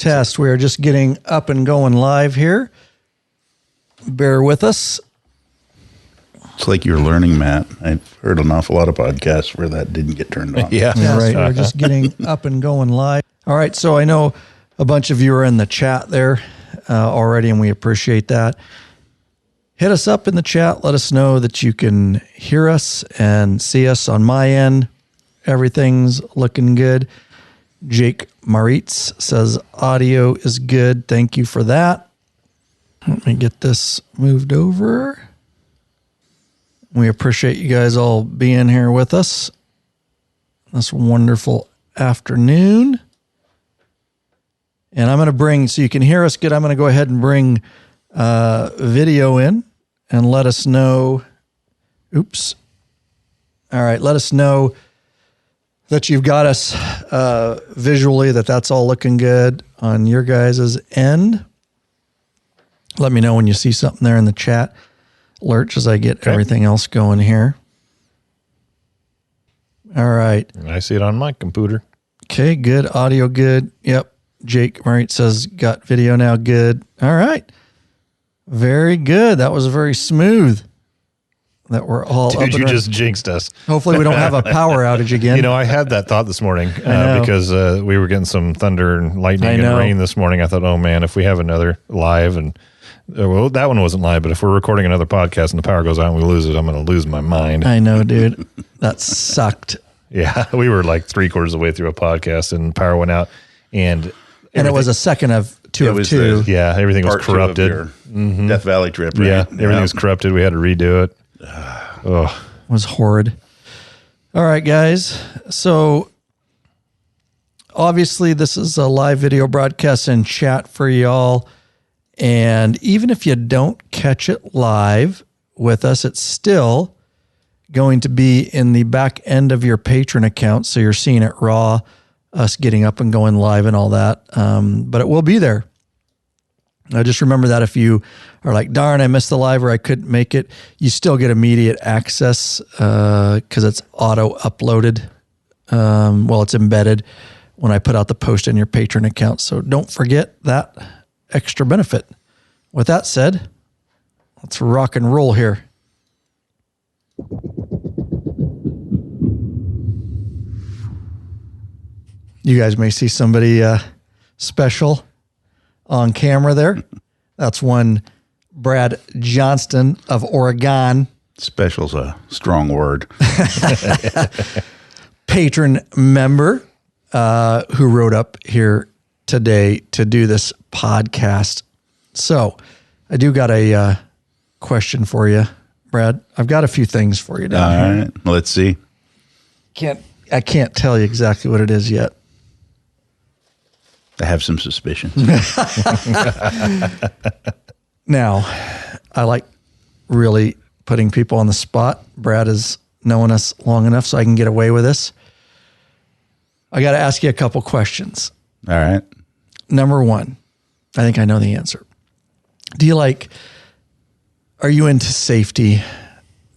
Test. We are just getting up and going live here. Bear with us. It's like you're learning, Matt. I've heard an awful lot of podcasts where that didn't get turned on. Yeah. Right. We're just getting up and going live. All right. So I know a bunch of you are in the chat there already, and we appreciate that. Hit us up in the chat. Let us know that you can hear us and see us on my end. Everything's looking good. Jake Maritz says audio is good. Thank you for that. Let me get this moved over. We appreciate you guys all being here with us this wonderful afternoon. And I'm going to bring, so you can hear us good, I'm going to go ahead and bring video in and let us know. Oops. All right, let us know that you've got us visually, that's all looking good on your guys' end. Let me know when you see something there in the chat. Lurch as I get everything else going here. All right. I see it on my computer. Okay, good. Audio good. Yep. Jake Marit says got video now. Good. All right. Very good. That was very smooth. That we're all Dude, you just jinxed us. Hopefully we don't have a power outage again. You know, I had that thought this morning because we were getting some thunder and lightning and rain this morning. I thought, oh man, if we have another live and well, that one wasn't live, but if we're recording another podcast and the power goes out and we lose it, I'm going to lose my mind. I know, dude. That sucked. Yeah, we were like 3/4 of the way through a podcast and power went out, and it was a second of two. Everything was corrupted. Death Valley trip. Right? Yeah, everything was corrupted. We had to redo it. It was horrid. All right, guys. So obviously this is a live video broadcast and chat for y'all. And even if you don't catch it live with us, it's still going to be in the back end of your patron account. So you're seeing it raw, us getting up and going live and all that. But it will be there. I just remember that if you are like, darn, I missed the live or I couldn't make it, you still get immediate access because it's auto uploaded. It's embedded when I put out the post in your patron account. So don't forget that extra benefit. With that said, let's rock and roll here. You guys may see somebody special on camera there. That's one Brad Johnston of Oregon. Special's a strong word. Patron member who wrote up here today to do this podcast. So I do got a question for you, Brad. I've got a few things for you down here. All right, let's see. I can't tell you exactly what it is yet. I have some suspicions. Now, I like really putting people on the spot. Brad has known us long enough so I can get away with this. I got to ask you a couple questions. All right. Number one, I think I know the answer. Are you into safety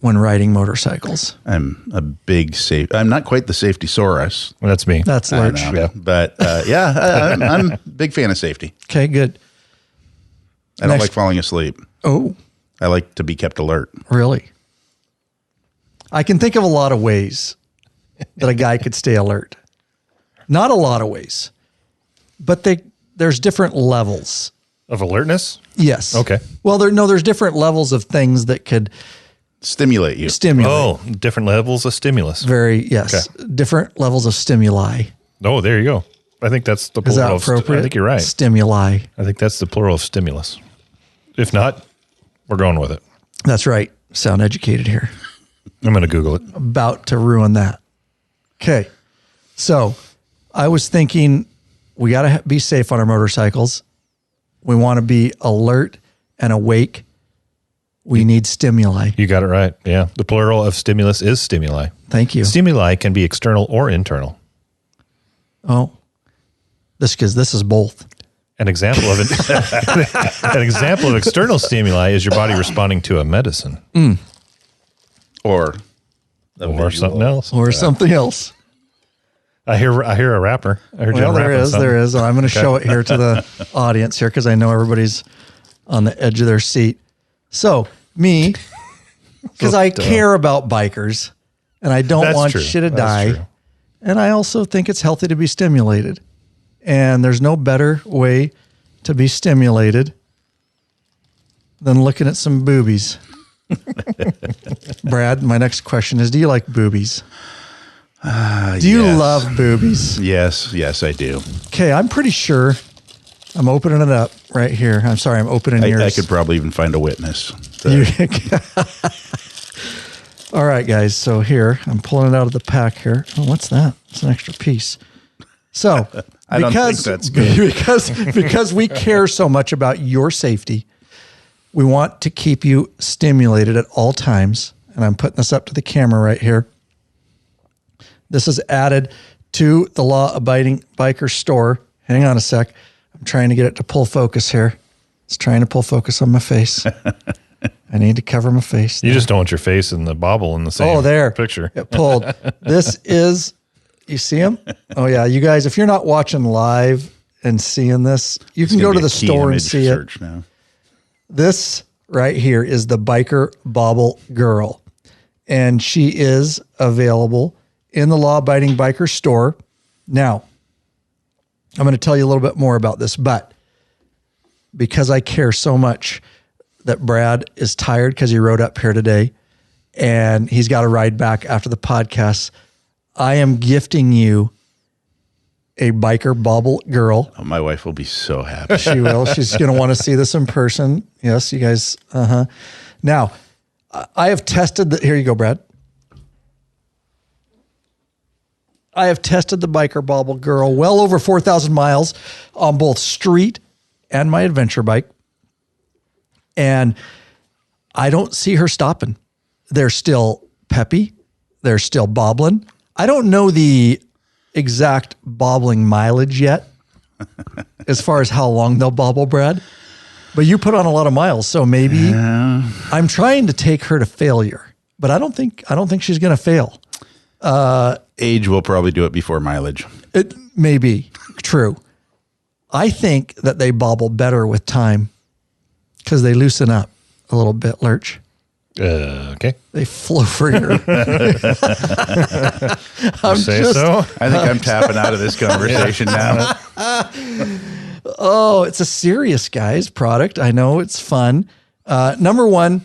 when riding motorcycles? I'm a big I'm not quite the safety saurus. Well, that's me. That's Lurch. Yeah. But I'm a big fan of safety. Okay, good. I don't like falling asleep. Oh. I like to be kept alert. Really? I can think of a lot of ways that a guy could stay alert. Not a lot of ways, but there's different levels. Of alertness? Yes. Okay. Well, there's different levels of things that could stimulate you. Oh, different levels of stimulus. Yes. Okay. Different levels of stimuli. Oh, there you go. I think that's the plural. Is that appropriate? I think you're right. Stimuli. I think that's the plural of stimulus. If not, we're going with it. That's right. Sound educated here. I'm going to Google it. About to ruin that. Okay. So I was thinking we got to be safe on our motorcycles. We want to be alert and awake. We need stimuli. You got it right. Yeah. The plural of stimulus is stimuli. Thank you. Stimuli can be external or internal. Oh, because this is both. An example of an example of external stimuli is your body responding to a medicine. Or something else. Or something else. I hear a rapper. I heard well, there is. I'm going to show it here to the audience here because I know everybody's on the edge of their seat. So me, because I care about bikers and I don't want you to die. True. And I also think it's healthy to be stimulated. And there's no better way to be stimulated than looking at some boobies. Brad, my next question is, do you like boobies? Do you love boobies? Yes, I do. Okay, I'm pretty sure I'm opening it up right here. I'm sorry, I'm opening yours. I could probably even find a witness. All right, guys. So here, I'm pulling it out of the pack here. Oh, what's that? It's an extra piece. So I don't think that's good. because we care so much about your safety, we want to keep you stimulated at all times. And I'm putting this up to the camera right here. This is added to the law-abiding biker store. Hang on a sec. I'm trying to get it to pull focus here. It's trying to pull focus on my face. I need to cover my face. You just don't want your face in the bobble in the same picture. It pulled. This is, you see him? Oh, yeah. You guys, if you're not watching live and seeing this, you can go to the store and see it. Now. This right here is the Biker Bobble Girl. And she is available in the law-abiding biker store. Now, I'm going to tell you a little bit more about this, but because I care so much that Brad is tired because he rode up here today and he's got to ride back after the podcast, I am gifting you a Biker Bobble Girl. Oh, my wife will be so happy. She will. She's going to want to see this in person. Yes, you guys. Now, I have tested here you go, Brad. I have tested the Biker Bobble Girl well over 4,000 miles on both street and my adventure bike. And I don't see her stopping. They're still peppy. They're still bobbling. I don't know the exact bobbling mileage yet as far as how long they'll bobble, Brad. But you put on a lot of miles, so maybe I'm trying to take her to failure. But I don't think she's going to fail. Age will probably do it before mileage. It may be true. I think that they bobble better with time because they loosen up a little bit, Lurch. Okay. They flow freer. I think I'm tapping out of this conversation now. Oh, it's a serious, guys, product. I know it's fun. Number one,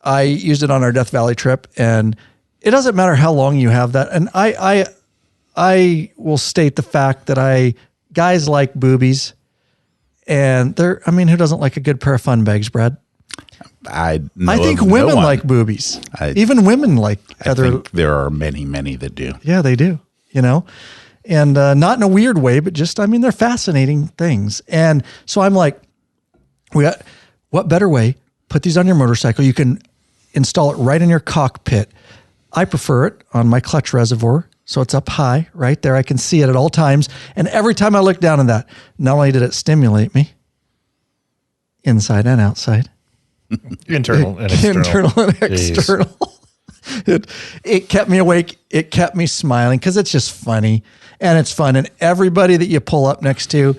I used it on our Death Valley trip, and it doesn't matter how long you have that. And I will state the fact that guys like boobies, and who doesn't like a good pair of fun bags, Brad? I think women like boobies. Even women like other. I think there are many that do. Yeah, they do. And not in a weird way, but just they're fascinating things. And so I'm like, what better way? Put these on your motorcycle. You can install it right in your cockpit. I prefer it on my clutch reservoir, so it's up high right there. I can see it at all times. And every time I look down at that, not only did it stimulate me, inside and outside. Internal and external. Internal and external. It kept me awake. It kept me smiling because it's just funny and it's fun. And everybody that you pull up next to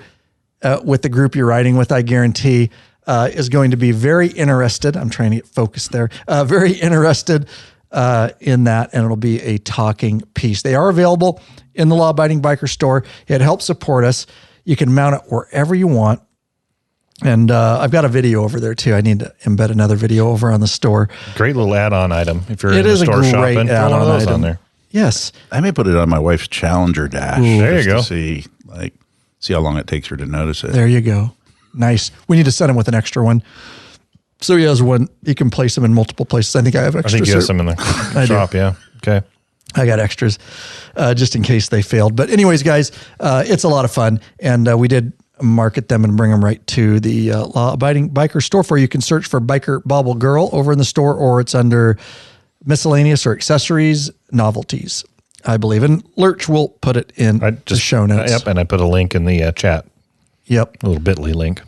with the group you're riding with, I guarantee, is going to be very interested. I'm trying to get focused there. Very interested in that, and it'll be a talking piece. They are available in the Law Abiding Biker store. It helps support us. You can mount it wherever you want. And I've got a video over there too. I need to embed another video over on the store. Great little add-on item. If you're in the store shopping, put one of those on there. Yes. I may put it on my wife's Challenger dash. Ooh, there you go. To see how long it takes her to notice it. There you go. Nice. We need to send him with an extra one. So he has one. He can place them in multiple places. I think I have extras. I think you have some in the shop. Yeah. Okay. I got extras just in case they failed. But anyways, guys, it's a lot of fun. And we did market them and bring them right to the Law Abiding Biker store for you. You can search for Biker Bobble Girl over in the store, or it's under miscellaneous or accessories, novelties, I believe. And Lurch will put it in the show notes. Yep. And I put a link in the chat. Yep. A little bit.ly link.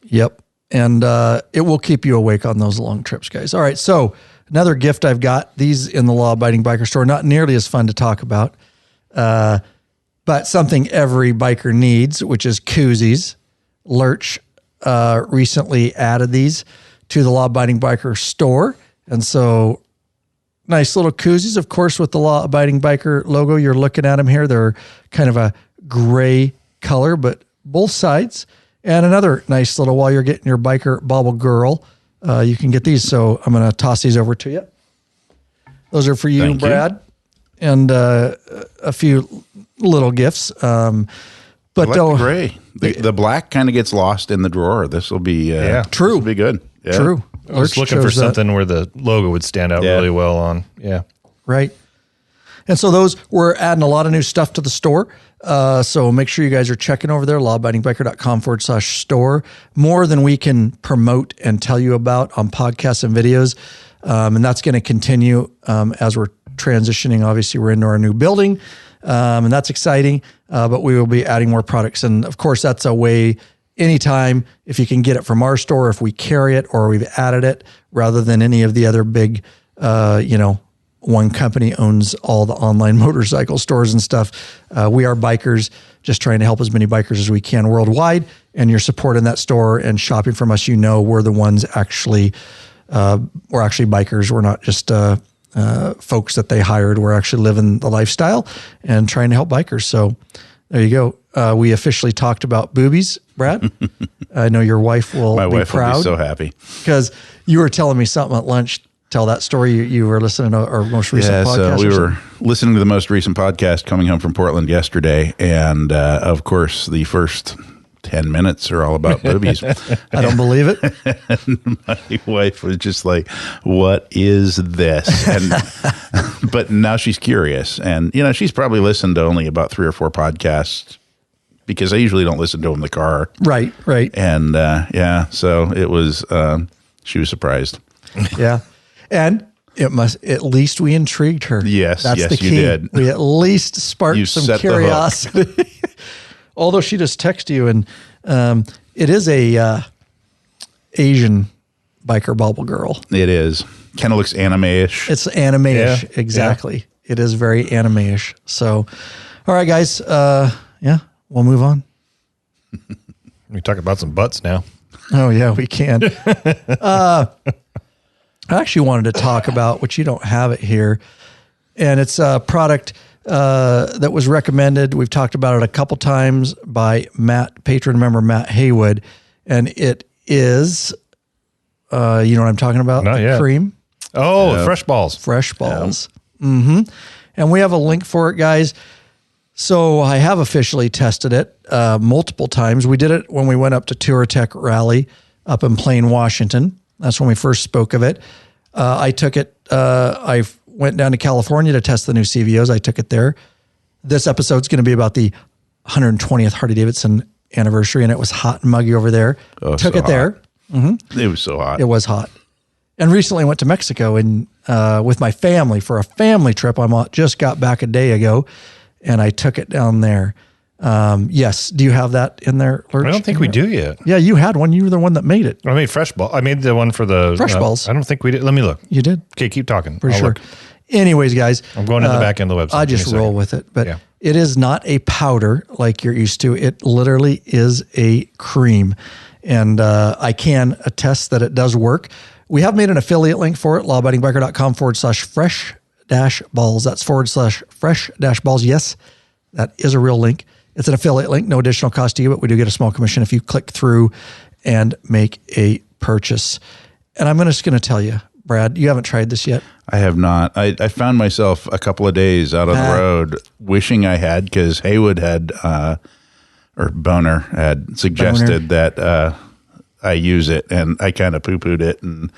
Yep. And it will keep you awake on those long trips, guys. All right. So another gift I've got, these in the Law Abiding Biker store, not nearly as fun to talk about. but something every biker needs, which is koozies. Lurch recently added these to the Law Abiding Biker store. And so nice little koozies, of course, with the Law Abiding Biker logo. You're looking at them here. They're kind of a gray color, but both sides. And another nice little, while you're getting your biker bobble girl, you can get these. So I'm going to toss these over to you. Those are for you, Thank Brad, you. And a few little gifts. But I like the gray. The black kind of gets lost in the drawer. This will be true. This will be good. Yeah. True. I was looking for something where the logo would stand out really well on. Yeah. Right. And so those, we're adding a lot of new stuff to the store. So make sure you guys are checking over there, lawabidingbiker.com/store. More than we can promote and tell you about on podcasts and videos. And that's going to continue as we're transitioning. Obviously, we're into our new building, and that's exciting. But we will be adding more products. And of course, that's a way anytime, if you can get it from our store, if we carry it or we've added it, rather than any of the other big, one company owns all the online motorcycle stores and stuff. We are bikers, just trying to help as many bikers as we can worldwide. And you're supporting that store and shopping from us. We're the ones actually, we're actually bikers. We're not just folks that they hired. We're actually living the lifestyle and trying to help bikers. So there you go. We officially talked about boobies, Brad. I know your wife will My be wife proud. will be so happy. Because you were telling me something at lunch. Tell that story. You were listening to our most recent podcast. So we were listening to the most recent podcast coming home from Portland yesterday. And of course, the first 10 minutes are all about boobies. I don't believe it. And my wife was just like, what is this? And but now she's curious. And, she's probably listened to only about 3 or 4 podcasts because I usually don't listen to them in the car. Right. And so it was, she was surprised. Yeah. And it must, at least we intrigued her. Yes, That's the key. you did. We at least sparked some curiosity. Although she just texted you, and it is a Asian biker bobble girl. It is. Kind of looks anime-ish. It's anime-ish, Yeah. exactly. Yeah. It is very anime-ish. So, all right, guys. We'll move on. We talk about some butts now. Oh, yeah, we can. I actually wanted to talk about, which you don't have it here, and it's a product that was recommended. We've talked about it a couple times by Matt, patron member Matt Haywood, and it is, you know what I'm talking about? Not yet. Cream. Oh, Fresh Balls. Fresh Balls. Yeah. Mm-hmm. And we have a link for it, guys. So I have officially tested it multiple times. We did it when we went up to TourTech Rally up in Plain, Washington. That's when we first spoke of it. I took it. I went down to California to test the new CVOs. I took it there. This episode's going to be about the 120th Harley-Davidson anniversary, and it was hot and muggy over there. Took it there. Mm-hmm. It was so hot. It was hot. And recently went to Mexico and with my family for a family trip. I just got back a day ago, and I took it down there. Yes. Do you have that in there, Lurch? I don't think we do yet. Yeah, you had one. You were the one that made it. I made Fresh Ball. I made the one for the Fresh Balls. I don't think we did. Let me look. You did? Okay, keep talking. For I'll sure. look. Anyways, guys. I'm going in the back end of the website. I just roll with it. But it is not a powder like you're used to. It literally is a cream. And I can attest that it does work. We have made an affiliate link for it, lawabidingbiker.com/fresh-balls. That's /fresh-balls. Yes, that is a real link. It's an affiliate link, no additional cost to you, but we do get a small commission if you click through and make a purchase. And I'm just going to tell you, Brad, you haven't tried this yet? I have not. I found myself a couple of days out on the road wishing I had, because Haywood had, or Boner had suggested that I use it, and I kind of poo-pooed it. And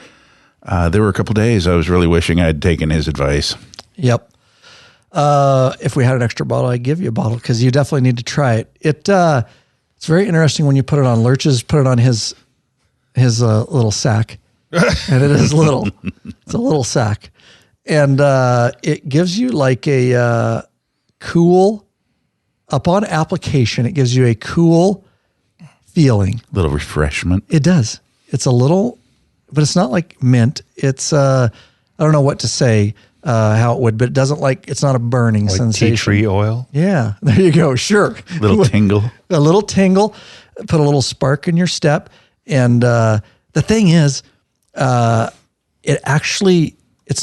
there were a couple of days I was really wishing I'd taken his advice. Yep. If we had an extra bottle, I'd give you a bottle, because you definitely need to try it. It's very interesting when you put it on. Lurch's put it on his little sack, and it is little. It's a little sack, and it gives you like a cool. Upon application, it gives you a cool feeling. Little refreshment. It does. It's a little, but it's not like mint. It's I don't know what to say. how it would, but it doesn't it's not a burning like sensation. Tea tree oil? Yeah, there you go. Sure. Little tingle. A little tingle, put a little spark in your step. And the thing is, it's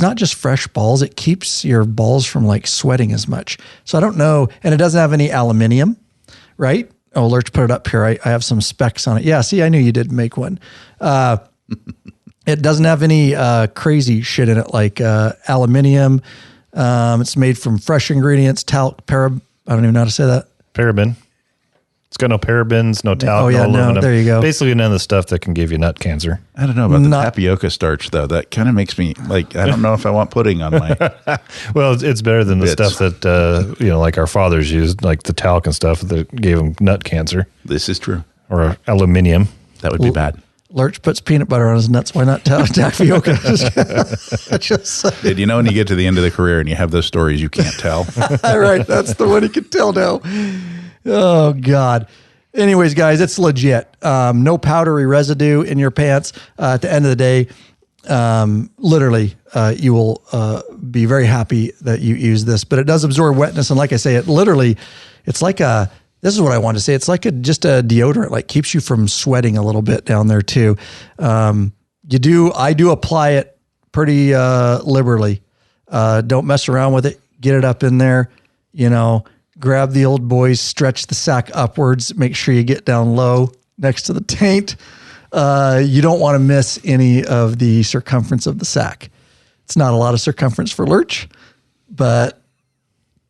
not just fresh balls. It keeps your balls from sweating as much. So I don't know. And it doesn't have any aluminum, right? Oh, Lurch put it up here. I have some specs on it. Yeah, see, I knew you did make one. It doesn't have any crazy shit in it like aluminum. It's made from fresh ingredients, talc, I don't even know how to say that. Paraben. It's got no parabens, no talc, no aluminum. No, there you go. Basically none of the stuff that can give you nut cancer. I don't know about the tapioca starch, though. That kind of makes me, I don't know if I want pudding on my... Well, it's better than the stuff that, like our fathers used, like the talc and stuff that gave them nut cancer. This is true. Or aluminium. That would be bad. Lurch puts peanut butter on his nuts. Why not tapioca? Did you know when you get to the end of the career and you have those stories you can't tell? Right. That's the one you can tell now. Oh, God. Anyways, guys, it's legit. No powdery residue in your pants. At the end of the day, literally, you will be very happy that you use this. But it does absorb wetness. And like I say, it's like this is what I want to say. It's like just a deodorant, keeps you from sweating a little bit down there too. I do apply it pretty liberally. Don't mess around with it. Get it up in there, grab the old boys, stretch the sack upwards, make sure you get down low next to the taint. You don't want to miss any of the circumference of the sack. It's not a lot of circumference for Lurch, but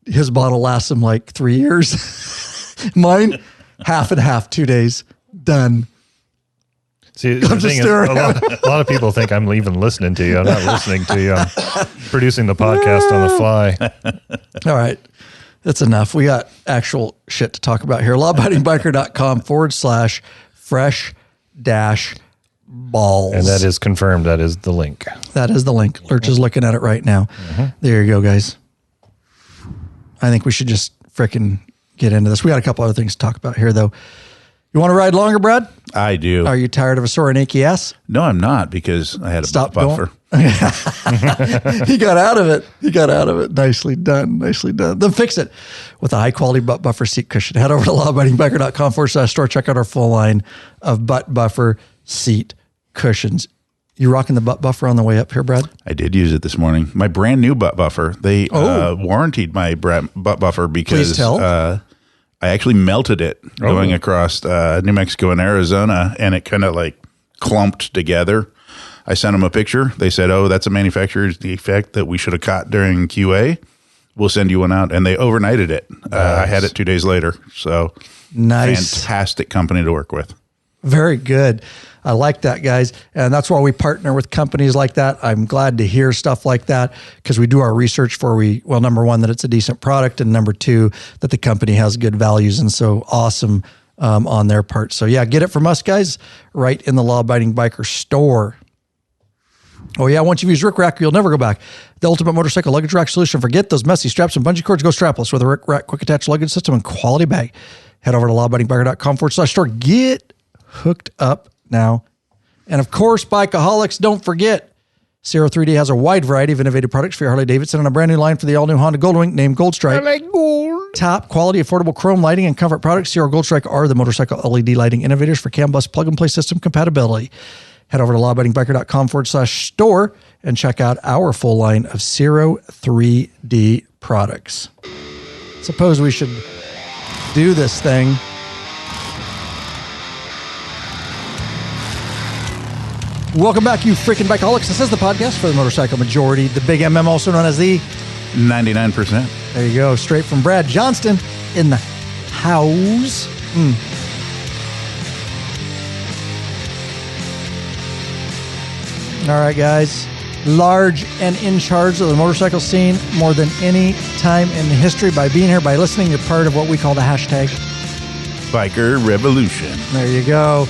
his bottle lasts him 3 years. Mine, half and half, 2 days, done. See, the thing is, a lot of people think I'm even listening to you. I'm not listening to you. I'm producing the podcast on the fly. All right. That's enough. We got actual shit to talk about here. lawabidingbiker.com/fresh-balls. And that is confirmed. That is the link. That is the link. Lurch is looking at it right now. Mm-hmm. There you go, guys. I think we should just frickin' get into this. We got a couple other things to talk about here, though. You want to ride longer, Brad? I do. Are you tired of a sore and achy ass? No, I'm not, because I had a buffer. He got out of it. Nicely done. Then fix it with a high-quality butt buffer seat cushion. Head over to lawabidingbiker.com/store. Check out our full line of butt buffer seat cushions. You rocking the butt buffer on the way up here, Brad? I did use it this morning. My brand new butt buffer. They warrantied my butt buffer because I actually melted it going across New Mexico and Arizona, and it kind of clumped together. I sent them a picture. They said, that's a manufacturer's defect that we should have caught during QA. We'll send you one out. And they overnighted it. Nice. I had it 2 days later. So nice. Fantastic company to work with. Very good. I like that, guys. And that's why we partner with companies like that. I'm glad to hear stuff like that because we do our research number one, that it's a decent product, and number two, that the company has good values. And so awesome on their part. So yeah, get it from us, guys, right in the Law Abiding Biker store. Oh yeah, once you've used Rick Rack, you'll never go back. The ultimate motorcycle luggage rack solution. Forget those messy straps and bungee cords. Go strapless with a Rick Rack quick attach luggage system and quality bag. Head over to lawabidingbiker.com/store. Get hooked up now. And of course, Bikeaholics, don't forget, Zero 3D has a wide variety of innovative products for your Harley-Davidson and a brand new line for the all-new Honda Goldwing named Gold Strike. I like gold. Top quality, affordable chrome lighting and comfort products. Zero Gold Strike are the motorcycle LED lighting innovators for CAN bus plug-and-play system compatibility. Head over to lawabidingbiker.com/store and check out our full line of Zero 3D products. Suppose we should do this thing. Welcome back, you freaking bikeaholics. This is the podcast for the motorcycle majority, the Big MM, also known as the 99%. There you go. Straight from Brad Johnston in the house. All right, guys. Large and in charge of the motorcycle scene more than any time in history. By being here, by listening, you're part of what we call the hashtag Biker Revolution. There you go.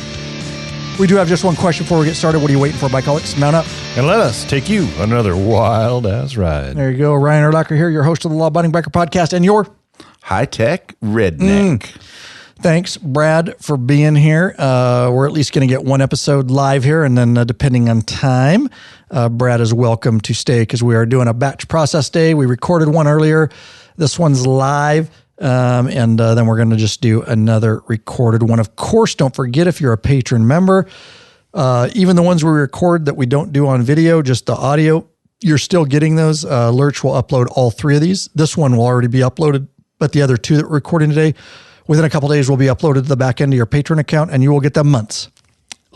We do have just one question before we get started. What are you waiting for, Bikeaholics? Mount up. And let us take you on another wild-ass ride. There you go. Ryan Erlacher here, your host of the Law Abiding Biker Podcast, and your high-tech redneck. Thanks, Brad, for being here. We're at least going to get one episode live here, and then depending on time, Brad is welcome to stay because we are doing a batch process day. We recorded one earlier. This one's live, and then we're going to just do another recorded one. Of course, don't forget if you're a patron member, even the ones we record that we don't do on video, just the audio, you're still getting those. Lurch will upload all 3 of these. This one will already be uploaded, but the other 2 that we're recording today, within a couple of days, will be uploaded to the back end of your Patreon account, and you will get them months,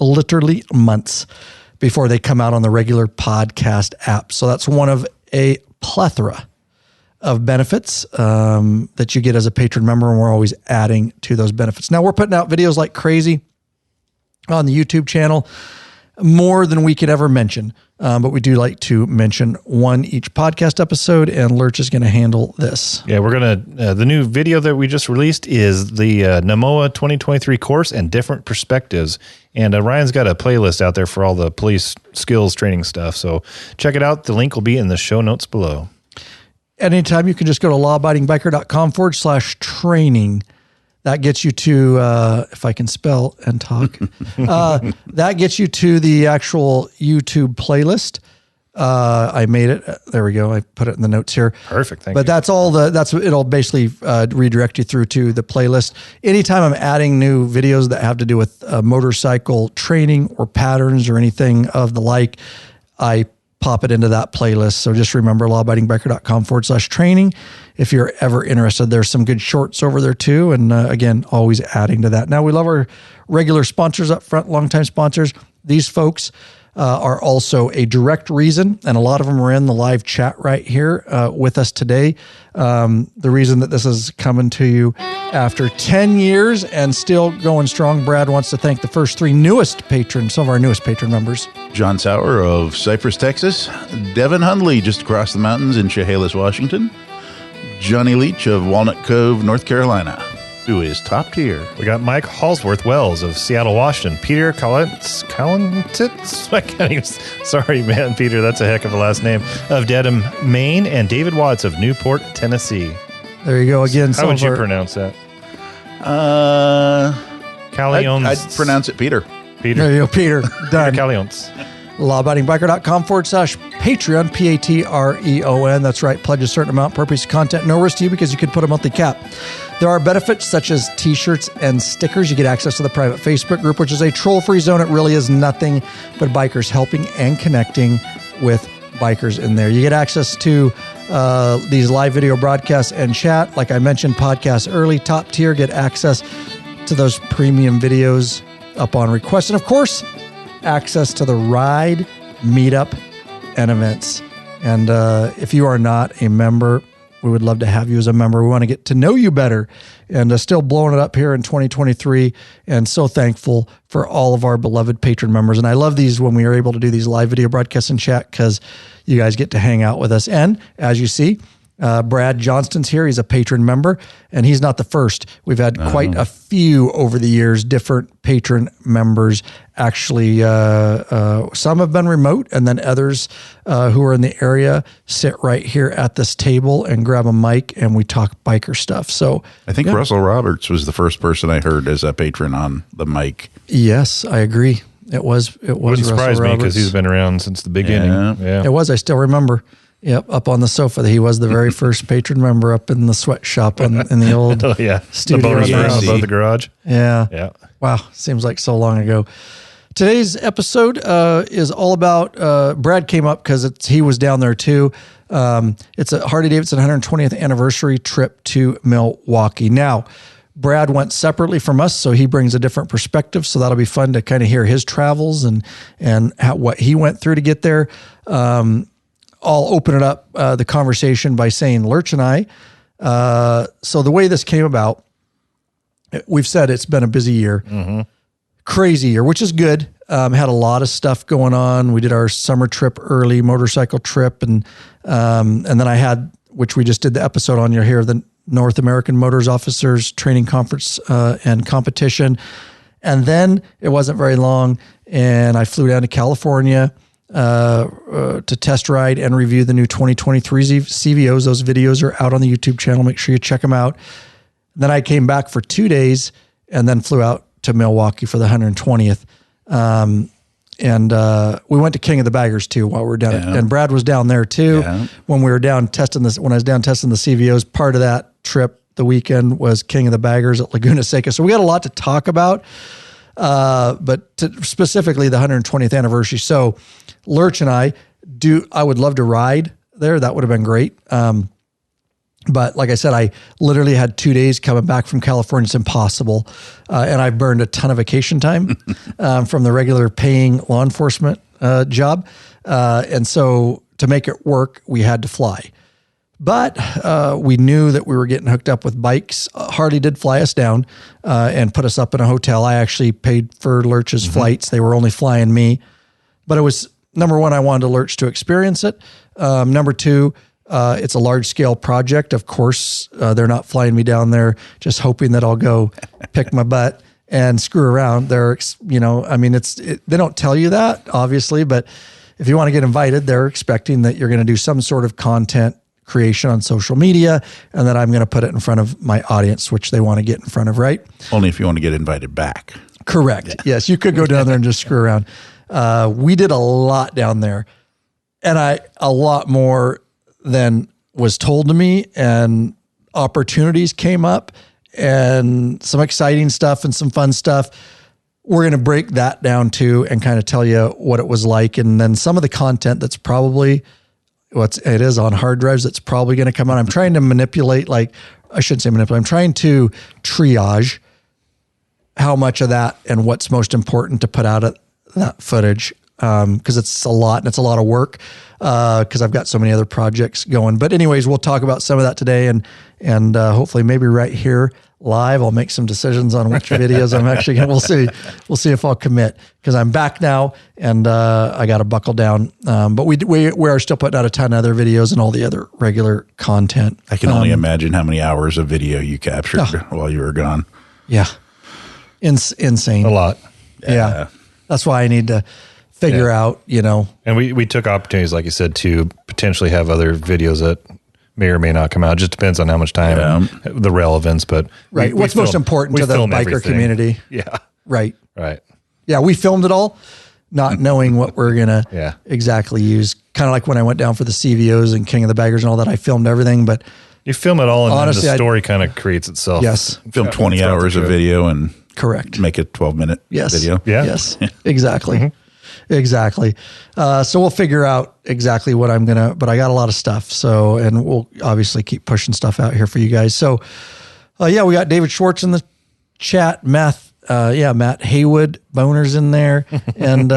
literally months, before they come out on the regular podcast app. So that's one of a plethora of benefits that you get as a patron member, and we're always adding to those benefits. Now, we're putting out videos like crazy on the YouTube channel, more than we could ever mention. But we do like to mention one each podcast episode, and Lurch is going to handle this. Yeah, we're going to, the new video that we just released is the NAMOA 2023 course and different perspectives. And Ryan's got a playlist out there for all the police skills training stuff. So check it out. The link will be in the show notes below. Anytime you can just go to lawabidingbiker.com/training. That gets you to, if I can spell and talk, that gets you to the actual YouTube playlist. I made it. There we go. I put it in the notes here. Perfect. Thank you. But that's all it'll basically redirect you through to the playlist. Anytime I'm adding new videos that have to do with motorcycle training or patterns or anything of the like, I pop it into that playlist. So just remember lawabidingbiker.com/training. If you're ever interested, there's some good shorts over there too. And again, always adding to that. Now, we love our regular sponsors up front, longtime sponsors. These folks are also a direct reason, and a lot of them are in the live chat right here with us today. The reason that this is coming to you after 10 years and still going strong, Brad wants to thank the first 3 newest patrons, some of our newest patron members. John Sauer of Cypress, Texas. Devin Hundley, just across the mountains in Chehalis, Washington. Johnny Leach of Walnut Cove, North Carolina, who is top tier. We got Mike Halsworth Wells of Seattle, Washington. Peter Collins, I can't even, sorry, man, Peter, that's a heck of a last name, of Dedham, Maine, and David Watts of Newport, Tennessee. There you go again. How would you pronounce that? Callions. I'd pronounce it Peter. There you go, Peter. Done. Peter Callions. lawabidingbiker.com/Patreon, Patreon. That's right. Pledge a certain amount per piece of content. No risk to you because you could put a monthly cap. There are benefits such as t-shirts and stickers. You get access to the private Facebook group, which is a troll-free zone. It really is nothing but bikers helping and connecting with bikers in there. You get access to these live video broadcasts and chat. Like I mentioned, podcasts early, top tier, get access to those premium videos up on request. And of course, access to the ride, meetup, and events. And if you are not a member, we would love to have you as a member. We want to get to know you better, and still blowing it up here in 2023. And so thankful for all of our beloved patron members. And I love these when we are able to do these live video broadcasts and chat because you guys get to hang out with us. And as you see, Brad Johnston's here. He's a patron member, and he's not the first. We've had quite a few over the years, different patron members. Actually, some have been remote, and then others who are in the area sit right here at this table and grab a mic, and we talk biker stuff. So I think Russell Roberts was the first person I heard as a patron on the mic. Yes, I agree. It was. Wouldn't surprise me because he's been around since the beginning. Yeah. It was. I still remember. Yep, up on the sofa. He was the very first patron member up in the sweatshop in the old studio. Above the garage. Yeah. Wow, seems like so long ago. Today's episode is all about, Brad came up because he was down there too. It's a Harley-Davidson 120th anniversary trip to Milwaukee. Now, Brad went separately from us, so he brings a different perspective. So that'll be fun to kind of hear his travels and what he went through to get there. I'll open it up, the conversation by saying Lurch and I. So the way this came about, we've said it's been a busy year, crazy year, which is good. Had a lot of stuff going on. We did our summer trip early, motorcycle trip. And then I had, which we just did the episode on, you're here, the North American Motors Officers Training Conference and Competition. And then it wasn't very long, and I flew down to California to test ride and review the new 2023 CVOs. Those videos are out on the YouTube channel. Make sure you check them out. Then I came back for 2 days and then flew out to Milwaukee for the 120th. And we went to King of the Baggers too while we were down. And Brad was down there too when we were down testing this. When I was down testing the CVOs, part of that trip, the weekend, was King of the Baggers at Laguna Seca. So we got a lot to talk about, but specifically the 120th anniversary. So Lurch and I would love to ride there. That would have been great. But like I said, I literally had 2 days coming back from California. It's impossible. And I burned a ton of vacation time from the regular paying law enforcement job. And so to make it work, we had to fly. But we knew that we were getting hooked up with bikes. Harley did fly us down and put us up in a hotel. I actually paid for Lurch's flights. They were only flying me. But it was, number one, I wanted Lurch to experience it. Number two, it's a large scale project. Of course, they're not flying me down there just hoping that I'll go pick my butt and screw around. They don't tell you that, obviously, but if you want to get invited, they're expecting that you're going to do some sort of content creation on social media and that I'm going to put it in front of my audience, which they want to get in front of, right? Only if you want to get invited back. Correct. Yeah. Yes, you could go down there and just screw around. We did a lot down there, and a lot more than was told to me, and opportunities came up and some exciting stuff and some fun stuff. We're going to break that down too and kind of tell you what it was like. And then some of the content that's probably it is on hard drives that's probably going to come out. I'm trying to manipulate, I'm trying to triage how much of that and what's most important to put out of that footage. Because it's a lot and it's a lot of work because I've got so many other projects going. But anyways, we'll talk about some of that today and hopefully maybe right here live, I'll make some decisions on which videos I'm actually going to, we'll see if I'll commit because I'm back now and I got to buckle down. But we are still putting out a ton of other videos and all the other regular content. I can only imagine how many hours of video you captured while you were gone. Yeah. Insane. A lot. Yeah. That's why I need to figure out, And we took opportunities, like you said, to potentially have other videos that may or may not come out. It just depends on how much time, the relevance, but what's most important to the biker community. Yeah. Right. Yeah. We filmed it all, not knowing what we're going to exactly use. Kind of like when I went down for the CVOs and King of the Baggers and all that, I filmed everything, but you film it all and honestly, then the story kind of creates itself. Yes. Film 20 hours of video and correct. Make a 12-minute video. Yeah. Yes, exactly. Exactly. So we'll figure out exactly what but I got a lot of stuff. So, and we'll obviously keep pushing stuff out here for you guys. So, we got David Schwartz in the chat, Matt Haywood, Boner's in there. And,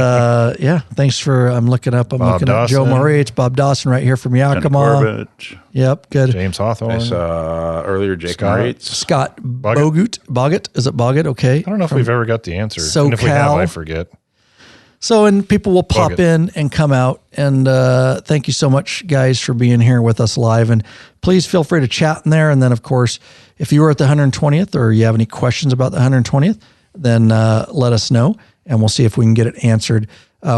thanks I'm looking up Joe Murray. It's Bob Dawson right here from Yakima. Yep. Good. James Hawthorne. I saw earlier Jake Moritz. Scott Bogut. Is it Bogut? Okay. I don't know if we've ever got the answer. SoCal. And if we have, I forget. So, and people will pop in and come out. And thank you so much, guys, for being here with us live. And please feel free to chat in there. And then, of course, if you were at the 120th or you have any questions about the 120th, then let us know, and we'll see if we can get it answered.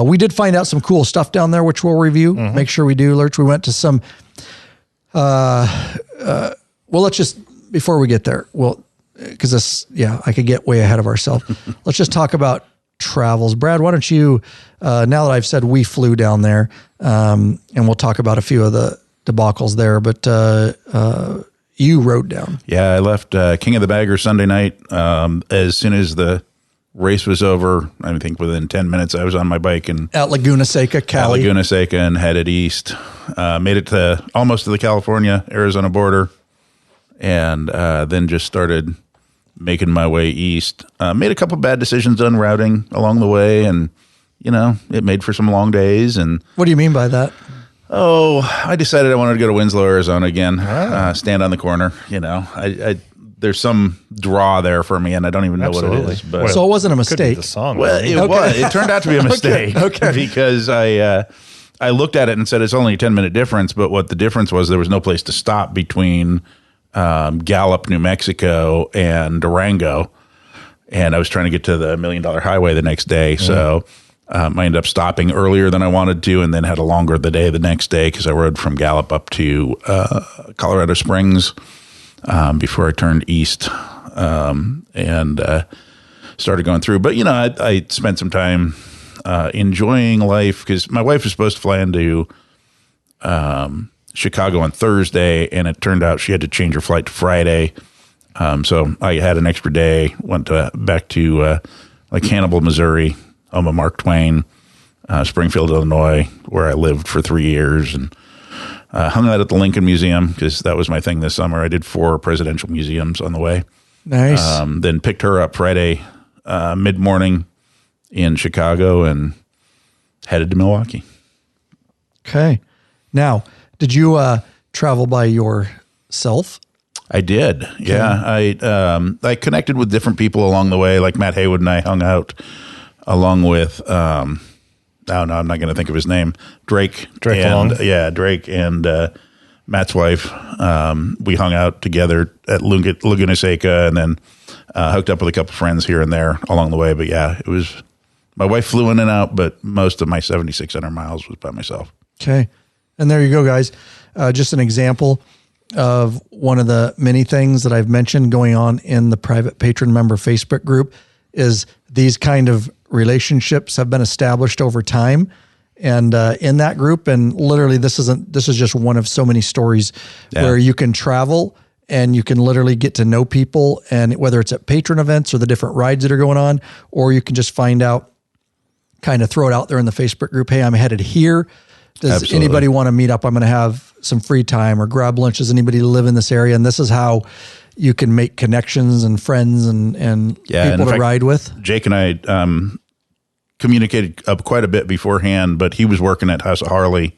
We did find out some cool stuff down there, which we'll review. Make sure we do, Lurch. We went to some, let's just, before we get there, because I could get way ahead of ourselves. Let's just talk about travels. Brad, why don't you, now that I've said we flew down there, and we'll talk about a few of the debacles there, but you rode down. Yeah, I left King of the Baggers Sunday night. As soon as the race was over, I think within 10 minutes, I was on my bike and at Laguna Seca, Cali. And headed east. Made it almost to the California-Arizona border, and then just started making my way east. Made a couple bad decisions on routing along the way, and it made for some long days. And what do you mean by that? Oh, I decided I wanted to go to Winslow, Arizona again. Stand on the corner. There's some draw there for me, and I don't even know what it is. But so it wasn't a mistake. The song, well, it was. It turned out to be a mistake. Okay. Because I looked at it and said it's only a 10-minute difference, but what the difference was, there was no place to stop between Gallup, New Mexico, and Durango, and I was trying to get to the $1 Million Highway the next day, so. I ended up stopping earlier than I wanted to, and then had a longer day the next day because I rode from Gallup up to Colorado Springs before I turned east and started going through. But, I spent some time enjoying life because my wife was supposed to fly into Chicago on Thursday, and it turned out she had to change her flight to Friday. So I had an extra day, went back to Hannibal, Missouri, home of Mark Twain, Springfield, Illinois, where I lived for 3 years, and hung out at the Lincoln Museum because that was my thing this summer. I did 4 presidential museums on the way. Nice. Then picked her up Friday mid-morning in Chicago and headed to Milwaukee. Okay. Now, did you travel by yourself? I did. Okay. Yeah. I connected with different people along the way. Like Matt Haywood and I hung out along with, I'm not going to think of his name. Drake Long. Yeah, Drake and Matt's wife. We hung out together at Laguna Seca and then hooked up with a couple friends here and there along the way. But yeah, it was, my wife flew in and out, but most of my 7,600 miles was by myself. Okay. And there you go, guys. Just an example of one of the many things that I've mentioned going on in the private patron member Facebook group is these kind of relationships have been established over time. And in that group, and literally this is just one of so many stories where you can travel and you can literally get to know people, and whether it's at patron events or the different rides that are going on, or you can just find out, kind of throw it out there in the Facebook group. Hey, I'm headed here. Does anybody want to meet up? I'm going to have some free time or grab lunch. Does anybody live in this area? And this is how you can make connections and friends and people to ride with. Jake and I communicated quite a bit beforehand, but he was working at House of Harley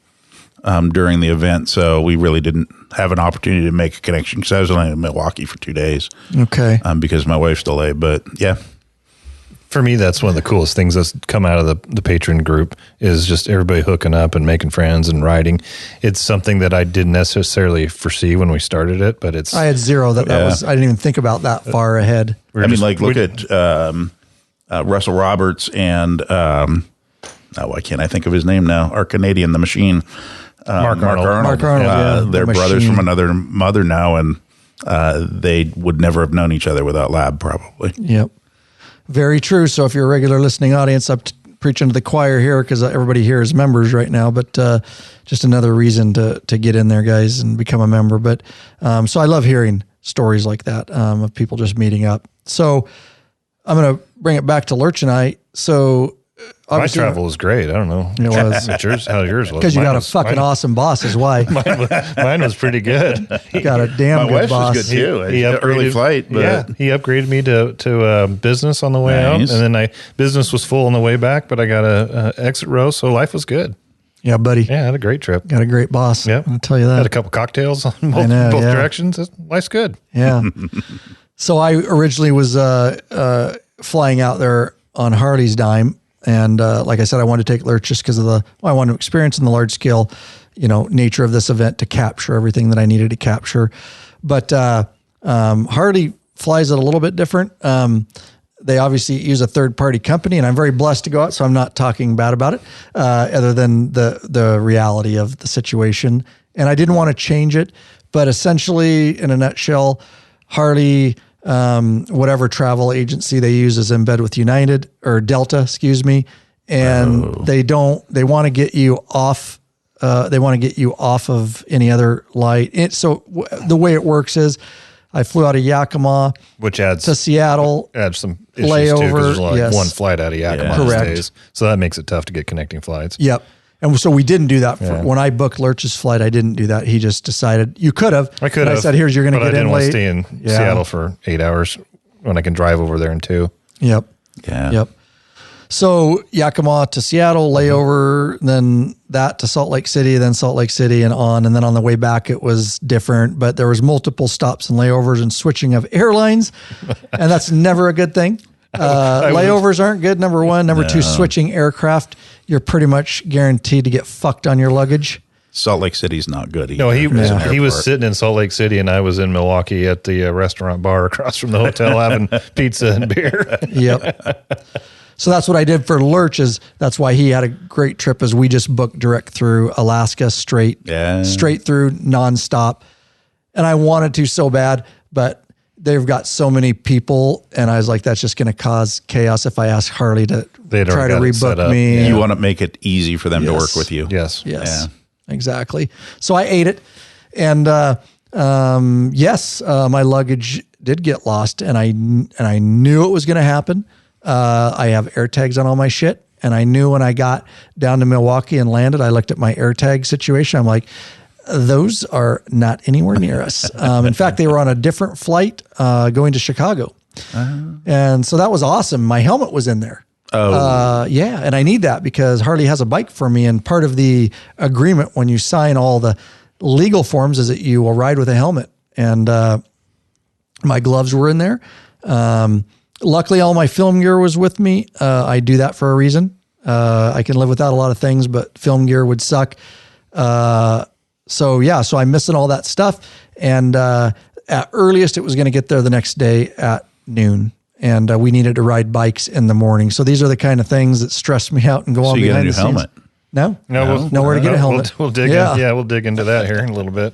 during the event, so we really didn't have an opportunity to make a connection because I was only in Milwaukee for 2 days. Okay. Because of my wife's delay, but yeah. For me, that's one of the coolest things that's come out of the patron group is just everybody hooking up and making friends and riding. It's something that I didn't necessarily foresee when we started it, but I had zero that was, I didn't even think about that far ahead. Look at Russell Roberts and, why can't I think of his name now? Our Canadian, the Machine. Mark Arnold. Mark Arnold, they're brothers from another mother now, and they would never have known each other without Lab, probably. Yep. Very true. So if you're a regular listening audience, I'm preaching to the choir here because everybody here is members right now, but just another reason to get in there, guys, and become a member. But so I love hearing stories like that of people just meeting up. So I'm going to bring it back to Lurch and I. So my travel was great. I don't know. It was. How yours was. Because you got a fucking awesome boss is why. Mine was pretty good. Got a damn good boss. My wife was good too. He early flight. But he upgraded me to business on the way out. And then business was full on the way back, but I got a exit row, so life was good. Yeah, buddy. Yeah, I had a great trip. Got a great boss. Yep. I'll tell you that. Had a couple cocktails on both directions. Life's good. Yeah. So I originally was flying out there on Harley's dime. And like I said, I wanted to take Lurch just because of I wanted to experience in the large scale, nature of this event to capture everything that I needed to capture. But Harley flies it a little bit different. They obviously use a third-party company, and I'm very blessed to go out, so I'm not talking bad about it, other than the reality of the situation. And I didn't want to change it, but essentially, in a nutshell, Harley, whatever travel agency they use is in bed with United or Delta, and they want to get you off. They want to get you off of any other light. So the way it works is, I flew out of Yakima, which adds to Seattle. Adds some issues layover. Too, there's only one flight out of Yakima these Correct. days, so that makes it tough to get connecting flights. Yep. And so we didn't do that. When I booked Lurch's flight, I didn't do that. He just decided, you could have. I could have. I said, here's, you're going to get in late. I didn't want to stay in Seattle for 8 hours when I can drive over there in 2. Yep. Yeah. Yep. So Yakima to Seattle, layover, then that to Salt Lake City, then Salt Lake City and on. And then on the way back, it was different, but there was multiple stops and layovers and switching of airlines. And that's never a good thing. Layovers aren't good, number one. Number two, switching aircraft, you're pretty much guaranteed to get fucked on your luggage. Salt Lake City's not good either. No, he was sitting in Salt Lake City, and I was in Milwaukee at the restaurant bar across from the hotel having pizza and beer. Yep. So that's what I did for Lurch. That's why he had a great trip. As we just booked direct through Alaska, straight through, nonstop. And I wanted to so bad, but they've got so many people, and I was like, that's just going to cause chaos if I ask Harley to try to rebook me. Yeah. You want to make it easy for them to work with you. Yes. Yeah. Exactly. So I ate it, and my luggage did get lost, and I knew it was going to happen. I have air tags on all my shit, and I knew when I got down to Milwaukee and landed, I looked at my air tag situation. I'm like, those are not anywhere near us. In fact, they were on a different flight going to Chicago. And so that was awesome. My helmet was in there. Yeah. And I need that because Harley has a bike for me. And part of the agreement when you sign all the legal forms is that you will ride with a helmet. And my gloves were in there. Luckily, all my film gear was with me. I do that for a reason. I can live without a lot of things, but film gear would suck. So I'm missing all that stuff. And at earliest, it was going to get there the next day at noon. And we needed to ride bikes in the morning. So these are the kind of things that stress me out and go on behind the scenes. Helmet? No, nowhere to get a helmet. We'll dig in. We'll dig into that here in a little bit.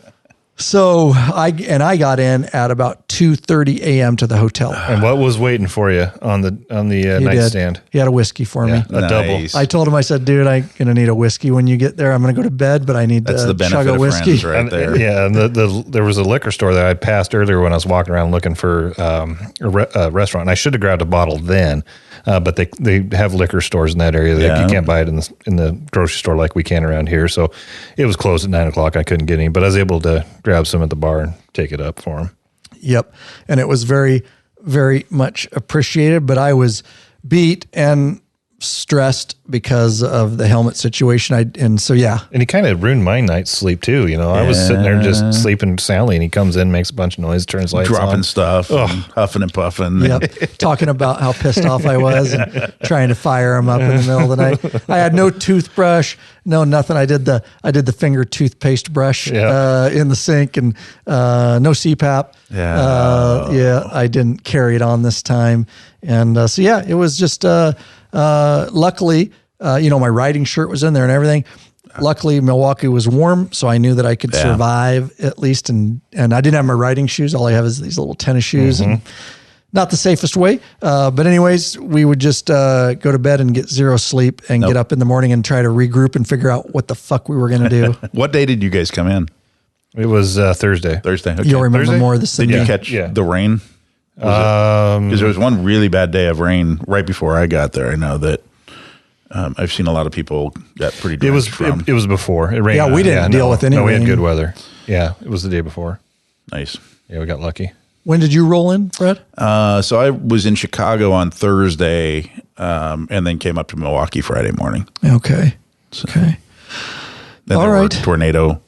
So I got in at about 2:30 a.m. to the hotel. And what was waiting for you on the nightstand? He had a whiskey for me. A double. I told him, I said, dude, I'm going to need a whiskey when you get there. I'm going to go to bed, but I need to chug a whiskey. Right there. Yeah, and there was a liquor store that I passed earlier when I was walking around looking for a restaurant. And I should have grabbed a bottle then, but they have liquor stores in that area. You can't buy it in the grocery store like we can around here. So it was closed at 9:00. I couldn't get any, but I was able to grab some at the bar and take it up for him. Yep. And it was very, very much appreciated, but I was beat and stressed because of the helmet situation. And he kind of ruined my night's sleep too. I was sitting there just sleeping soundly, and he comes in, makes a bunch of noise, turns lights on. Dropping stuff, huffing and puffing. Yep. Talking about how pissed off I was and trying to fire him up in the middle of the night. I had no toothbrush, no nothing. I did the finger toothpaste brush in the sink, and no CPAP. I didn't carry it on this time. And it was just luckily, my riding shirt was in there and everything. Luckily, Milwaukee was warm, so I knew that I could survive at least. And I didn't have my riding shoes. All I have is these little tennis shoes, and not the safest way. But anyways, we would just go to bed and get zero sleep and get up in the morning and try to regroup and figure out what the fuck we were going to do. What day did you guys come in? It was Thursday. Okay. You'll remember more of this than me. Did you catch the rain? Because there was one really bad day of rain right before I got there. I know that I've seen a lot of people got pretty drenched from. It was before it rained. Yeah, we didn't deal with any rain. No, we had good weather. Yeah, it was the day before. Nice. Yeah, we got lucky. When did you roll in, Fred? So I was in Chicago on Thursday, and then came up to Milwaukee Friday morning. Okay. Then there were tornado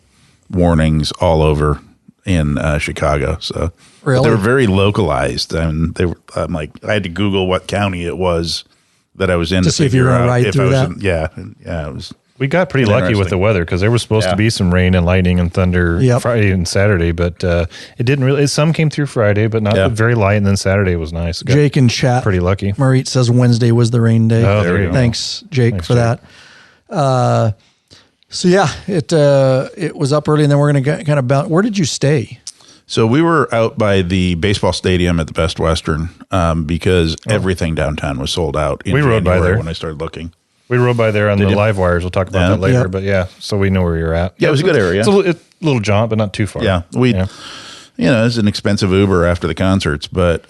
warnings all over in Chicago. So really? They were very localized, and I'm like, I had to Google what county it was that I was in to see if you were going to ride through that. It was. We got pretty lucky with the weather because there was supposed to be some rain and lightning and thunder Friday and Saturday, but it didn't really. Some came through Friday, but not very light. And then Saturday was nice. Jake in chat, pretty lucky. Marit says Wednesday was the rain day. Oh, there you go. Thanks, Jake, for that. It was up early, and then we're going to kind of bounce. Where did you stay? So we were out by the baseball stadium at the Best Western because everything downtown was sold out. We rode by there when I started looking. We rode by there on the LiveWires. We'll talk about that later. But so we know where you're at. Yeah, it was a good area. It's a little jaunt, but not too far. Yeah, it's an expensive Uber after the concerts, but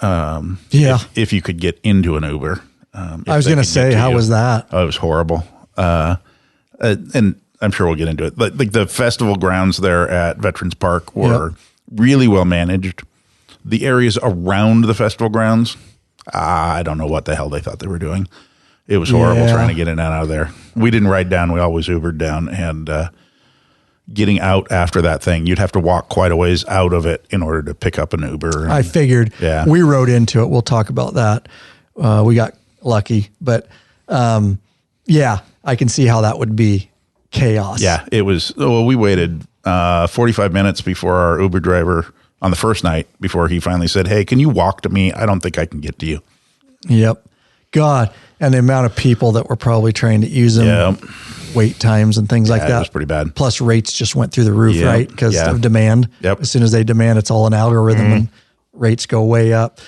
if you could get into an Uber, I was going to say, how was that? Oh, it was horrible. And I'm sure we'll get into it. But like the festival grounds there at Veterans Park were really well managed. The areas around the festival grounds, I don't know what the hell they thought they were doing. It was horrible trying to get in and out of there. We didn't ride down. We always Ubered down. And getting out after that thing, you'd have to walk quite a ways out of it in order to pick up an Uber. I figured we rode into it. We'll talk about that. We got lucky. But, I can see how that would be chaos. Yeah, it was. Well, we waited 45 minutes before our Uber driver on the first night before he finally said, "Hey, can you walk to me? I don't think I can get to you." Yep. God. And the amount of people that were probably trying to use them, wait times and things like that. It was pretty bad. Plus rates just went through the roof, right? Because of demand. Yep. As soon as they demand, it's all an algorithm and rates go way up.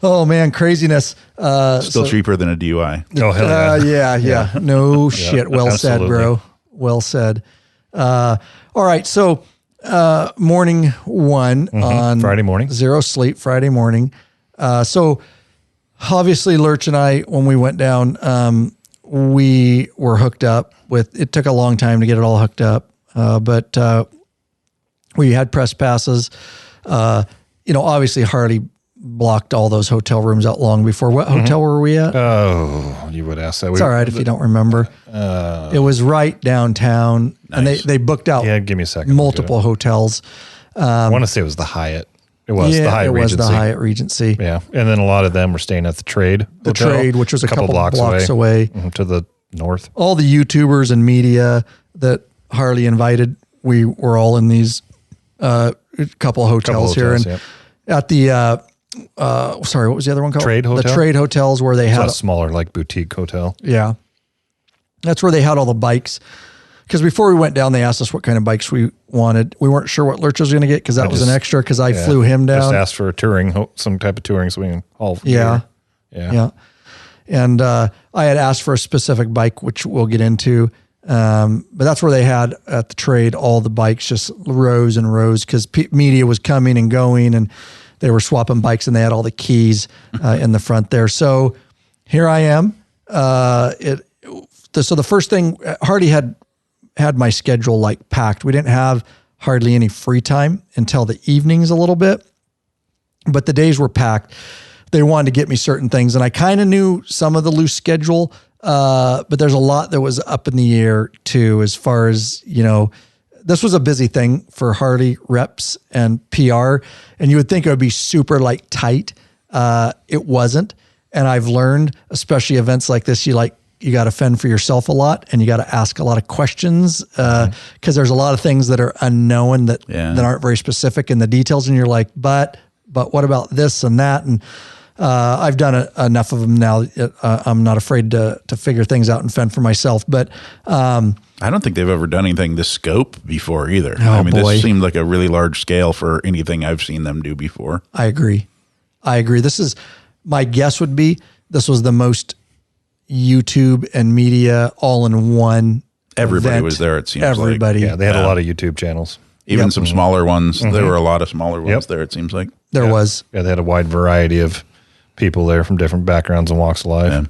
Oh man, craziness. Still cheaper than a DUI. Oh, hell yeah. No shit. Well said, bro. Well said. All right. So, morning one on Friday morning, zero sleep Friday morning. So obviously Lurch and I, when we went down, we were hooked up with, it took a long time to get it all hooked up. But we had press passes, obviously Harley blocked all those hotel rooms out long before. What hotel were we at? Oh, you would ask that. It's all right if you don't remember. It was right downtown, and they booked out. Yeah, give me a second. Multiple hotels. I want to say it was the Hyatt. It was the Hyatt Regency. It was the Hyatt Regency. Yeah, and then a lot of them were staying at the Trade. The Trade, which was a couple blocks away. To the north. All the YouTubers and media that Harley invited, we were all in these couple hotels here, and at the. What was the other one called? Trade Hotel? The Trade Hotels, where they had a smaller, like boutique hotel. Yeah. That's where they had all the bikes. Because before we went down, they asked us what kind of bikes we wanted. We weren't sure what Lurch was going to get because that was an extra because I flew him down. Just asked for a touring, some type of touring so we can haul. Yeah. And I had asked for a specific bike, which we'll get into. But that's where they had at the Trade all the bikes, just rows and rows, because media was coming and going, and they were swapping bikes, and they had all the keys in the front there. So here I am. So the first thing, Hardy had my schedule like packed. We didn't have hardly any free time until the evenings a little bit, but the days were packed. They wanted to get me certain things, and I kind of knew some of the loose schedule, but there's a lot that was up in the air too, as far as, this was a busy thing for Harley reps and PR, and you would think it would be super like tight. It wasn't. And I've learned, especially events like this, you got to fend for yourself a lot, and you got to ask a lot of questions because there's a lot of things that are unknown that aren't very specific in the details. And you're like, but what about this and that? And I've done enough of them now. I'm not afraid to figure things out and fend for myself. But I don't think they've ever done anything this scope before either. This seemed like a really large scale for anything I've seen them do before. I agree. This is, my guess would be, this was the most YouTube and media all in one. Everybody event. Was there, it seems Everybody. like. Yeah, they had a lot of YouTube channels. Even some smaller ones. There were a lot of smaller ones there, it seems like. There was. Yeah, they had a wide variety of people there from different backgrounds and walks of life. Yeah.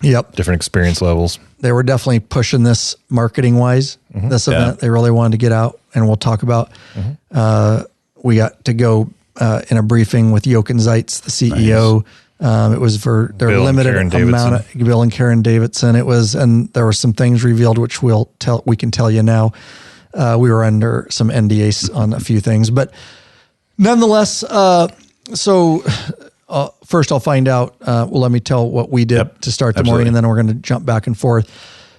Yep. Different experience levels. They were definitely pushing this marketing wise, this event. They really wanted to get out, and we'll talk about, we got to go in a briefing with Jochen Zeitz, the CEO. It was for their Bill limited amount of Bill and Karen Davidson. It was, and there were some things revealed, which we can tell you now. We were under some NDAs on a few things, but nonetheless, first I'll find out, let me tell what we did to start the morning, and then we're going to jump back and forth.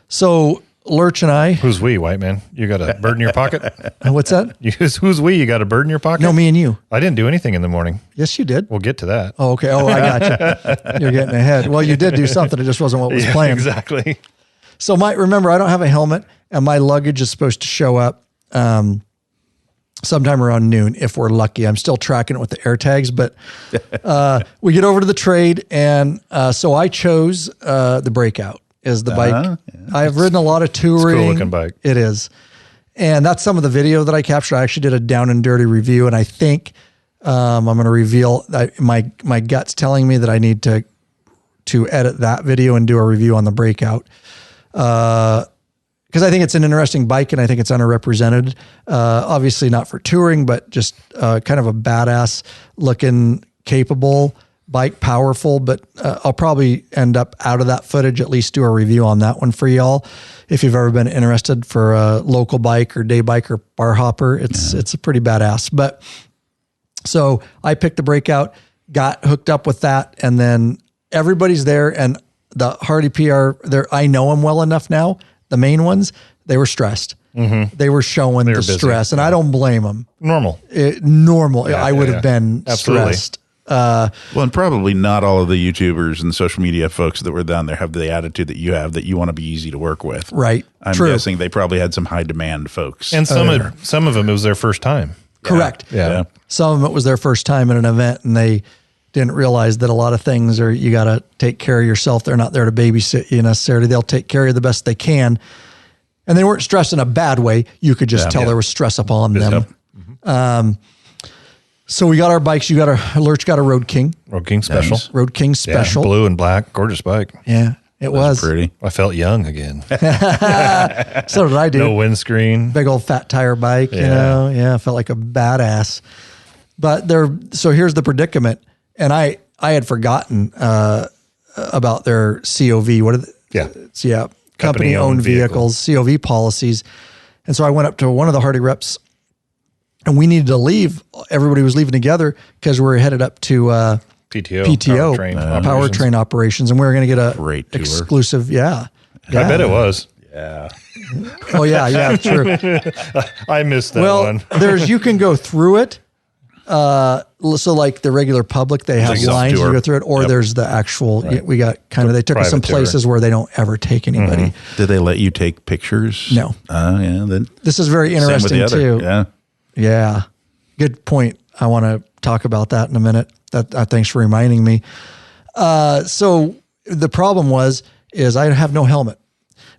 So Lurch and I. Who's we, white man? You got a bird in your pocket? What's that? Who's we? You got a bird in your pocket? No, me and you. I didn't do anything in the morning. Yes, you did. We'll get to that. Oh, okay. Oh, I got you. You're getting ahead. Well, you did do something. It just wasn't what was planned. Exactly. So remember, I don't have a helmet, and my luggage is supposed to show up sometime around noon if we're lucky. I'm still tracking it with the air tags, but we get over to the Trade, and so I chose the Breakout as the bike. Yeah. I've ridden a lot of touring. It's a cool looking bike. It is. And that's some of the video that I captured. I actually did a down and dirty review, and I think I'm going to reveal my gut's telling me that I need to edit that video and do a review on the Breakout. Because I think it's an interesting bike, and I think it's underrepresented. Obviously not for touring, but just kind of a badass looking, capable bike, powerful. But I'll probably end up out of that footage, at least do a review on that one for y'all. If you've ever been interested for a local bike or day bike or bar hopper, it's a pretty badass. But so I picked the Breakout, got hooked up with that, and then everybody's there, and the Hardy PR there. I know them well enough now. The main ones, they were stressed. They were showing the stress, and I don't blame them. Normal. I would have been stressed Well, and probably not all of the YouTubers and social media folks that were down there have the attitude that you have, that you want to be easy to work with. Right. I'm guessing they probably had some high demand folks. And some of them, it was their first time. Correct. Yeah. Some of them, it was their first time at an event, and they didn't realize that a lot of things are, you got to take care of yourself. They're not there to babysit you necessarily. They'll take care of you the best they can. And they weren't stressed in a bad way. You could just tell there was stress upon them. So we got our bikes. Lurch got a Road King. Road King Special. Nice. Road King Special. Yeah, blue and black. Gorgeous bike. Yeah, it was. Pretty. I felt young again. So did I, dude. No windscreen. Big old fat tire bike, you know? Yeah, I felt like a badass. But so here's the predicament. And I had forgotten about their COV. What are they? Company-owned vehicles, COV policies. And so I went up to one of the Harley reps, and we needed to leave. Everybody was leaving together because we were headed up to PTO powertrain operations, and we were going to get a great tour. Exclusive. Yeah. I bet it was. Yeah. Oh yeah, true. I missed that one. You can go through it. So like the regular public, they have lines you go through it, or there's the actual, we got they took us some places where they don't ever take anybody. Did they let you take pictures? No. Then this is very interesting too. Yeah. Yeah. Good point. I want to talk about that in a minute. Thanks for reminding me. So the problem is I have no helmet.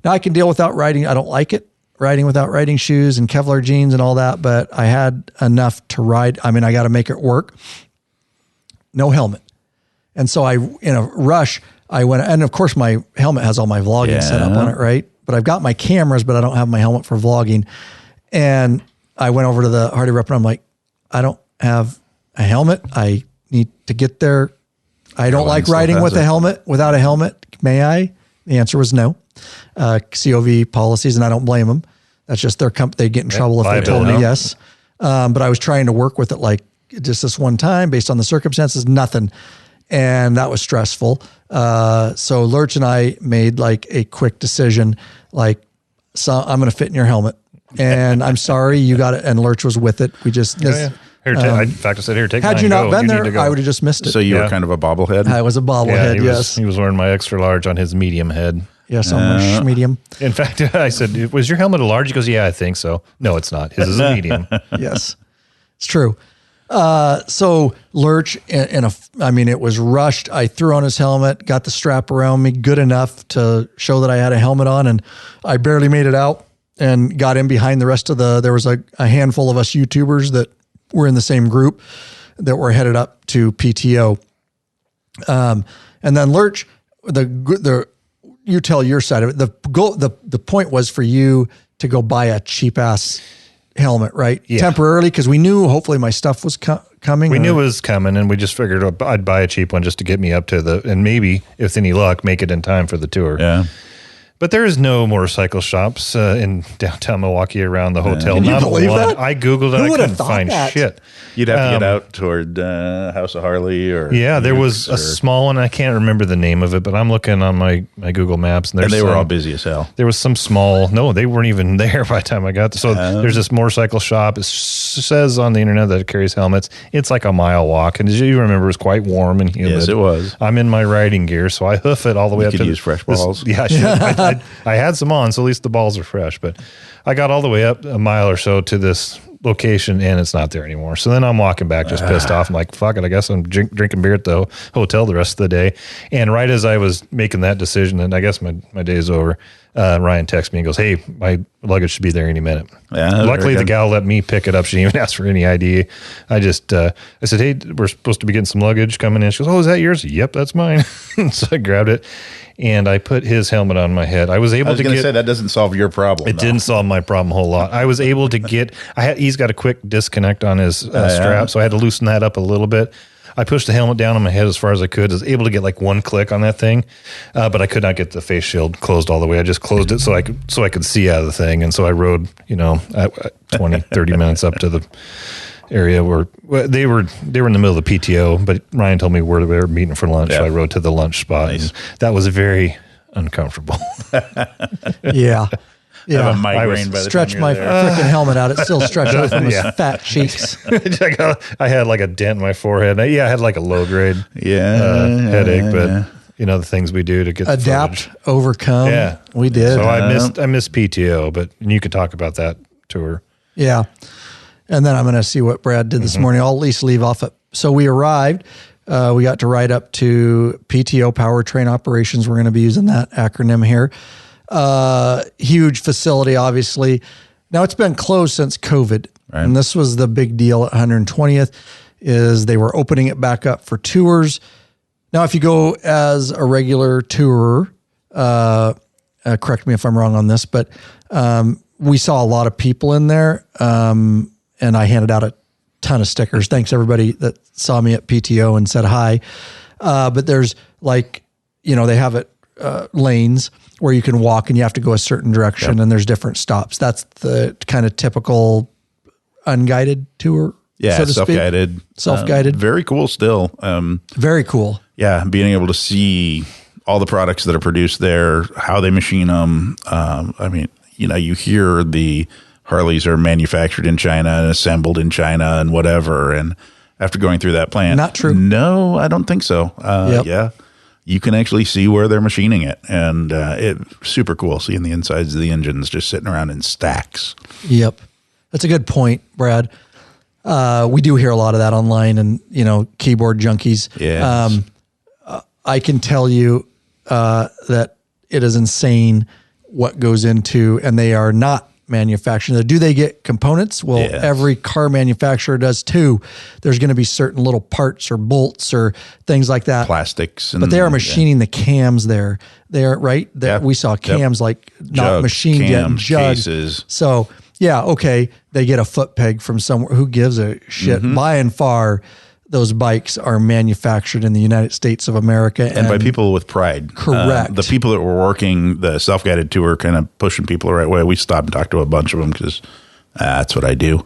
Now I can deal without riding. I don't like it. Riding without riding shoes and Kevlar jeans and all that, but I had enough to ride. I mean, I got to make it work. No helmet. And so in a rush, I went, and of course my helmet has all my vlogging set up on it, right? But I've got my cameras, but I don't have my helmet for vlogging. And I went over to the Harley rep and I'm like, I don't have a helmet. I need to get there. I don't like riding with a helmet, without a helmet. May I? The answer was no. COV policies, and I don't blame them. That's just their company. They'd get in trouble if they told me yes. But I was trying to work with it like just this one time based on the circumstances, nothing. And that was stressful. So Lurch and I made like a quick decision, so I'm going to fit in your helmet. And I'm sorry, you got it. And Lurch was with it. We just... Here, in fact, I said, here, take mine. Had you not been there, I would have just missed it. So you were kind of a bobblehead? I was a bobblehead, yes. He was wearing my extra large on his medium head. Yes, on my medium. In fact, I said, was your helmet a large? He goes, yeah, I think so. No, it's not. His is a medium. Yes, it's true. So Lurch, it was rushed. I threw on his helmet, got the strap around me good enough to show that I had a helmet on, and I barely made it out and got in behind the rest of there was a handful of us YouTubers that were in the same group that were headed up to PTO. And then Lurch, you tell your side of it. The point was for you to go buy a cheap ass helmet, right? Yeah. Temporarily, because we knew hopefully my stuff was coming. We knew it was coming, and we just figured I'd buy a cheap one just to get me up to and maybe, if any luck, make it in time for the tour. Yeah. But there is no motorcycle shops in downtown Milwaukee around the hotel. Can you believe that? I Googled it. I couldn't find shit. You'd have to get out toward House of Harley or... Yeah, there was a small one. I can't remember the name of it, but I'm looking on my Google Maps. And they were all busy as hell. There was some small... No, they weren't even there by the time I got there. So there's this motorcycle shop. It says on the internet that it carries helmets. It's like a mile walk. And as you remember, it was quite warm and humid. Yes, it was. I'm in my riding gear, so I hoof it all the way up to... You could use fresh balls. Yeah, I should. I had some on, so at least the balls are fresh. But I got all the way up a mile or so to this location, and it's not there anymore. So then I'm walking back just pissed off. I'm like, fuck it, I guess I'm drinking beer at the hotel the rest of the day. And right as I was making that decision, and I guess my day's over, Ryan texts me and goes, hey, my luggage should be there any minute. Yeah, luckily, the gal let me pick it up. She didn't even ask for any ID. I said, hey, we're supposed to be getting some luggage coming in. She goes, oh, is that yours? Yep, that's mine. So I grabbed it. And I put his helmet on my head. I was able to get... say that doesn't solve your problem. It didn't solve my problem a whole lot. I was able to get... He's got a quick disconnect on his strap, so I had to loosen that up a little bit. I pushed the helmet down on my head as far as I could. I was able to get like one click on that thing, but I could not get the face shield closed all the way. I just closed it so I could see out of the thing. And so I rode, 20, 30 minutes up to the area where they were in the middle of the PTO, but Ryan told me where they were meeting for lunch. So I rode to the lunch spot. Nice. That was very uncomfortable. Yeah. have a migraine by the stretch time my you're there. freaking helmet out. It still stretches from his fat cheeks. I had like a dent in my forehead. I had like a low grade headache, but the things we do to get adapt, overcome. Yeah, we did. So I missed PTO, but you could talk about that tour. Yeah, and then I'm going to see what Brad did this morning. I'll at least leave off it. So we arrived. We got to ride up to PTO, Powertrain Operations. We're going to be using that acronym here. Huge facility, obviously. Now it's been closed since COVID, and this was the big deal at 120th. Is they were opening it back up for tours. Now, if you go as a regular tourer, correct me if I'm wrong on this, but we saw a lot of people in there, and I handed out a ton of stickers. Thanks everybody that saw me at PTO and said hi. But there's they have it lanes where you can walk and you have to go a certain direction, and there's different stops. That's the kind of typical unguided tour. Yeah, so to self-guided. Self-guided. Very cool still. Very cool. Yeah, being able to see all the products that are produced there, how they machine them. You hear the Harleys are manufactured in China and assembled in China and whatever. And after going through that plant. Not true. No, I don't think so. Yeah. You can actually see where they're machining it. And it's super cool seeing the insides of the engines just sitting around in stacks. Yep. That's a good point, Brad. We do hear a lot of that online and, keyboard junkies. Yes. I can tell you that it is insane what goes into, and they are not manufacturing. Do they get components? Well, yes. Every car manufacturer does too. There's going to be certain little parts or bolts or things like that. Plastics. But they are machining the cams there. They are, right? We saw cams like not machined yet, jugs. Cases. So, yeah, okay, they get a foot peg from somewhere. Who gives a shit? By and far, those bikes are manufactured in the United States of America. And by people with pride. Correct. The people that were working the self-guided tour, kind of pushing people the right way. We stopped and talked to a bunch of them because that's what I do.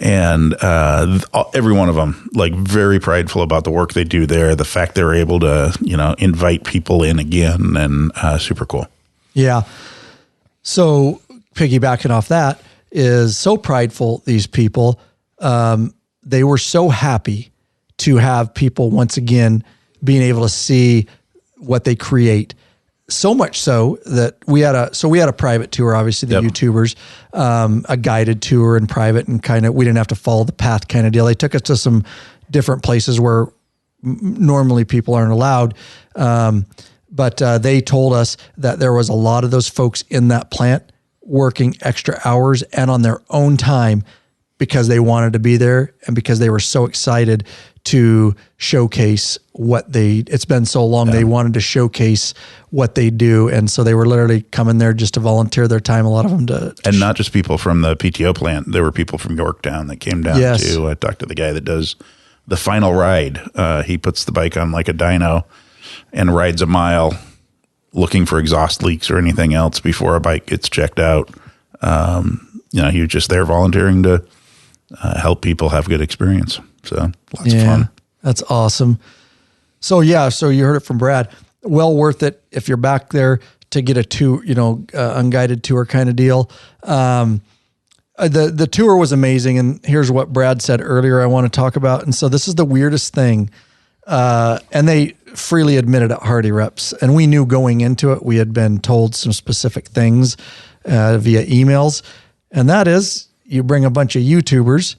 And every one of them, very prideful about the work they do there, the fact they're able to, invite people in again, and super cool. Yeah. So piggybacking off that is so prideful, these people, they were so happy to have people once again being able to see what they create. So much so that we had a private tour, obviously the YouTubers, a guided tour in private, and we didn't have to follow the path kind of deal. They took us to some different places where normally people aren't allowed. But they told us that there was a lot of those folks in that plant working extra hours and on their own time because they wanted to be there and because they were so excited to showcase it's been so long, they wanted to showcase what they do. And so they were literally coming there just to volunteer their time, a lot of them and not just people from the PTO plant. There were people from Yorktown that came down too. I talked to the guy that does the final ride. He puts the bike on like a dyno and rides a mile looking for exhaust leaks or anything else before a bike gets checked out. He was just there volunteering to help people have good experience. So lots of fun. That's awesome. So you heard it from Brad. Well worth it if you're back there to get a tour, unguided tour kind of deal. The tour was amazing, and here's what Brad said earlier I want to talk about. And so this is the weirdest thing. And they freely admitted at Hardy Reps, and we knew going into it, we had been told some specific things via emails, and that is you bring a bunch of YouTubers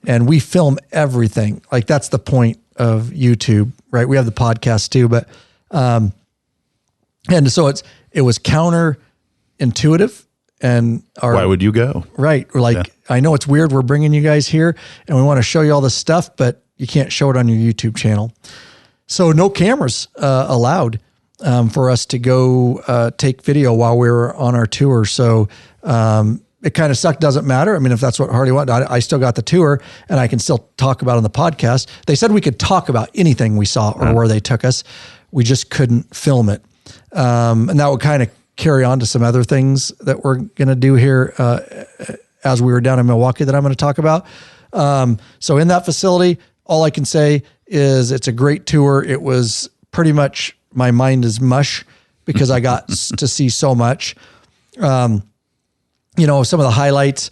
and we film everything. Like that's the point of YouTube, right? We have the podcast too, but, and so it was counterintuitive. And why would you go? Right. We're like, I know it's weird. We're bringing you guys here and we want to show you all this stuff, but you can't show it on your YouTube channel. So no cameras allowed for us to go take video while we were on our tour. So it kind of sucked. Doesn't matter. I mean, if that's what Harley wanted, I still got the tour and I can still talk about it on the podcast. They said we could talk about anything we saw or where they took us. We just couldn't film it. And that would kind of carry on to some other things that we're going to do here as we were down in Milwaukee that I'm going to talk about. So in that facility, all I can say is it's a great tour. It was pretty much, my mind is mush because I got to see so much. some of the highlights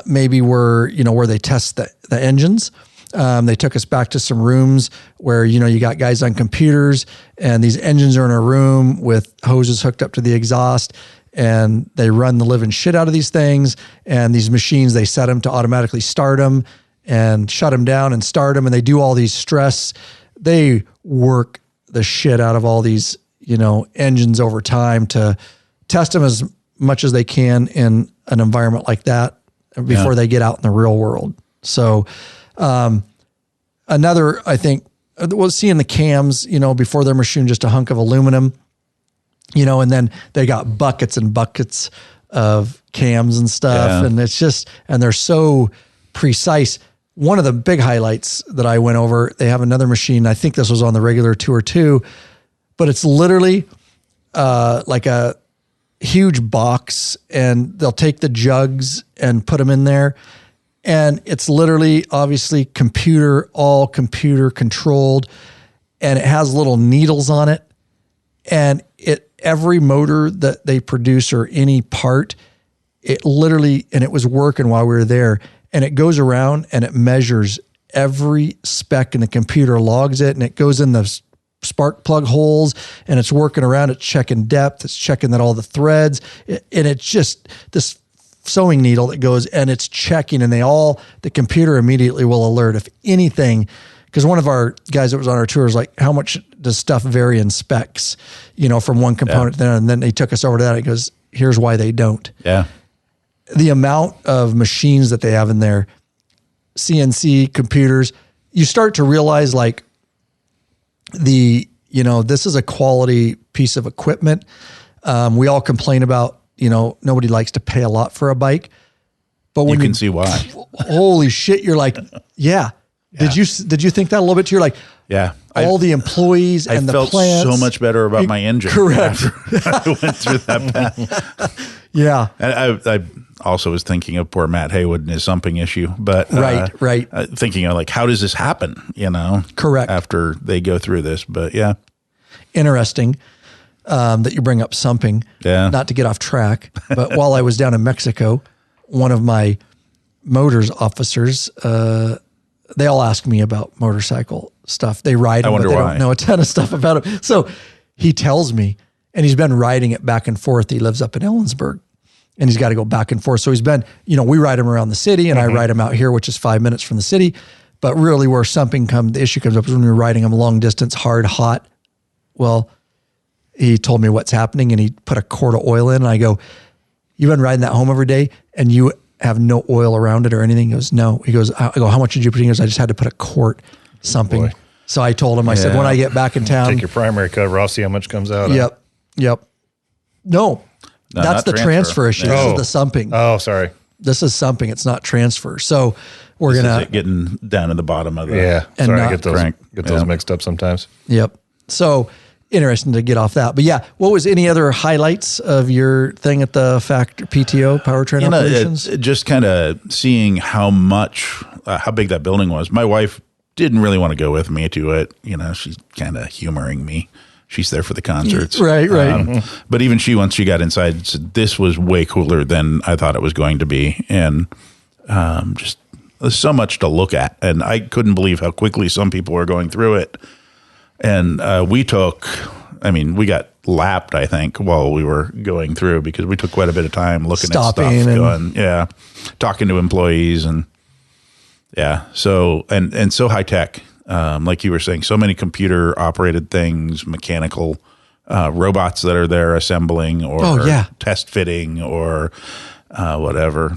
maybe were, where they test the engines. They took us back to some rooms where, you got guys on computers and these engines are in a room with hoses hooked up to the exhaust, and they run the living shit out of these things. And these machines, they set them to automatically start them and shut them down and start them. And they do all these stress. They work the shit out of all these, engines over time to test them as much as they can in an environment like that before they get out in the real world. So, another, I think, was seeing the cams, before they're machined just a hunk of aluminum, and then they got buckets and buckets of cams and stuff. And it's just, and they're so precise. One of the big highlights that I went over, they have another machine. I think this was on the regular tour too, but it's literally, like a huge box, and they'll take the jugs and put them in there. And it's literally obviously all computer controlled, and it has little needles on it. And every motor that they produce or any part, it literally, and it was working while we were there, and it goes around and it measures every spec, and the computer logs it, and it goes in the spark plug holes, and it's working around, it's checking depth, it's checking that all the threads, and it's just this sewing needle that goes, and it's checking, and the computer immediately will alert if anything, because one of our guys that was on our tour was like, how much does stuff vary in specs, from one component to the other? And then they took us over to that. It goes, here's why they don't. Yeah. The amount of machines that they have in there, CNC computers, you start to realize like this is a quality piece of equipment. We all complain about, nobody likes to pay a lot for a bike, but when you can see why. Holy shit. You're like, yeah. Did you think that a little bit too? You're like, all the employees and the plants. I felt so much better about my engine. Correct. I went through that path. Yeah. And I also was thinking of poor Matt Haywood and his sumping issue, but right. Thinking of like, how does this happen? Correct. After they go through this, but yeah. Interesting. That you bring up sumping, not to get off track, but while I was down in Mexico, one of my motors officers, they all ask me about motorcycle stuff. They ride them, but they don't know a ton of stuff about it. So he tells me, and he's been riding it back and forth. He lives up in Ellensburg, and he's got to go back and forth. So he's been, we ride him around the city, and I ride him out here, which is 5 minutes from the city. But really where the issue comes up is when you're riding them long distance, hard, hot. Well, he told me what's happening, and he put a quart of oil in, and I go, you've been riding that home every day and you have no oil around it or anything? He goes, no. He goes, I go, how much did you put in? He goes, I just had to put a quart something. Boy. So I told him, I said, when I get back in town, take your primary cover. I'll see how much comes out. Yep. No, that's the transfer issue. This is the sumping. Oh, sorry. This is sumping. It's not transfer. So we're going to getting down to the bottom of the, and sorry, I get those mixed up sometimes. Yep. So interesting to get off that. But yeah, what was any other highlights of your thing at the PTO, Powertrain Operations? Just kind of seeing how big that building was. My wife didn't really want to go with me to it. She's kind of humoring me. She's there for the concerts. Right. But even once she got inside, said, this was way cooler than I thought it was going to be. And just there's so much to look at. And I couldn't believe how quickly some people were going through it. And we got lapped, I think, while we were going through, because we took quite a bit of time looking at stuff, talking to employees, and so and so high tech, like you were saying, so many computer operated things, mechanical robots that are there assembling or test fitting or whatever.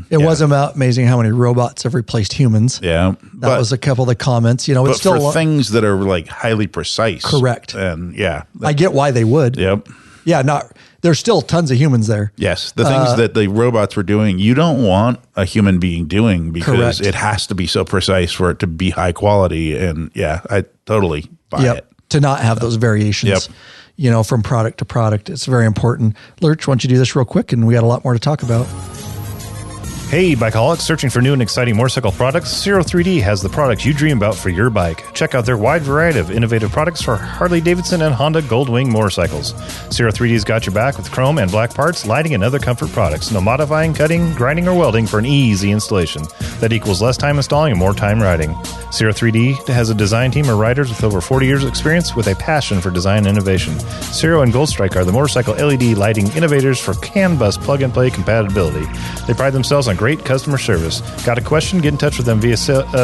It was amazing how many robots have replaced humans. Yeah. That was a couple of the comments, but it's still for things that are like highly precise. Correct. And I get why they would. Yep. Yeah. There's still tons of humans there. Yes. The things that the robots were doing, you don't want a human being doing, because it has to be so precise for it to be high quality. And I totally buy it. To not have those variations. Yep. From product to product. It's very important. Lurch, why don't you do this real quick, and we got a lot more to talk about. Hey, bikeaholics, searching for new and exciting motorcycle products? Zero 3D has the products you dream about for your bike. Check out their wide variety of innovative products for Harley-Davidson and Honda Goldwing motorcycles. Zero 3D's got your back with chrome and black parts, lighting, and other comfort products. No modifying, cutting, grinding, or welding for an easy installation. That equals less time installing and more time riding. Zero 3D has a design team of riders with over 40 years of experience with a passion for design and innovation. Zero and Gold Strike are the motorcycle LED lighting innovators for CAN bus plug-and-play compatibility. They pride themselves on great customer service. Got a question? Get in touch with them via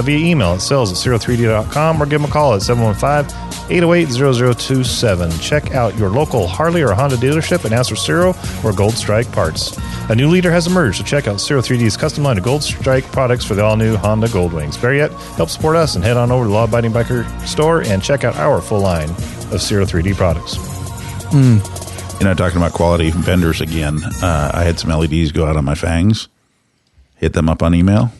email at sales@zero3d.com or give them a call at 715-808-0027. Check out your local Harley or Honda dealership and ask for Zero or Gold Strike parts. A new leader has emerged, so check out Zero 3D's custom line of Gold Strike products for the all-new Honda Goldwings. Better yet, help support us and head on over to the Law Abiding Biker store and check out our full line of Zero 3D products. Talking about quality vendors again, I had some LEDs go out on my fangs. Hit them up on email.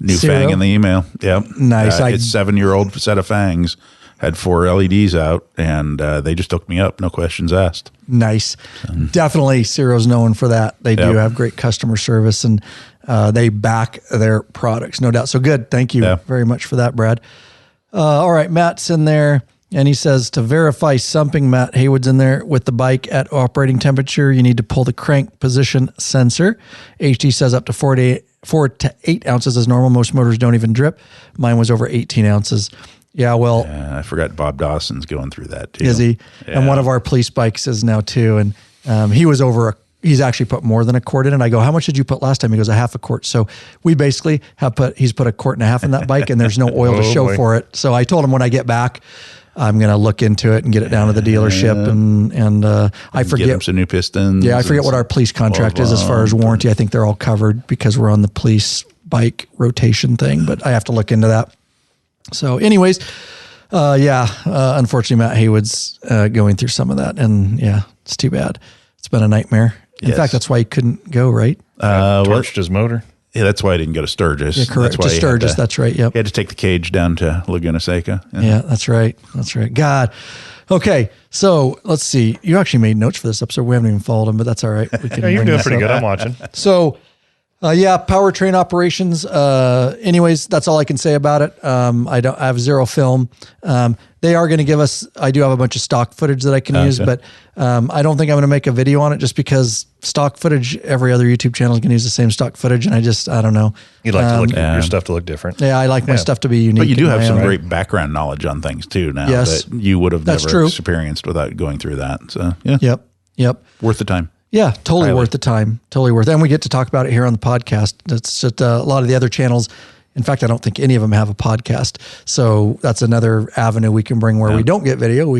New Zero. fang in the email. Yep. Nice. It's 7-year-old set of fangs. Had 4 LEDs out, and they just hooked me up. No questions asked. Nice. Definitely Ciro's known for that. They do have great customer service, and they back their products, no doubt. So good. Thank you very much for that, Brad. All right. Matt's in there, and he says to verify sumping, Matt Haywood's in there with the bike at operating temperature. You need to pull the crank position sensor. HD says up to 4 to 8 ounces is normal. Most motors don't even drip. Mine was over 18 ounces. Yeah, well, I forgot Bob Dawson's going through that too. Is he? Yeah. And one of our police bikes is now too. And he was he's actually put more than a quart in. And I go, how much did you put last time? He goes, a half a quart. So we basically he's put a quart and a half in that bike, and there's no oil to show for it. So I told him when I get back, I'm going to look into it and get it down to the dealership. And I forget. Get him some new pistons. Yeah, I forget what our police contract is as far as warranty. I think they're all covered because we're on the police bike rotation thing, but I have to look into that. So anyways, unfortunately Matt Haywood's going through some of that, and it's too bad. It's been a nightmare. In fact, that's why he couldn't go, right? Torched his motor. Yeah, that's why I didn't go to Sturgis. Yeah, correct. To Sturgis, that's right. Yep. He had to take the cage down to Laguna Seca. Yeah, that's right. That's right. God. Okay, so let's see. You actually made notes for this episode. We haven't even followed them, but that's all right. We can you're doing pretty good. I'm watching. So, powertrain operations. Anyways, that's all I can say about it. I have zero film. They are going to give us, I do have a bunch of stock footage that I can use, but I don't think I'm going to make a video on it just because stock footage, every other YouTube channel is going to use the same stock footage. And I don't know. You'd like to look your stuff to look different. Yeah, I like my stuff to be unique. But you do have some great background knowledge on things too now that you would have never experienced without going through that. So, yeah. Yep. Worth the time. Yeah, totally worth the time. Totally worth it. And we get to talk about it here on the podcast. It's just a lot of the other channels. In fact, I don't think any of them have a podcast. So that's another avenue we can bring where we don't get video.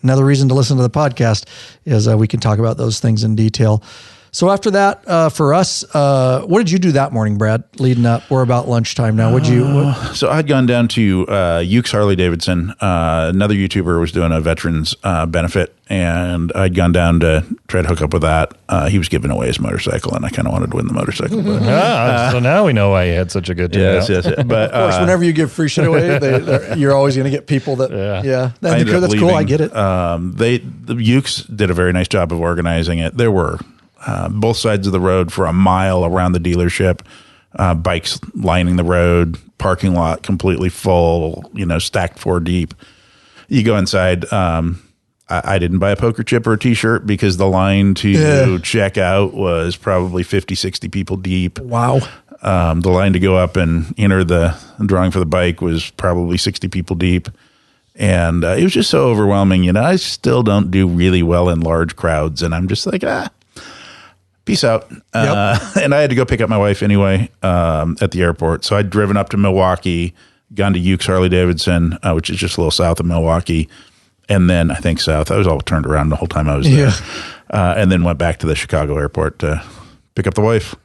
Another reason to listen to the podcast is we can talk about those things in detail. So after that, for us, what did you do that morning, Brad, leading up? We're about lunchtime now. So I'd gone down to Ukes Harley-Davidson. Another YouTuber was doing a veterans benefit, and I'd gone down to try to hook up with that. He was giving away his motorcycle, and I kind of wanted to win the motorcycle. But, so now we know why you had such a good turnout. Yes. But, of course, whenever you give free shit away, you're always going to get people that, that's cool. I get it. The Ukes did a very nice job of organizing it. There were both sides of the road for a mile around the dealership, bikes lining the road, parking lot completely full, stacked 4 deep. You go inside. I didn't buy a poker chip or a t-shirt because the line to check out was probably 50, 60 people deep. Wow. The line to go up and enter the drawing for the bike was probably 60 people deep. And it was just so overwhelming. I still don't do really well in large crowds. And I'm just like, peace out. And I had to go pick up my wife anyway at the airport. So I'd driven up to Milwaukee, gone to Ukes Harley-Davidson, which is just a little south of Milwaukee. And then I think south. I was all turned around the whole time I was there. And then went back to the Chicago airport to pick up the wife.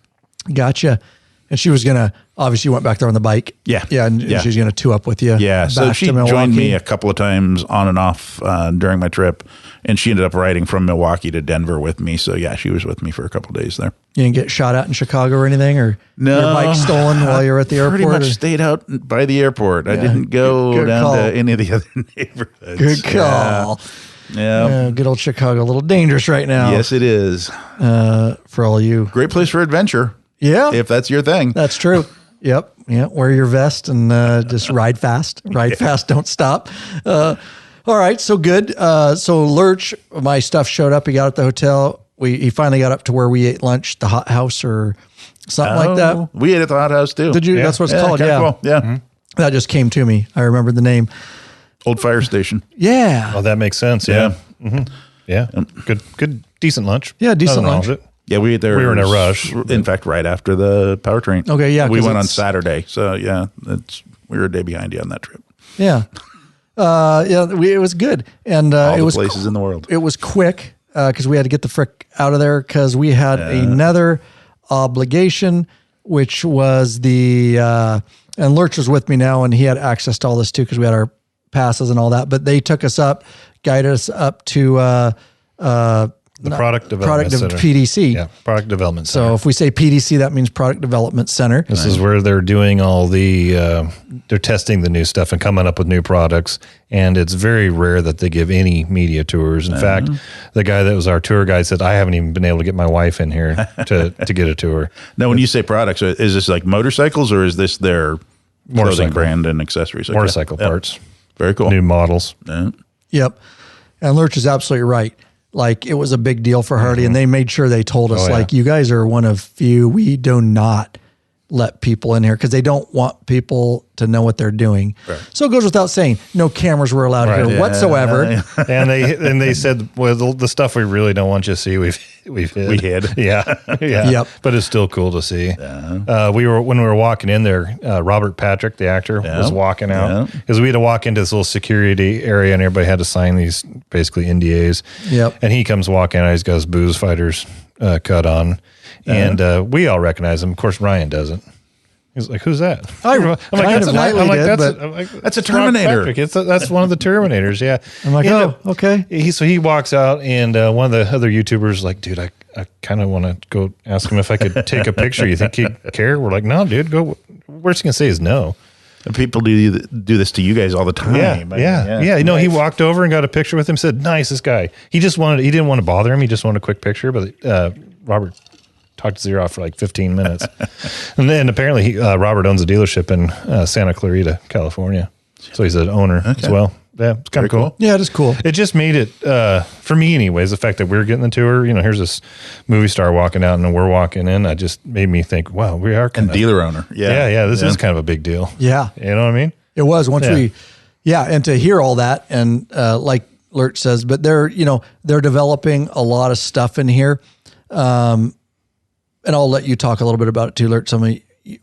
Gotcha. And she was going to, obviously you went back there on the bike. Yeah. And she's going to two up with you. Yeah. So she joined me a couple of times on and off during my trip. And she ended up riding from Milwaukee to Denver with me. So yeah, she was with me for a couple of days there. You didn't get shot at in Chicago or anything, or your bike stolen while you were at the airport? Pretty much stayed out by the airport. I didn't go down to any of the other neighborhoods. Good call. Yeah. Good old Chicago. A little dangerous right now. Yes, it is. For all you. Great place for adventure. Yeah. If that's your thing. That's true. Yep. Yeah. Wear your vest and just ride fast. Ride fast. Don't stop. All right. So good. So Lurch, my stuff showed up. He got at the hotel. He finally got up to where we ate lunch, the Hot House or something like that. We ate at the Hot House too. Did you? Yeah. That's what it's called. Yeah. Cool. Yeah. Mm-hmm. That just came to me. I remember the name. Old fire station. Yeah. Oh, that makes sense. Yeah. Mm-hmm. Yeah. Good, decent lunch. Yeah. Decent lunch. Yeah, we ate there. We were in a rush. In fact, right after the powertrain. Okay, yeah. We went on Saturday. So, yeah, we were a day behind you on that trip. Yeah. It was good. And All it the was places in the world. It was quick because we had to get the frick out of there because we had another obligation, which was and Lurch was with me now, and he had access to all this too because we had our passes and all that. But they took us up, guided us up to the Product Development Center. PDC. Yeah, Product Development Center. So if we say PDC, that means Product Development Center. This is where they're doing all they're testing the new stuff and coming up with new products. And it's very rare that they give any media tours. In fact, the guy that was our tour guide said, I haven't even been able to get my wife in here to get a tour. Now, when you say products, is this like motorcycles or is this their clothing brand and accessories? Okay. Motorcycle parts. Very cool. New models. Yeah. Yep. And Lurch is absolutely right. Like it was a big deal for Hardy, and they made sure they told us, like, you guys are one of few. We do not let people in here because they don't want people to know what they're doing. Right. So it goes without saying, no cameras were allowed here whatsoever. And they said, well, the stuff we really don't want you to see, we've hid. We hid. Yeah. Yep. But it's still cool to see. Yeah. When we were walking in there, Robert Patrick, the actor, was walking out because we had to walk into this little security area and everybody had to sign these basically NDAs. Yep. And he comes walking out. He's got his Booze Fighters cut on. And we all recognize him. Of course, Ryan doesn't. He's like, "Who's that?" I'm like, "That's a Terminator." That's one of the Terminators. Yeah. I'm like, okay. So he walks out, and one of the other YouTubers is like, "Dude, I kind of want to go ask him if I could take a picture. You think he'd care?" We're like, "No, dude, go." Worst he can say is no. And people do this to you guys all the time. Yeah. You know, he walked over and got a picture with him. Said, "Nice, this guy." He didn't want to bother him. He just wanted a quick picture. But Robert talked Zero for like 15 minutes. And then apparently Robert owns a dealership in Santa Clarita, California. So he's an owner as well. Yeah, it's kind of cool. Yeah, it is cool. It just made it, for me anyways, the fact that we're getting the tour, here's this movie star walking out and we're walking in, it just made me think, wow, we are kind of... dealer owner. Yeah, this is kind of a big deal. Yeah. You know what I mean? It was once and to hear all that and like Lurch says, but they're developing a lot of stuff in here. And I'll let you talk a little bit about it too, Lurch, some of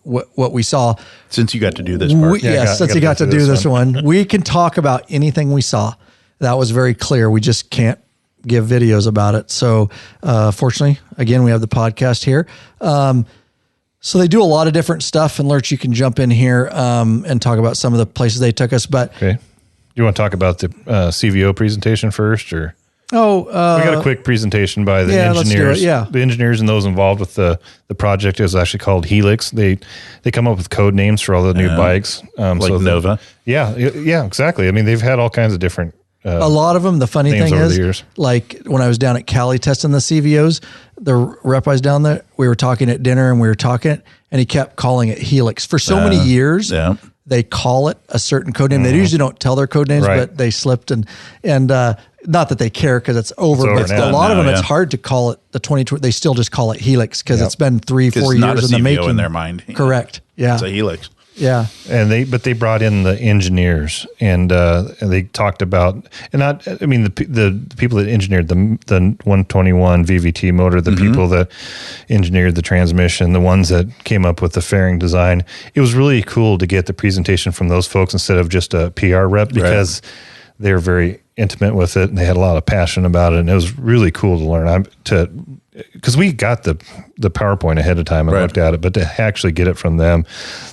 what we saw. Since you got to do this part. Since you got to do this one. We can talk about anything we saw. That was very clear. We just can't give videos about it. So fortunately, again, we have the podcast here. So they do a lot of different stuff. And Lurch, you can jump in here and talk about some of the places they took us. But okay. Do you want to talk about the CVO presentation first or? We got a quick presentation by the engineers. The engineers and those involved with the project is actually called Helix. They come up with code names for all the new bikes, like Nova. Yeah, exactly. I mean, they've had all kinds of different. A lot of them. The funny thing is, like when I was down at Cali testing the CVOs, the rep I was down there, we were talking at dinner and and he kept calling it Helix for so many years. Yeah. They call it a certain code name. They usually don't tell their code names, but they slipped and not that they care because it's over. But a lot of them, it's hard to call it the 2020. They still just call it Helix because it's been 3-4 years in the making. In their mind, correct? Yeah, it's a Helix. Yeah, and they brought in the engineers and they talked about the people that engineered the 121 VVT motor, the people that engineered the transmission, the ones that came up with the fairing design. It was really cool to get the presentation from those folks instead of just a PR rep because they're very intimate with it and they had a lot of passion about it, and it was really cool to learn. Because we got the PowerPoint ahead of time and looked at it, but to actually get it from them,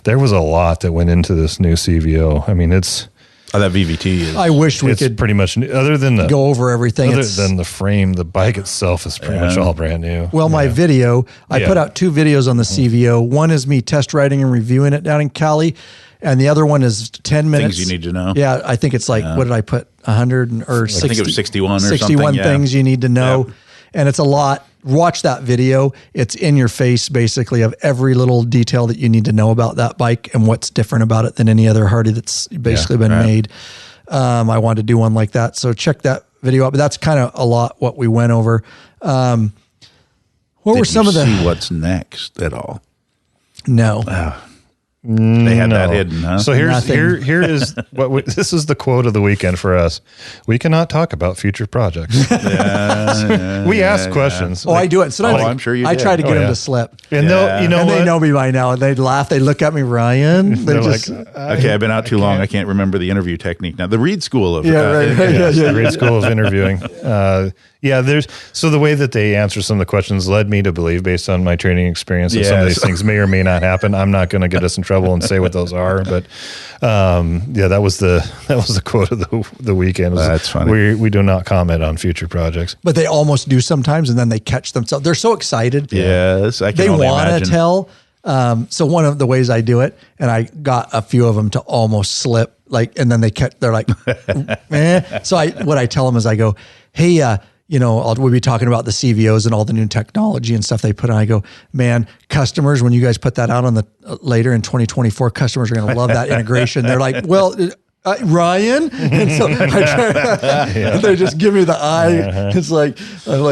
there was a lot that went into this new CVO. I mean, it's... that VVT is... I wish we could pretty much, other than go over everything. Other than the frame, the bike itself is pretty much all brand new. Well, my video, I put out 2 videos on the CVO. One is me test riding and reviewing it down in Cali, and the other one is 10 minutes. Things you need to know. Yeah, I think it's like, what did I put? 100 or 60? I think it was 61 or 61 something. things you need to know. Yep. And it's a lot. Watch that video. It's in your face, basically, of every little detail that you need to know about that bike and what's different about it than any other Harley that's basically been made. I wanted to do one like that. So check that video out. But that's kind of a lot what we went over. What were some of the... see what's next at all? No. They had that hidden, huh? So here is this is the quote of the weekend for us. We cannot talk about future projects. We ask questions. Oh, I do it. So I'm sure you I did. try to get them to slip. And they know me by now, and they laugh. They look at me, Ryan. They're just like, okay, I've been out too long. I can't remember the interview technique now. The Reed School of the Reed School of Interviewing. So the way that they answer some of the questions led me to believe, based on my training experience, that some of these things may or may not happen. I'm not going to get us in trouble and say what those are, but that was the quote of the weekend. That's funny. We do not comment on future projects, but they almost do sometimes, and then they catch themselves. They're so excited. Yes, I can they only want to imagine. tell. So one of the ways I do it, and I got a few of them to almost slip, and then they're like, eh. So what I tell them is, I go, hey, we'll be talking about the CVOs and all the new technology and stuff they put on. I go, man, customers, when you guys put that out on the later in 2024, customers are going to love that integration. They're like, well, Ryan, and so they just give me the eye. It's like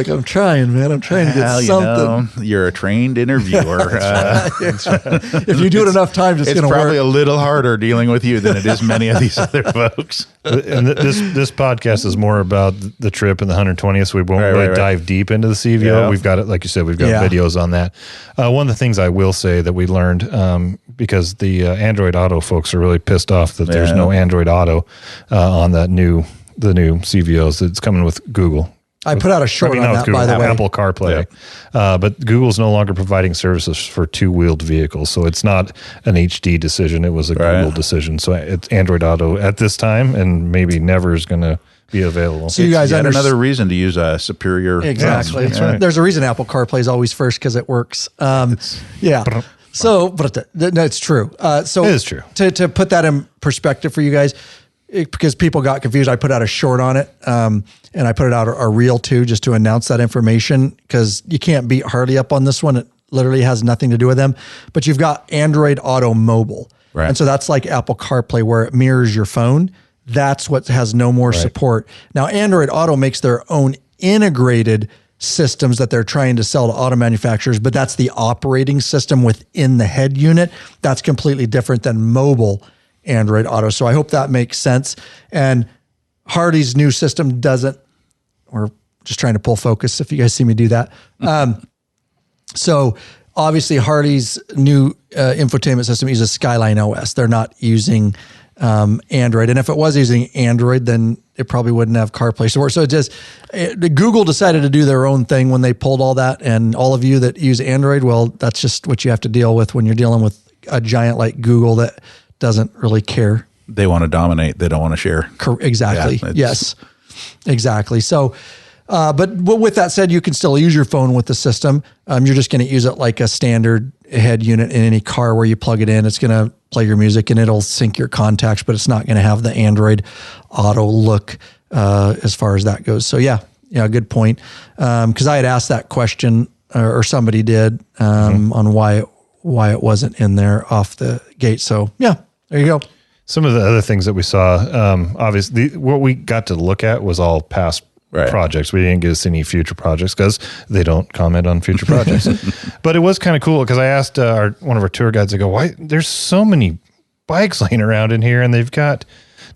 I'm trying, man. I'm trying to get something. You're a trained interviewer. If you do it enough times, it's going to work. It's probably a little harder dealing with you than it is many of these other folks. And this podcast is more about the trip and the 120th, so we won't really dive deep into the CVO. Yeah. We've got it, like you said, we've got videos on that. One of the things I will say that we learned, because the Android Auto folks are really pissed off that there's no Android Auto on the new CVOs. It's coming with Google. I put out a short on that, by the way. Apple CarPlay. Yeah. But Google's no longer providing services for two-wheeled vehicles, so it's not an HD decision. It was a Google decision. So it's Android Auto at this time, and maybe never is going to be available. So you guys another reason to use a superior. Exactly. That's right. There's a reason Apple CarPlay is always first, because it works. So, but that's true. So it is true. To put that in perspective for you guys, because people got confused, I put out a short on it, and I put it out a reel too, just to announce that information, because you can't beat Harley up on this one. It literally has nothing to do with them. But you've got Android Auto Mobile, right? And so that's like Apple CarPlay, where it mirrors your phone. That's what has no more support. Now, Android Auto makes their own integrated systems that they're trying to sell to auto manufacturers, but that's the operating system within the head unit. That's completely different than mobile Android Auto. So I hope that makes sense. And Harley's new system doesn't. We're just trying to pull focus if you guys see me do that. So obviously Harley's new infotainment system uses Skyline OS. They're not using Android. And if it was using Android, then it probably wouldn't have CarPlay support. So Google decided to do their own thing when they pulled all that. And all of you that use Android, well, that's just what you have to deal with when you're dealing with a giant like Google that doesn't really care. They want to dominate. They don't want to share. Exactly. Yes, exactly. So, but with that said, you can still use your phone with the system. You're just going to use it like a standard head unit in any car where you plug it in. It's going to play your music and it'll sync your contacts, but it's not going to have the Android Auto look as far as that goes. So yeah, good point. Because I had asked that question, or somebody did, on why it wasn't in there off the gate. So yeah, there you go. Some of the other things that we saw, obviously, what we got to look at was all past projects. We didn't get to see any future projects because they don't comment on future projects. But it was kind of cool because I asked one of our tour guides, I go, why there's so many bikes laying around in here and they've got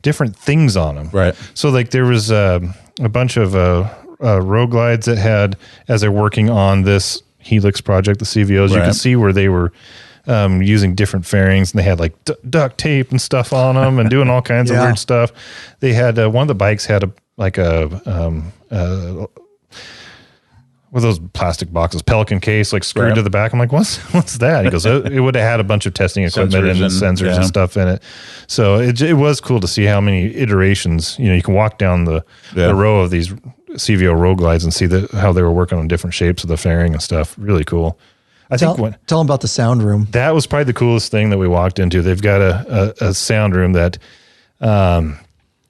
different things on them. Right. So like there was a bunch of road glides that had, as they're working on this Helix project, the CVOs, you can see where they were using different fairings, and they had like duct tape and stuff on them and doing all kinds of weird stuff. They had one of the bikes had with those plastic boxes, Pelican case, like screwed to the back. I'm like, what's that? He goes, it would have had a bunch of testing equipment and sensors and stuff in it. So it was cool to see how many iterations, you can walk down the row of these CVO road glides and see how they were working on different shapes of the fairing and stuff. Really cool. Tell them about the sound room. That was probably the coolest thing that we walked into. They've got a sound room that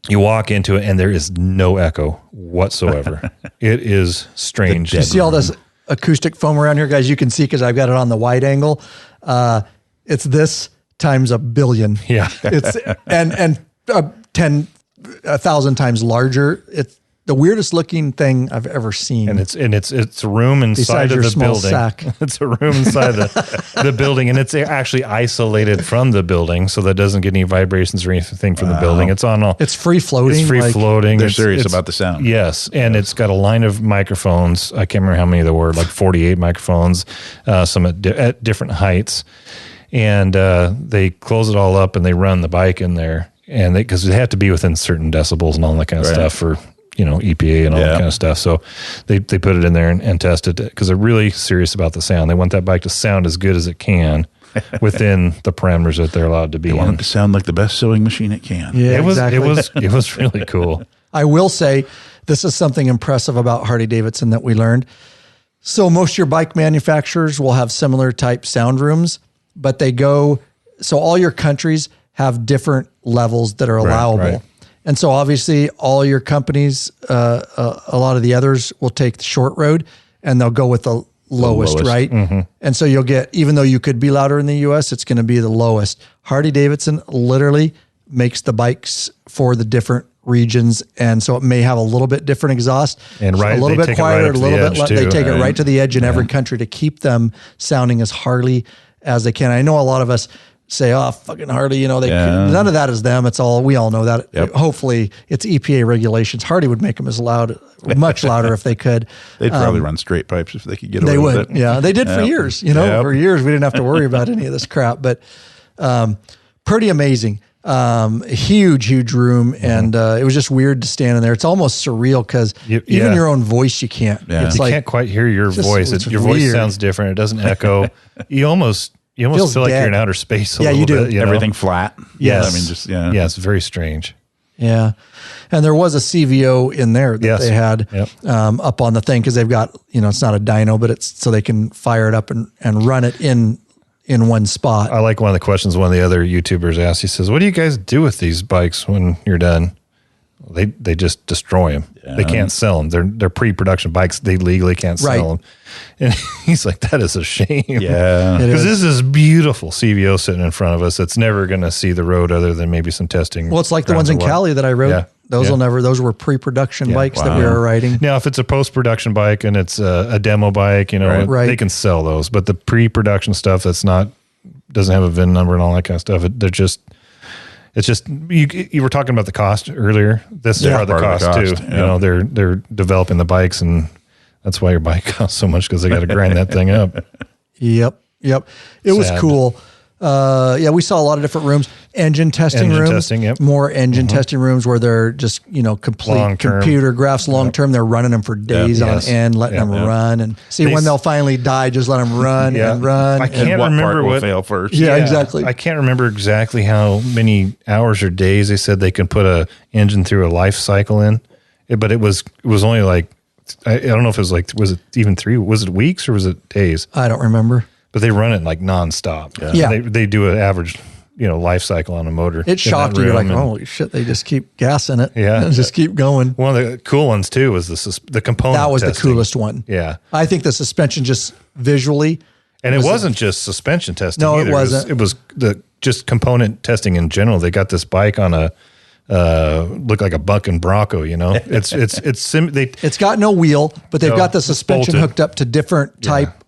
You walk into it and there is no echo whatsoever. It is strange. You see all this acoustic foam around here, guys? You can see because I've got it on the wide angle. It's this times a billion. Yeah. It's and 10,000 times larger. It's the weirdest looking thing I've ever seen. And it's a room inside of the building. Sack. It's a room inside the building, and it's actually isolated from the building, so that doesn't get any vibrations or anything from the building. It's on all. It's free floating. It's free floating. They're serious about the sound. Yes, and it's got a line of microphones. I can't remember how many there were, like 48 microphones, some at different heights, and they close it all up and they run the bike in there, and because they have to be within certain decibels and all that kind of stuff for. EPA and all that kind of stuff. So they put it in there and tested it because they're really serious about the sound. They want that bike to sound as good as it can within the parameters that they're allowed to be in. They want it to sound like the best sewing machine it can. Yeah, it was really cool. I will say this is something impressive about Harley-Davidson that we learned. So most of your bike manufacturers will have similar type sound rooms, but so all your countries have different levels that are allowable. Right. And so obviously all your companies, a lot of the others will take the short road and they'll go with the lowest. Right? Mm-hmm. And so you'll get, even though you could be louder in the US, it's going to be the lowest. Harley-Davidson literally makes the bikes for the different regions. And so it may have a little bit different exhaust, and a little bit quieter, a little bit, they take it right to the edge in every country to keep them sounding as Harley as they can. I know a lot of us say, oh, fucking Harley, none of that is them. It's all, we all know that. Yep. Hopefully it's EPA regulations. Harley would make them as loud, much louder if they could. They'd probably run straight pipes if they could get away with it. Yeah, they did for years, for years. We didn't have to worry about any of this crap, but pretty amazing. Huge room. And it was just weird to stand in there. It's almost surreal because even your own voice, you can't. Yeah. It's you can't quite hear your voice. Your voice sounds different. It doesn't echo. You almost feel like you're in outer space a little bit. Everything flat. Yes. Yeah, it's very strange. Yeah. And there was a CVO in there that they had up on the thing because they've got, it's not a dyno, but it's so they can fire it up and run it in one spot. I like one of the questions one of the other YouTubers asked. He says, what do you guys do with these bikes when you're done? They just destroy them. Yeah. They can't sell them. They're pre-production bikes. They legally can't sell them. And he's like, that is a shame. Yeah. Because this is beautiful CVO sitting in front of us. It's never going to see the road other than maybe some testing. Well, it's like the ones in Cali that I rode. Yeah. Those were pre-production bikes that we were riding. Now, if it's a post-production bike and it's a demo bike, they can sell those. But the pre-production stuff doesn't have a VIN number and all that kind of stuff, it's just you were talking about the cost earlier. This is part of the cost too. Yeah. They're developing the bikes, and that's why your bike costs so much because they got to grind that thing up. Yep. It was cool. We saw a lot of different rooms. Engine testing rooms. More engine testing rooms where they're just complete long-term computer graphs long term. They're running them for days on end, letting them run and see when they'll finally die. Just let them run and run. I can't remember what fail first. Yeah, exactly. I can't remember exactly how many hours or days they said they can put a engine through a life cycle in, but it was only like I don't know if it was was it even 3? Was it weeks or was it days? I don't remember. But they run it like nonstop. Yeah. They do an average, life cycle on a motor. It shocked you. You're like, holy shit, they just keep gassing it. Yeah. And just keep going. One of the cool ones too was the component That was testing. The coolest one. Yeah. I think the suspension just visually. And it wasn't just suspension testing either. It wasn't. It was just component testing in general. They got this bike on a look like a bucking Bronco, It's got no wheel, but they've got the suspension hooked up to different type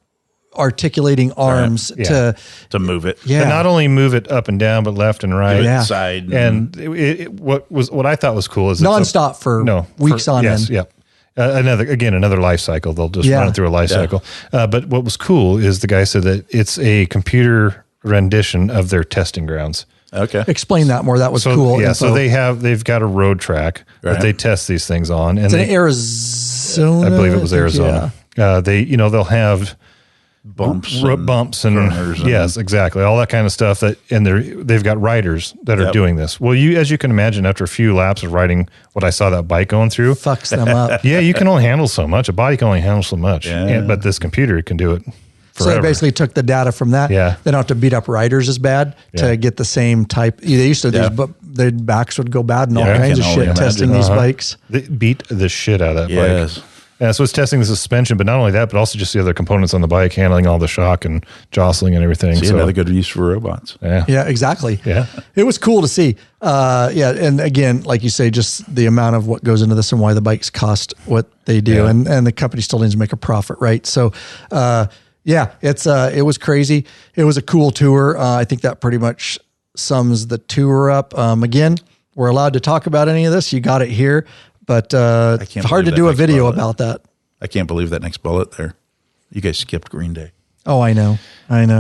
articulating arms to move it. Yeah. And not only move it up and down, but left and right. Side. And what I thought was cool is nonstop for weeks on end. Yeah. Another life cycle. They'll just run it through a life cycle. But what was cool is the guy said that it's a computer rendition of their testing grounds. Okay. Explain that more. That was cool. Yeah. So they've got a road track that they test these things on. And it's in Arizona. I believe it was Arizona. They'll have bumps and yes, exactly, all that kind of stuff. They've got riders that are doing this. Well, as you can imagine, after a few laps of riding what I saw that bike going through, fucks them up. Yeah, you can only handle so much. A body can only handle so much, but this computer can do it So they basically took the data from that. Yeah. They don't have to beat up riders as bad to get the same type. They used to, but their backs would go bad and all kinds of shit testing these bikes. They beat the shit out of that Yes. bike. Yeah, so it's testing the suspension, but not only that, but also just the other components on the bike, handling all the shock and jostling and everything. See, another good use for robots. Yeah, exactly. Yeah. It was cool to see. And again, like you say, just the amount of what goes into this and why the bikes cost what they do. And the company still needs to make a profit, right? So, it was crazy. It was a cool tour. I think that pretty much sums the tour up. Again, we're allowed to talk about any of this. You got it here. But it's hard to do a video about that. I can't believe that next bullet there. You guys skipped Green Day. Oh, I know.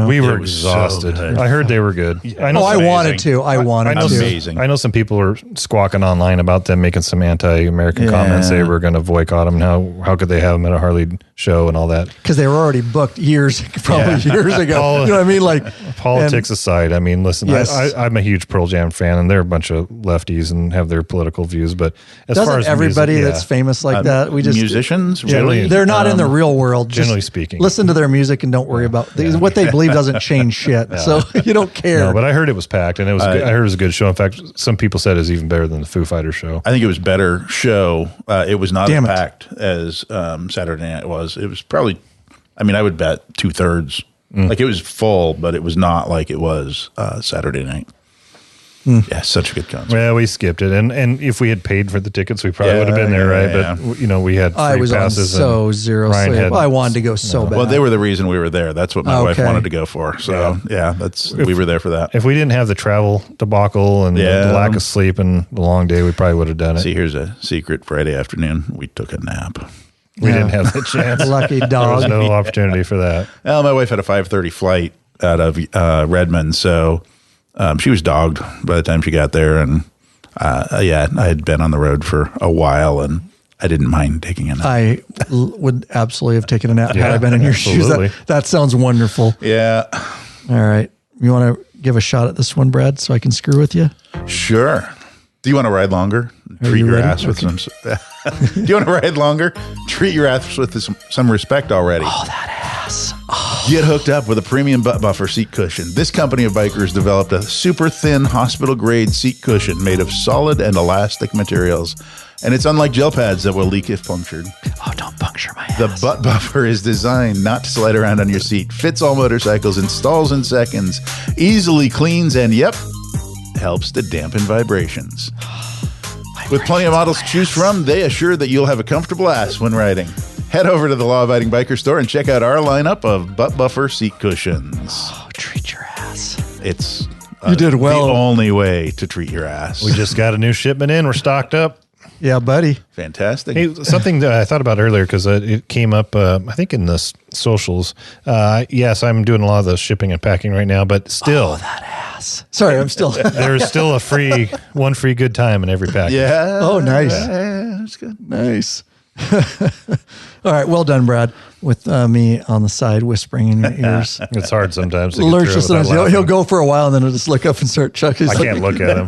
We were exhausted. So I heard they were good. Yeah. I wanted to. I amazing. I know some people were squawking online about them making some anti-American comments. They were going to boycott them. How could they have them at a Harley show and all that? Because they were already booked years ago. You know what I mean? Like politics aside, I mean, listen, I'm a huge Pearl Jam fan, and they're a bunch of lefties and have their political views. But as far as everybody music, that's famous like that, we just musicians, really, they're not in the real world. Generally speaking, listen to their music and don't worry about what they believe doesn't change shit. So you don't care. No, but I heard it was packed, and it was. I heard it was a good show. In fact, some people said it was even better than the Foo Fighters show. I think it was better show. It was not as packed as Saturday night was. It was probably, I would bet 2/3. Like it was full, but it was not like it was Saturday night. Yeah, such a good concert. Well, we skipped it, and if we had paid for the tickets, we probably would have been there, right? Yeah. But we had free passes. Zero sleep. I wanted to go so bad. Well, they were the reason we were there. That's what my wife wanted to go for. So we were there for that. If we didn't have the travel debacle and the lack of sleep and the long day, we probably would have done it. See, here's a secret. Friday afternoon, we took a nap. We didn't have the chance. Lucky dog. There was no opportunity for that. Well, my wife had a 5:30 flight out of Redmond, so she was dogged by the time she got there. And I had been on the road for a while, and I didn't mind taking a nap. I would absolutely have taken a nap had I been in your shoes. That sounds wonderful. Yeah. All right. You want to give a shot at this one, Brad, so I can screw with you? Sure. Do you want to ride longer? Treat your ass with some. Do you want to ride longer? Treat your ass with some respect already. Oh, that ass. Oh. Get hooked up with a premium butt buffer seat cushion. This company of bikers developed a super thin hospital grade seat cushion made of solid and elastic materials. And it's unlike gel pads that will leak if punctured. Oh, don't puncture my ass. The butt buffer is designed not to slide around on your seat. Fits all motorcycles, installs in seconds, easily cleans, and helps to dampen vibrations. With plenty of models to choose from, they assure that you'll have a comfortable ass when riding. Head over to the Law Abiding Biker store and check out our lineup of butt buffer seat cushions. Oh, treat your ass. It's you did well. The only way to treat your ass. We just got a new shipment in. We're stocked up. Yeah, buddy. Fantastic. Hey, something that I thought about earlier, because it came up, I think, in the socials. Yes, I'm doing a lot of the shipping and packing right now, but still. Oh, that ass. Sorry, I'm still. There's still one free good time in every package. Yeah. Oh, nice. Yeah, that's good. Nice. All right, well done, Brad. With me on the side whispering in your ears. It's hard sometimes. He'll go for a while and then he'll just look up and start chucking. I can't look at him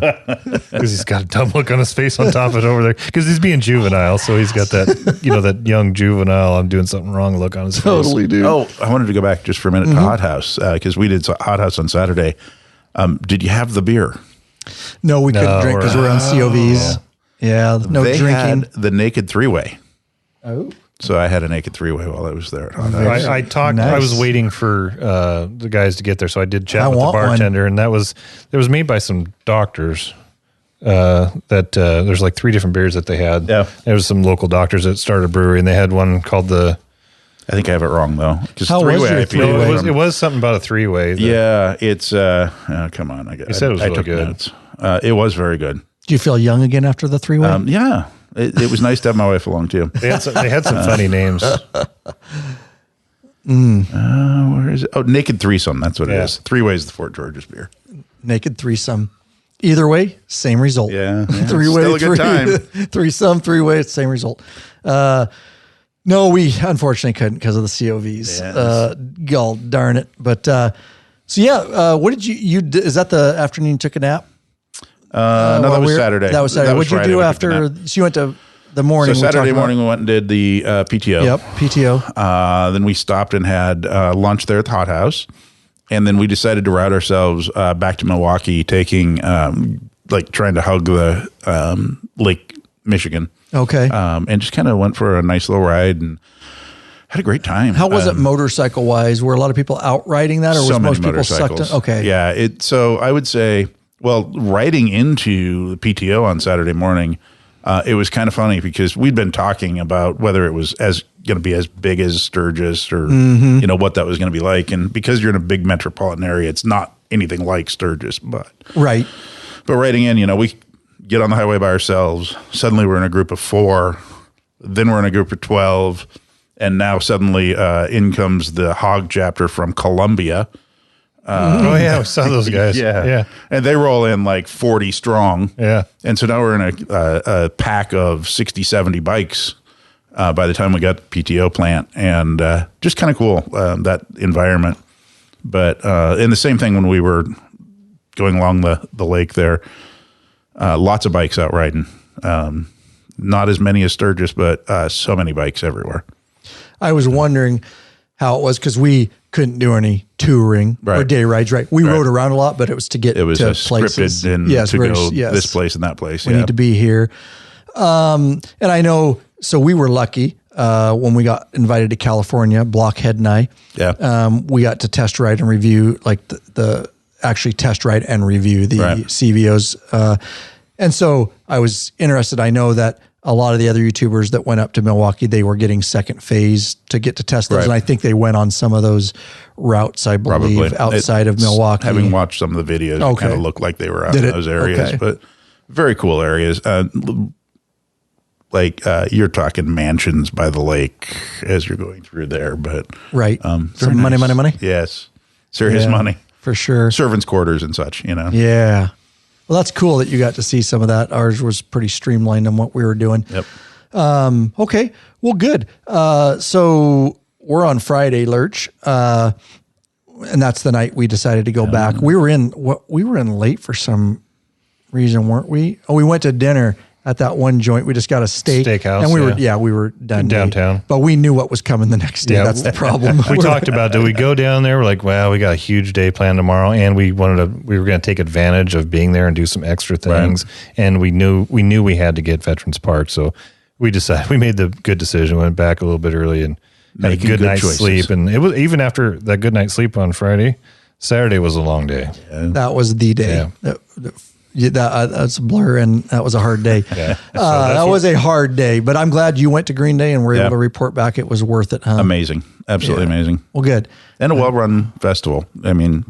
because he's got a dumb look on his face on top of it over there because he's being juvenile. So he's got that, that young juvenile, I'm doing something wrong look on his face. Totally, dude. Oh, I wanted to go back just for a minute to Hot House because we did Hot House on Saturday. Did you have the beer? No, we couldn't drink because we're on COVs. Yeah, no they drinking. Had the naked three-way. Oh. So I had a naked three-way while I was there at Hot House. I talked. Nice. I was waiting for the guys to get there, so I did chat with the bartender, and it was made by some doctors. There's like 3 different beers that they had. Yeah, there was some local doctors that started a brewery, and they had one called the. I think I have it wrong though. How was your three-way? It was something about a three-way. Yeah, it's. Come on, I said it was really good. Notes. It was very good. Do you feel young again after the three-way? Yeah. It was nice to have my wife along too. They had some funny names. Where is it? Oh, Naked Threesome. That's what it is. 3-way is the Fort George's beer. Naked Threesome. Either way, same result. Yeah. Three-way, still a good time. Threesome, 3-way, it's same result. No, we unfortunately couldn't because of the COVs. Yes. God darn it. But what did you is that the afternoon you took a nap? No, that was Saturday. That was Saturday. What did you do after? So you went to the morning. So Saturday morning we went and did the PTO. Yep, PTO. Then we stopped and had lunch there at the Hot House. And then we decided to route ourselves back to Milwaukee, taking trying to hug the Lake Michigan. Okay. And just kind of went for a nice little ride and had a great time. How was it motorcycle wise? Were a lot of people out riding that, or was most people sucked in? Okay. Yeah. So I would say, well, riding into the PTO on Saturday morning, it was kind of funny because we'd been talking about whether it was going to be as big as Sturgis or, what that was going to be like. And because you're in a big metropolitan area, it's not anything like Sturgis, but riding in, we get on the highway by ourselves. Suddenly we're in a group of 4. Then we're in a group of 12. And now suddenly in comes the hog chapter from Columbia. Oh, yeah. We saw those guys. Yeah. And they roll in like 40 strong. Yeah. And so now we're in a pack of 60, 70 bikes by the time we got the PTO plant. And just kind of cool, that environment. But and the same thing when we were going along the lake there. Lots of bikes out riding. Not as many as Sturgis, but so many bikes everywhere. I was wondering how it was because we couldn't do any touring or day rides, right? We rode around a lot, but it was to get to places. Scripted and to go this place and that place. We need to be here. And I know, so we were lucky when we got invited to California, Blockhead and I. Yeah. We got to test ride and review, like actually test ride and review the CVOs. And so I was interested. I know that a lot of the other YouTubers that went up to Milwaukee, they were getting second phase to get to test those. Right. And I think they went on some of those routes, I believe, outside of Milwaukee. Having watched some of the videos, it kind of looked like they were out in those areas, but very cool areas. You're talking mansions by the lake as you're going through there, but some money. Yes. Serious money. For sure. Servants' quarters and such, Yeah. Well, that's cool that you got to see some of that. Ours was pretty streamlined on what we were doing. Yep. Okay. Well, good. So we're on Friday, Lurch. And that's the night we decided to go back. We were in late for some reason, weren't we? Oh, we went to dinner at that one joint. We just got a steakhouse. And we were done downtown. But we knew what was coming the next day. That's the problem. We talked about, do we go down there? We're like, well, we got a huge day planned tomorrow, and we were going to take advantage of being there and do some extra things. Right. And we knew we had to get Veterans Park, so we made the good decision. Went back a little bit early and had a good night's sleep. And it was even after that good night's sleep on Friday. Saturday was a long day. Yeah. That was the day. Yeah. That's a blur, and that was a hard day. That was a hard day, but I'm glad you went to Green Day and were able to report back it was worth it, huh? Amazing. Absolutely amazing. Well, good. And a well-run festival. I mean,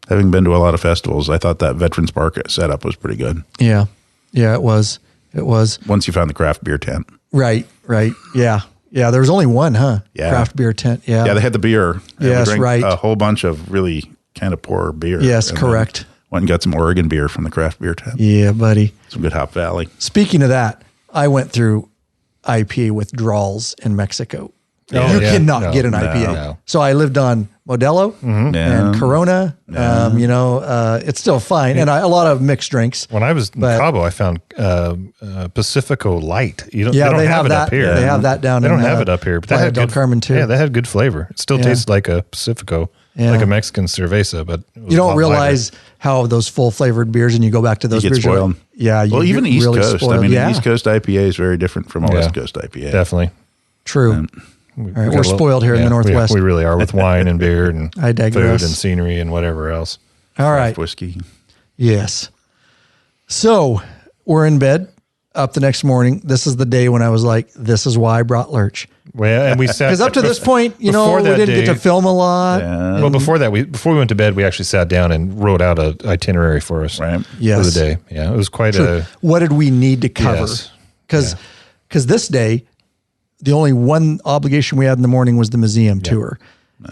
having been to a lot of festivals, I thought that Veterans Park setup was pretty good. Yeah. Yeah, it was. It was. Once you found the craft beer tent. Right. Yeah. Yeah, there was only one, huh? Yeah. Craft beer tent, Yeah, they had the beer. Yes, right. A whole bunch of really kind of poor beer. Yes, correct. Went and got some Oregon beer from the craft beer tent. Yeah, buddy. Some good Hop Valley. Speaking of that, I went through IPA withdrawals in Mexico. You cannot get an IPA. No. So I lived on Modelo and Corona. It's still fine. And a lot of mixed drinks. When I was in Cabo, I found Pacifico Light. They don't have it up here. They have that down They don't have it up here. But that had Del Carmen too. Yeah, that had good flavor. It still tastes like a Pacifico. Yeah. Like a Mexican cerveza, but you don't realize how those full flavored beers, and you go back to those beers. Spoiled. Even East really Coast. Spoiled. I mean, East Coast IPA is very different from a West Coast IPA. Definitely. True. We're spoiled here in the Northwest. We really are with wine and beer and I digress. Food and scenery and whatever else. All right. Whiskey. Yes. So we're in bed up the next morning. This is the day when I was like, this is why I brought Lurch. Well, and we sat because up to this point, we didn't get to film a lot. Yeah. Well, before we went to bed, we actually sat down and wrote out an itinerary for us for the day. Yeah, it was quite What did we need to cover? Because this day, the only one obligation we had in the morning was the museum tour.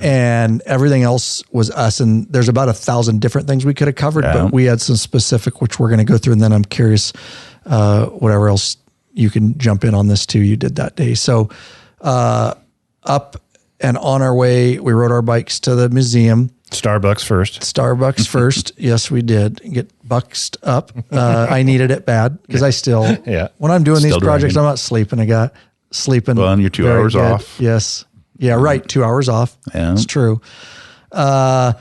And everything else was us. And there's about 1,000 different things we could have covered, but we had some specific, which we're going to go through. And then I'm curious, whatever else you can jump in on this too. You did that day. So, up and on our way, we rode our bikes to the museum. Starbucks first. Yes, we did. buxed up. I needed it bad because I still, when I'm doing these projects, I'm not sleeping. I got sleeping. Well, and you're 2 hours off. Yes. Yeah, right. 2 hours off. Yeah. It's true. The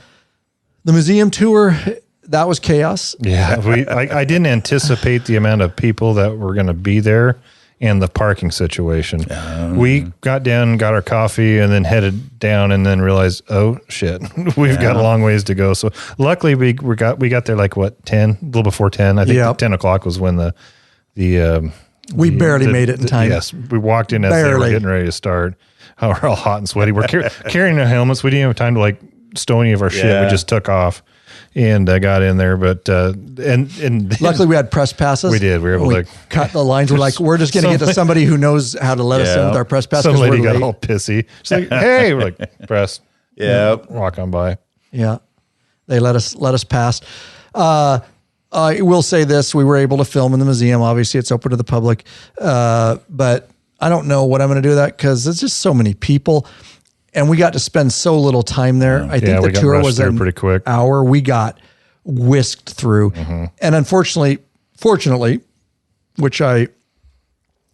museum tour, that was chaos. Yeah. I didn't anticipate the amount of people that were going to be there and the parking situation. We got down, got our coffee, and then headed down, and then realized, oh shit, we've got a long ways to go. So luckily we got there like 10, a little before 10. I think 10 o'clock was when we barely made it in time. Yes, we walked in as they were getting ready to start. We're all hot and sweaty. We're carrying our helmets. We didn't have time to stow any of our shit. We just took off. And I got in there, but and luckily we had press passes. We did. We were able to cut the lines. We're like, we're just going to get to somebody who knows how to let us in with our press pass. Some lady got all pissy. She's like, "Hey," we're like, "Press." Yeah, walk on by. Yeah, they let us pass. I will say this: we were able to film in the museum. Obviously, it's open to the public, but I don't know what I'm going to do with that because there's just so many people. And we got to spend so little time there. I think the tour was pretty quick. Hour. We got whisked through. And unfortunately, fortunately, which I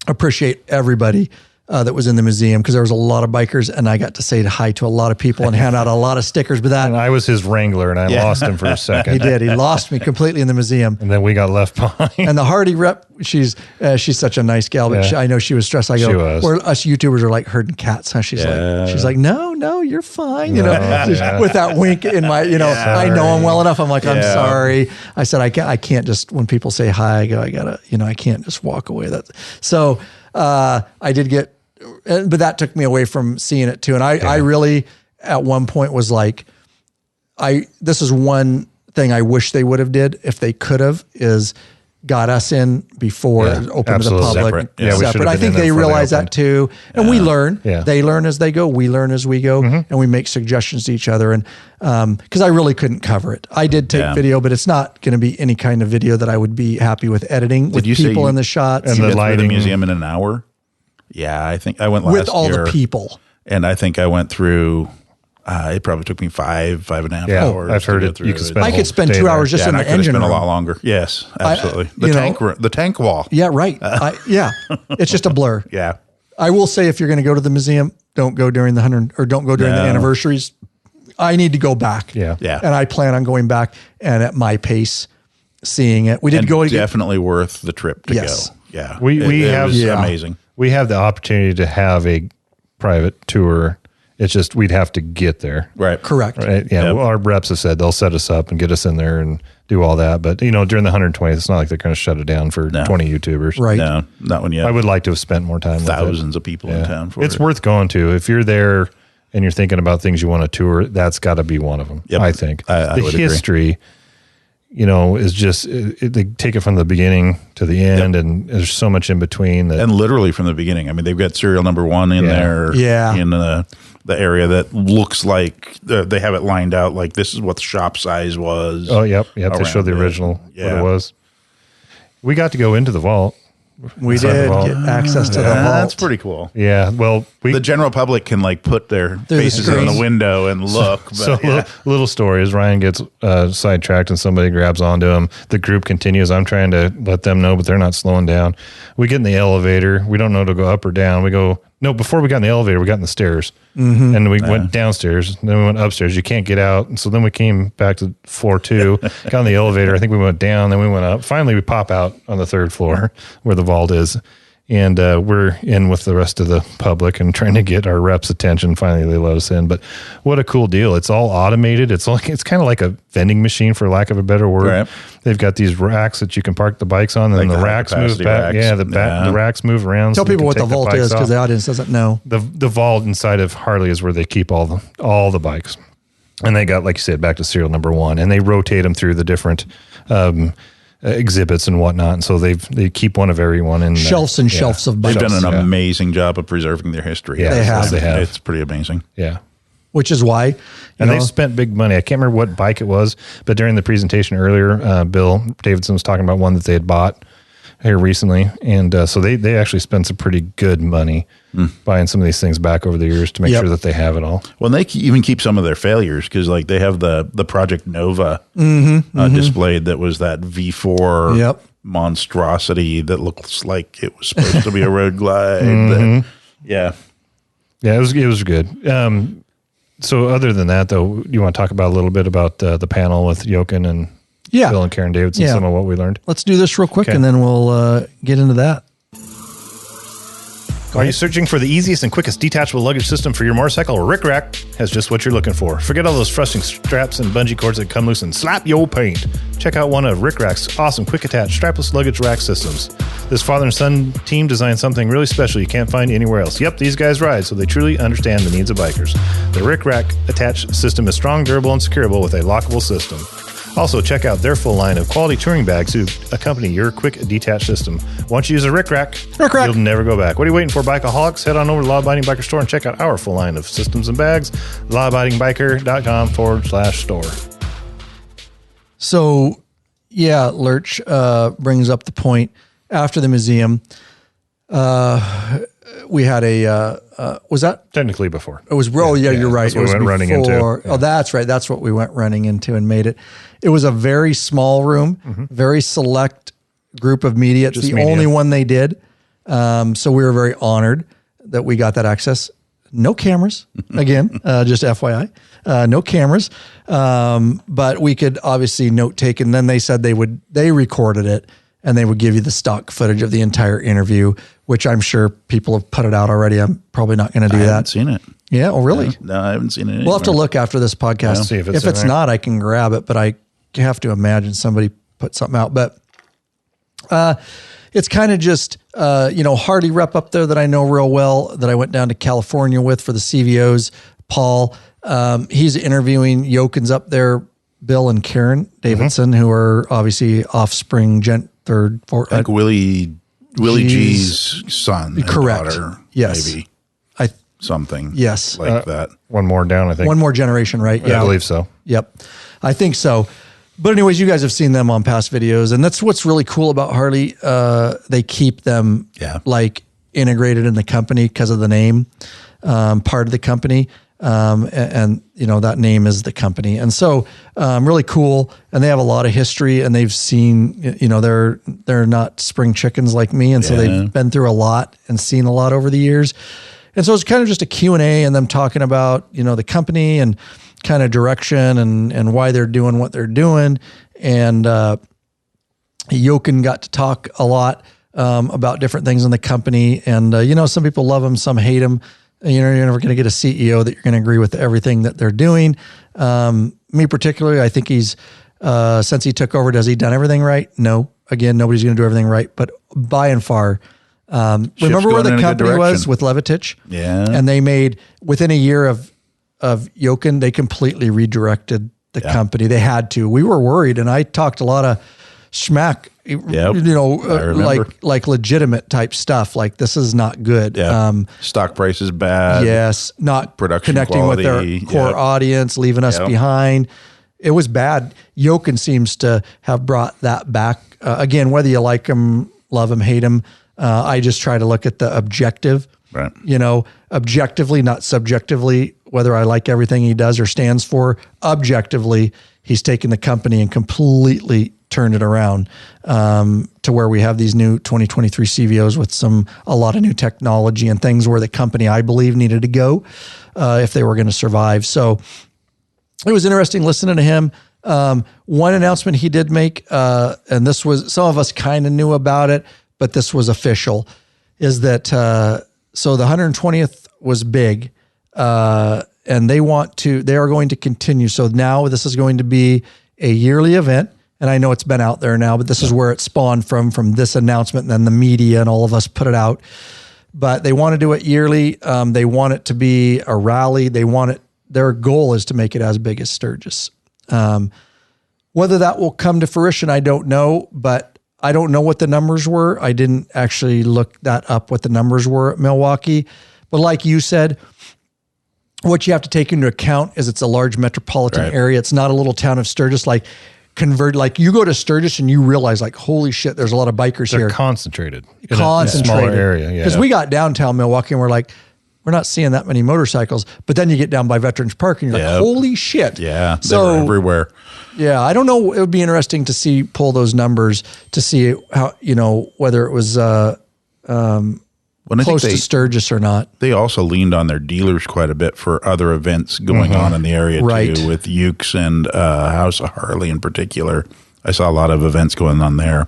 appreciate everybody that was in the museum because there was a lot of bikers and I got to say hi to a lot of people and hand out a lot of stickers. But and I was his wrangler and I lost him for a second. He did. He lost me completely in the museum. And then we got left behind. And the Hardy rep, she's such a nice gal, but I know she was stressed. I go, where us YouTubers are like herding cats. Huh? She's like, no, you're fine. You know, with that wink in my, I know him well enough. I'm like, I'm sorry. I said, I can't just, when people say hi, I go, I can't just walk away. So I did get, but that took me away from seeing it too. And I really, at one point was like, this is one thing I wish they would have did if they could have is got us in before it opened to the public. Separate. I think they realize that too. And we learn, they learn as they go. We learn as we go and we make suggestions to each other. And, cause I really couldn't cover it. I did take video, but it's not going to be any kind of video that I would be happy with editing with people in the shots. And the lighting museum in an hour. Yeah, I think I went last year. With all the people. And I think I went through, it probably took me 5.5 hours. I've heard it. You could spend I could spend 2 hours just in the engine room. A lot longer. Yes, absolutely. The tank wall. Yeah, right. It's just a blur. Yeah. I will say if you're going to go to the museum, don't go during the 100 or don't go during the anniversaries. I need to go back. Yeah. And I plan on going back and at my pace seeing it. We did go definitely worth the trip to go. Yeah. We have amazing. We have the opportunity to have a private tour. It's just we'd have to get there. Right. Correct. Right. Yeah. Well, our reps have said they'll set us up and get us in there and do all that. But, during the 120th, it's not like they're going to shut it down for 20 YouTubers. Right. No, not when you have I would like to have spent more time thousands of people in town for it. It's worth going to. If you're there and you're thinking about things you want to tour, that's got to be one of them, I think. I would history agree. Is just, they take it from the beginning to the end, and there's so much in between. And literally from the beginning. I mean, they've got serial number 1 in there. Yeah. In the area that looks like they have it lined out like this is what the shop size was. Oh, yep. They showed the original, what it was. We got to go into the vault. We did get access to the vault. That's pretty cool. Yeah. Well, the general public can put their faces in the window and look. Little story is Ryan gets sidetracked and somebody grabs onto him. The group continues. I'm trying to let them know, but they're not slowing down. We get in the elevator. We don't know to go up or down. We go, no, before we got in the elevator, we got in the stairs. And we went downstairs. Then we went upstairs. You can't get out. And so then we came back to floor 2, got on the elevator. I think we went down, then we went up. Finally, we pop out on the 3rd floor where the vault is. And we're in with the rest of the public and trying to get our reps' attention. Finally, they let us in. But what a cool deal. It's all automated. It's kind of like a vending machine, for lack of a better word. Right. They've got these racks that you can park the bikes on, and then the racks move back. Racks. Yeah, the racks move around. Tell people what the vault is because the audience doesn't know. The vault inside of Harley is where they keep all the bikes. And they got, like you said, back to serial number 1. And they rotate them through the different exhibits and whatnot, and so they keep one of every one in shelves and shelves of bikes. They've done an amazing job of preserving their history. They have. It's pretty amazing. Yeah, which is why they've spent big money. I can't remember what bike it was, but during the presentation earlier, Bill Davidson was talking about one that they had bought here recently. And so they actually spent some pretty good money buying some of these things back over the years to make sure that they have it all. Well, they even keep some of their failures because like they have the Project Nova displayed that was that V4 monstrosity that looks like it was supposed to be a road glide. Yeah, it was good. So other than that, though, you want to talk about a little bit about the panel with Jochen and Bill and Karen Davidson, some of what we learned? Let's do this real quick, and then we'll get into that. Are you searching for the easiest and quickest detachable luggage system for your motorcycle? Rick Rack has just what you're looking for. Forget all those frustrating straps and bungee cords that come loose and slap your paint. Check out one of Rick Rack's awesome quick attach strapless luggage rack systems. This father and son team designed something really special you can't find anywhere else. Yep, these guys ride, so they truly understand the needs of bikers. The Rick Rack attach system is strong, durable, and securable with a lockable system. Also, check out their full line of quality touring bags to accompany your quick detach system. Once you use a Rick Rack, you'll never go back. What are you waiting for, Bikeaholics? Head on over to Law Abiding Biker Store and check out our full line of systems and bags. lawabidingbiker.com/store. So, Lurch brings up the point. After the museum, we had was that technically before? It was. You're right. It was we went running into. Oh, that's right. That's what we went running into and made it. It was a very small room, very select group of media. It's the only one they did. So we were very honored that we got that access. No cameras, again, just FYI, no cameras. But we could obviously note take, and then they said they recorded it and they would give you the stock footage of the entire interview, which I'm sure people have put it out already. I'm probably not going to do that. I haven't seen it. Yeah. Oh, really? No, I haven't seen it. We'll have to look after this podcast. See if it's not, I can grab it, but I have to imagine somebody put something out. But it's kind of just, Harley rep up there that I know real well, that I went down to California with for the CVOs, Paul. He's interviewing Jochen's up there, Bill and Karen Davidson, who are obviously offspring, third, fourth. Like Willie G's son. Correct. Daughter, yes. Maybe. Something. Yes. Like that. One more down, I think. One more generation, right? Yeah. I believe so. Yep. I think so. But anyways, you guys have seen them on past videos, and that's what's really cool about Harley. They keep them like integrated in the company because of the name, part of the company. And that name is the company. And so, really cool. And they have a lot of history, and they've seen, they're not spring chickens like me. And so they've been through a lot and seen a lot over the years. And so it's kind of just a Q&A and them talking about, the company and kind of direction and why they're doing what they're doing. And, Jochen got to talk a lot, about different things in the company. And, some people love him, some hate him. You're never going to get a CEO that you're going to agree with everything that they're doing. Me particularly, I think he's, since he took over, has he done everything right? No. Again, nobody's going to do everything right, but by and far, remember where the company was with Levitich? Yeah. And they made, within a year of Jochen, they completely redirected the company. They had to. We were worried, and I talked a lot of schmack, like legitimate type stuff. Like, this is not good. Yeah. Stock price is bad. Yes. Not production connecting quality, with their core audience, leaving us behind. It was bad. Jochen seems to have brought that back. Again, whether you like him, love him, hate him, I just try to look at the objective, right? Objectively, not subjectively, whether I like everything he does or stands for. Objectively, he's taken the company and completely turned it around to where we have these new 2023 CVOs with a lot of new technology and things where the company, I believe, needed to go if they were going to survive. So it was interesting listening to him. One announcement he did make, and this was, some of us kind of knew about it, but this was official, is that so the 120th was big, and they are going to continue. So now this is going to be a yearly event, and I know it's been out there now, but this is where it spawned from this announcement, and then the media and all of us put it out. But they want to do it yearly. They want it to be a rally. Their goal is to make it as big as Sturgis. Whether that will come to fruition, I don't know, but I don't know what the numbers were. I didn't actually look that up, what the numbers were at Milwaukee. But like you said, what you have to take into account is it's a large metropolitan area. It's not a little town of Sturgis. Like convert, like you go to Sturgis and you realize like, holy shit, there's a lot of bikers They're here. Concentrated In a smaller area. Yeah. Because we got downtown Milwaukee and we're like, we're not seeing that many motorcycles. But then you get down by Veterans Park and you're like, holy shit. Yeah. So they're everywhere. Yeah. I don't know. It would be interesting to pull those numbers to see how, whether it was close to Sturgis or not. They also leaned on their dealers quite a bit for other events going on in the area too, with Ukes and House of Harley in particular. I saw a lot of events going on there.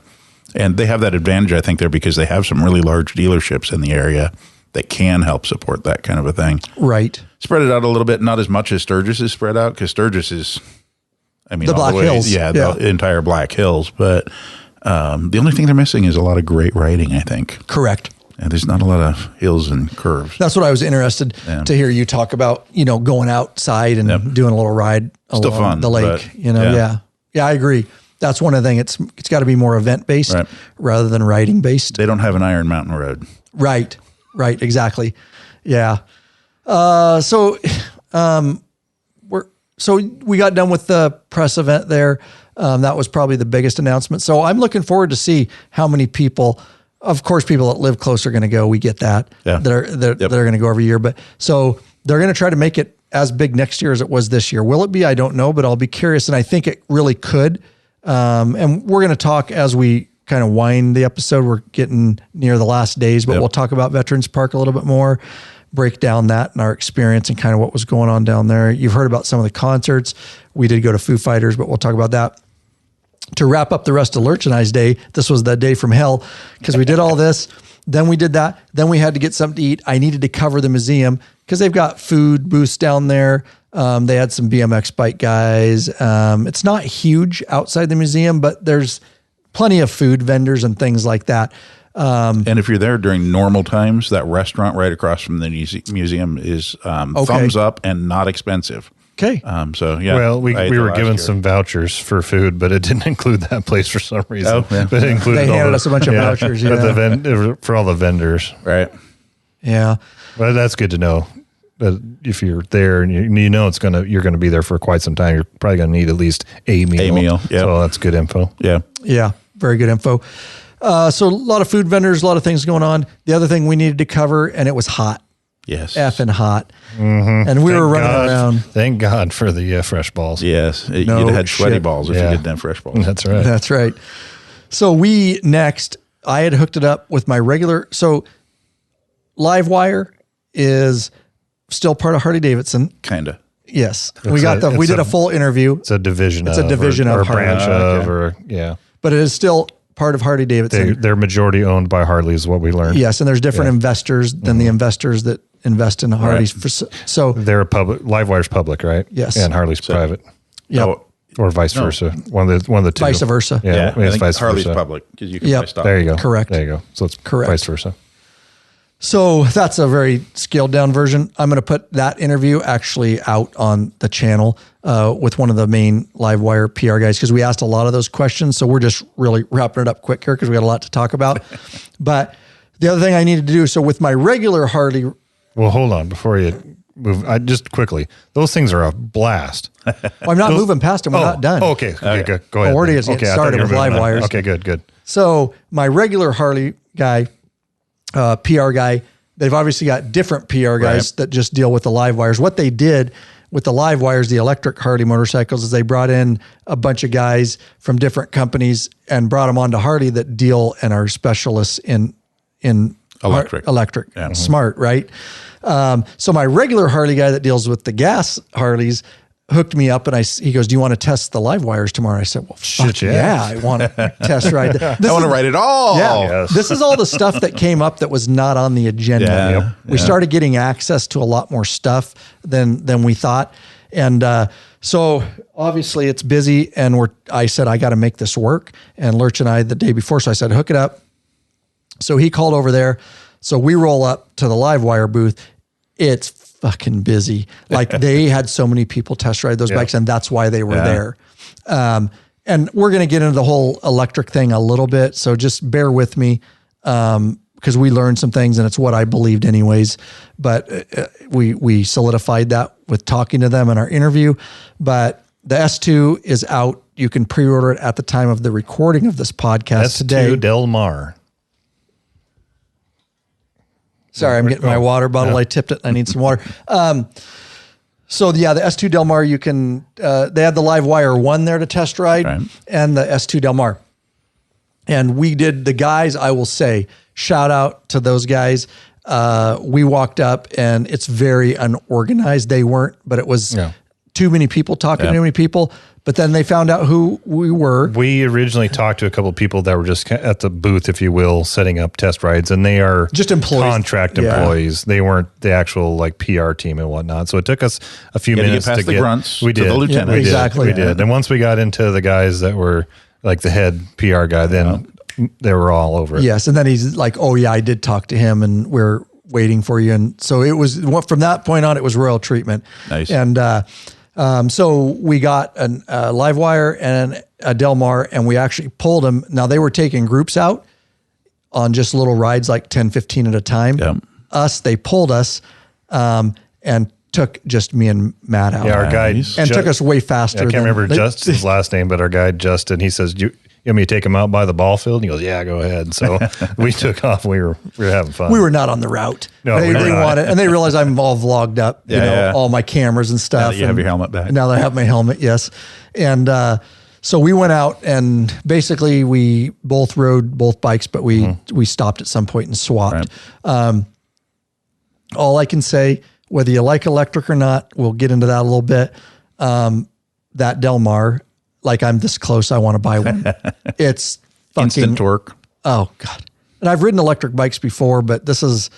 And they have that advantage, I think, there because they have some really large dealerships in the area that can help support that kind of a thing. Right. Spread it out a little bit, not as much as Sturgis is spread out, because Sturgis is, the Black Hills. Yeah, the entire Black Hills. But the only thing they're missing is a lot of great riding, I think. Correct. And there's not a lot of hills and curves. That's what I was interested to hear you talk about, going outside and doing a little ride along the lake. Yeah, I agree. That's one of the things. It's got to be more event based rather than riding based. They don't have an Iron Mountain Road. Right, exactly. Yeah. So we got done with the press event there. That was probably the biggest announcement. So I'm looking forward to see how many people. Of course, people that live close are going to go. We get that. Yeah. They're going to go every year. But so they're going to try to make it as big next year as it was this year. Will it be? I don't know, but I'll be curious. And I think it really could. And we're going to talk as we kind of wind the episode. We're getting near the last days, but we'll talk about Veterans Park a little bit more, break down that and our experience and kind of what was going on down there. You've heard about some of the concerts. We did go to Foo Fighters, but we'll talk about that. To wrap up the rest of Lurch and I's day, this was the day from hell because we did all this. Then we did that. Then we had to get something to eat. I needed to cover the museum because they've got food booths down there. They had some BMX bike guys. It's not huge outside the museum, but there's plenty of food vendors and things like that. And if you're there during normal times, that restaurant right across from the museum is thumbs up and not expensive. Okay. Well, we were given some vouchers for food, but it didn't include that place for some reason. But it included they handed us a bunch of vouchers. Yeah. For all the vendors. Right. Yeah. Well, that's good to know. That if you're there and you're gonna be there for quite some time, you're probably gonna need at least a meal. Yeah. So that's good info. Yeah. Yeah. Very good info. So a lot of food vendors, a lot of things going on. The other thing we needed to cover, and it was hot. Yes. Effing hot. Mm-hmm. And we were running around. Thank God for the fresh balls. Yes. You'd have had sweaty balls if you didn't have fresh balls. That's right. That's right. So I had hooked it up with my regular. So LiveWire is still part of Harley-Davidson. Kind of. Yes. We did a full interview. It's a division of a branch of, but it is still part of Harley-Davidson. They're majority owned by Harley is what we learned. Yes. And there's different investors than the investors that invest in Harleys. Right. So they're LiveWire's public, right? Yes. And Harley's private. Yeah. Or vice versa. One of the two. Vice versa. Yeah. I think vice Harley's versa. public because you can buy stock. There you go. Correct. There you go. So it's correct. Vice versa. So that's a very scaled down version. I'm going to put that interview actually out on the channel with one of the main LiveWire PR guys because we asked a lot of those questions. So we're just really wrapping it up quick here because we got a lot to talk about. But the other thing I needed to do, so with my regular Harley. Well, hold on before you move. Just quickly, those things are a blast. Well, I'm not moving past them. We're not done. Okay. Good. Go ahead. We're already getting started with LiveWires. Okay, good. So my regular Harley guy, PR guy, they've obviously got different PR guys that just deal with the LiveWires. What they did with the LiveWires, the electric Harley motorcycles, is they brought in a bunch of guys from different companies and brought them onto Harley that deal and are specialists in electric. Yeah. Smart, right? So my regular Harley guy that deals with the gas Harleys hooked me up and he goes, do you want to test the LiveWires tomorrow? I said, well, fuck yeah, I want to test ride. I want to ride it all. Yeah. Yes. This is all the stuff that came up that was not on the agenda. Yeah. We started getting access to a lot more stuff than we thought. And, so obviously it's busy and I said, I got to make this work. And Lurch and I the day before, so I said, hook it up. So he called over there. So we roll up to the LiveWire booth. It's fucking busy. Like they had so many people test ride those bikes and that's why they were there. And we're going to get into the whole electric thing a little bit. So just bear with me. Because we learned some things and it's what I believed anyways, but we solidified that with talking to them in our interview. But The S2 is out. You can pre-order it at the time of the recording of this podcast S2 today. Del Mar. Sorry, I'm getting my water bottle. I tipped it. I need some water. So the S2 Del Mar, you can, they had the LiveWire 1 there to test ride and the S2 Del Mar. And we did, the guys, I will say, shout out to those guys. We walked up and it's very unorganized. They weren't, but it was too many people talking to too many people. But then they found out who we were. We originally talked to a couple of people that were just at the booth, if you will, setting up test rides, and they are just employees, contract employees. They weren't the actual like PR team and whatnot. So it took us a few minutes to get the grunts. We did. To the lieutenant. Exactly. We did. And once we got into the guys that were like the head PR guy, then they were all over it. Yes, and then he's like, "Oh yeah, I did talk to him, and we're waiting for you." And so it was from that point on, it was royal treatment. Nice. And so we got a LiveWire and a Del Mar, and we actually pulled them. Now, they were taking groups out on just little rides, like 10, 15 at a time. Yep. They pulled us and took just me and Matt out. Yeah, our guy. And took us way faster. I can't remember Justin's last name, but our guy, Justin, he says, you want me to take him out by the ball field? And he goes, yeah, go ahead. So we took off. We were having fun. We were not on the route. No, they wanted, and they realized I'm all vlogged up, all my cameras and stuff. Now that you have your helmet back. Now that I have my helmet, yes. And so we went out and basically we both rode both bikes, but we stopped at some point and swapped. Right. All I can say, whether you like electric or not, we'll get into that a little bit. That Del Mar, like I'm this close, I want to buy one. It's fucking instant torque. Oh God. And I've ridden electric bikes before, but this is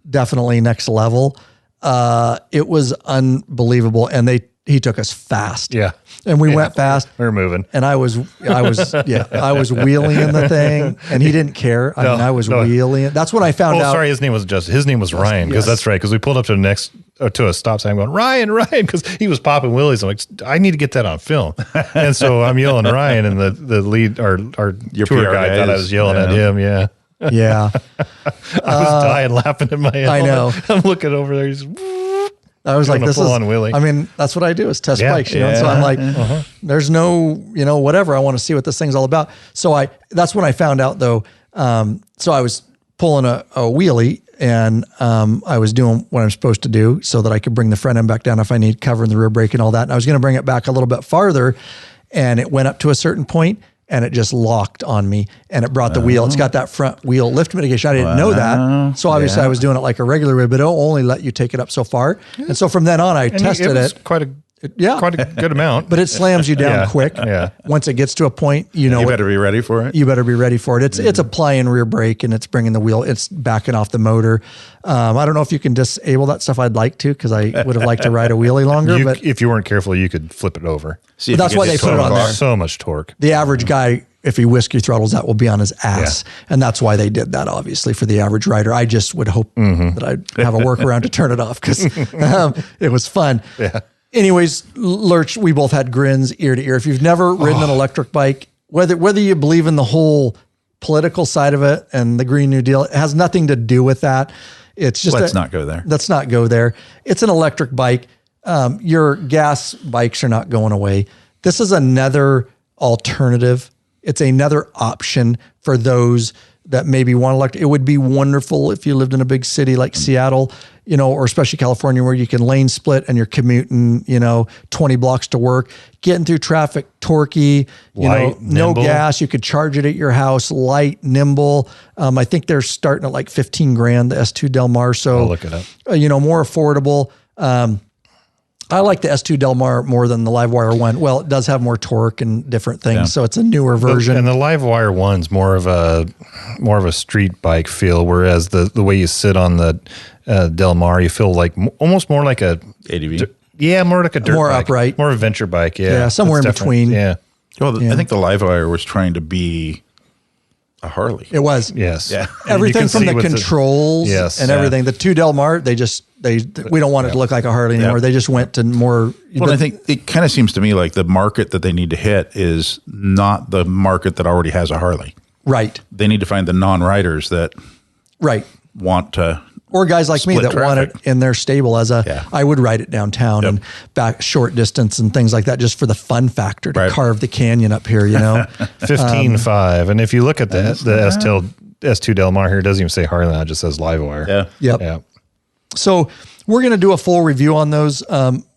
definitely next level. It was unbelievable. And he took us fast. Yeah. And we went fast. We were moving. And I was wheeling in the thing and he didn't care. I was wheeling. That's when I found out. Sorry, his name was Justin. His name was Ryan. Because that's right. Because we pulled up to the next, to a stop sign. I'm going, Ryan, because he was popping wheelies. I'm like, I need to get that on film. And so I'm yelling Ryan, and the lead, our your tour PR guy thought I was yelling at him. Yeah. Yeah. I was dying laughing in my head. I know. I'm looking over there. He's I was like, this is, wheelie. I mean, that's what I do is test bikes, you know? And so I'm like, there's no, whatever. I want to see what this thing's all about. So that's when I found out though. So I was pulling a wheelie and I was doing what I'm supposed to do so that I could bring the front end back down if I need cover in the rear brake and all that. And I was going to bring it back a little bit farther, and it went up to a certain point and it just locked on me and it brought the wheel. It's got that front wheel lift mitigation. I didn't know that. So obviously I was doing it like a regular wheel, but it'll only let you take it up so far. And so from then on, I tested it. Quite a good amount. But it slams you down quick. Yeah. Once it gets to a point, you better be ready for it. You better be ready for it. It's applying rear brake and it's bringing the wheel. It's backing off the motor. I don't know if you can disable that stuff. I'd like to, because I would have liked to ride a wheelie longer. But if you weren't careful, you could flip it over. But that's why they put it on there. So much torque. The average guy, if he whiskey throttles, that will be on his ass. Yeah. And that's why they did that, obviously, for the average rider. I just would hope that I'd have a workaround to turn it off, because it was fun. Yeah. Anyways, Lurch, we both had grins ear to ear. If you've never ridden an electric bike, whether you believe in the whole political side of it and the Green New Deal, it has nothing to do with that. It's just let's not go there. Let's not go there. It's an electric bike. Your gas bikes are not going away. This is another alternative. It's another option for those that maybe want electric. It would be wonderful if you lived in a big city like Seattle, or especially California, where you can lane split and you're commuting, 20 blocks to work, getting through traffic, torquey, light, no nimble. gas. You could charge it at your house, light, nimble. I think they're starting at like $15,000, the S2 Del Mar. So I'll look it up. More affordable. I like the S2 Del Mar more than the LiveWire 1. Well, it does have more torque and different things, so it's a newer version. And the LiveWire 1's more of a street bike feel, whereas the way you sit on the Del Mar, you feel like almost more like a ADV. More like a dirt more bike, upright, more adventure bike. Yeah, somewhere in between. Yeah. Well, I think the LiveWire was trying to be a Harley. It was. Yes. Yeah. Everything from the controls and everything. The 2 Del Mar, we don't want it to look like a Harley anymore. They just went to more. Well, I think it kind of seems to me like the market that they need to hit is not the market that already has a Harley. Right. They need to find the non-riders that want to Or guys like me that want it in their stable as I would ride it downtown and back short distance and things like that, just for the fun factor to carve the canyon up here, 15.5. And if you look at the S2 Del Mar here, it doesn't even say Harley, it just says LiveWire. Yeah. Yep. Yeah. So we're going to do a full review on those.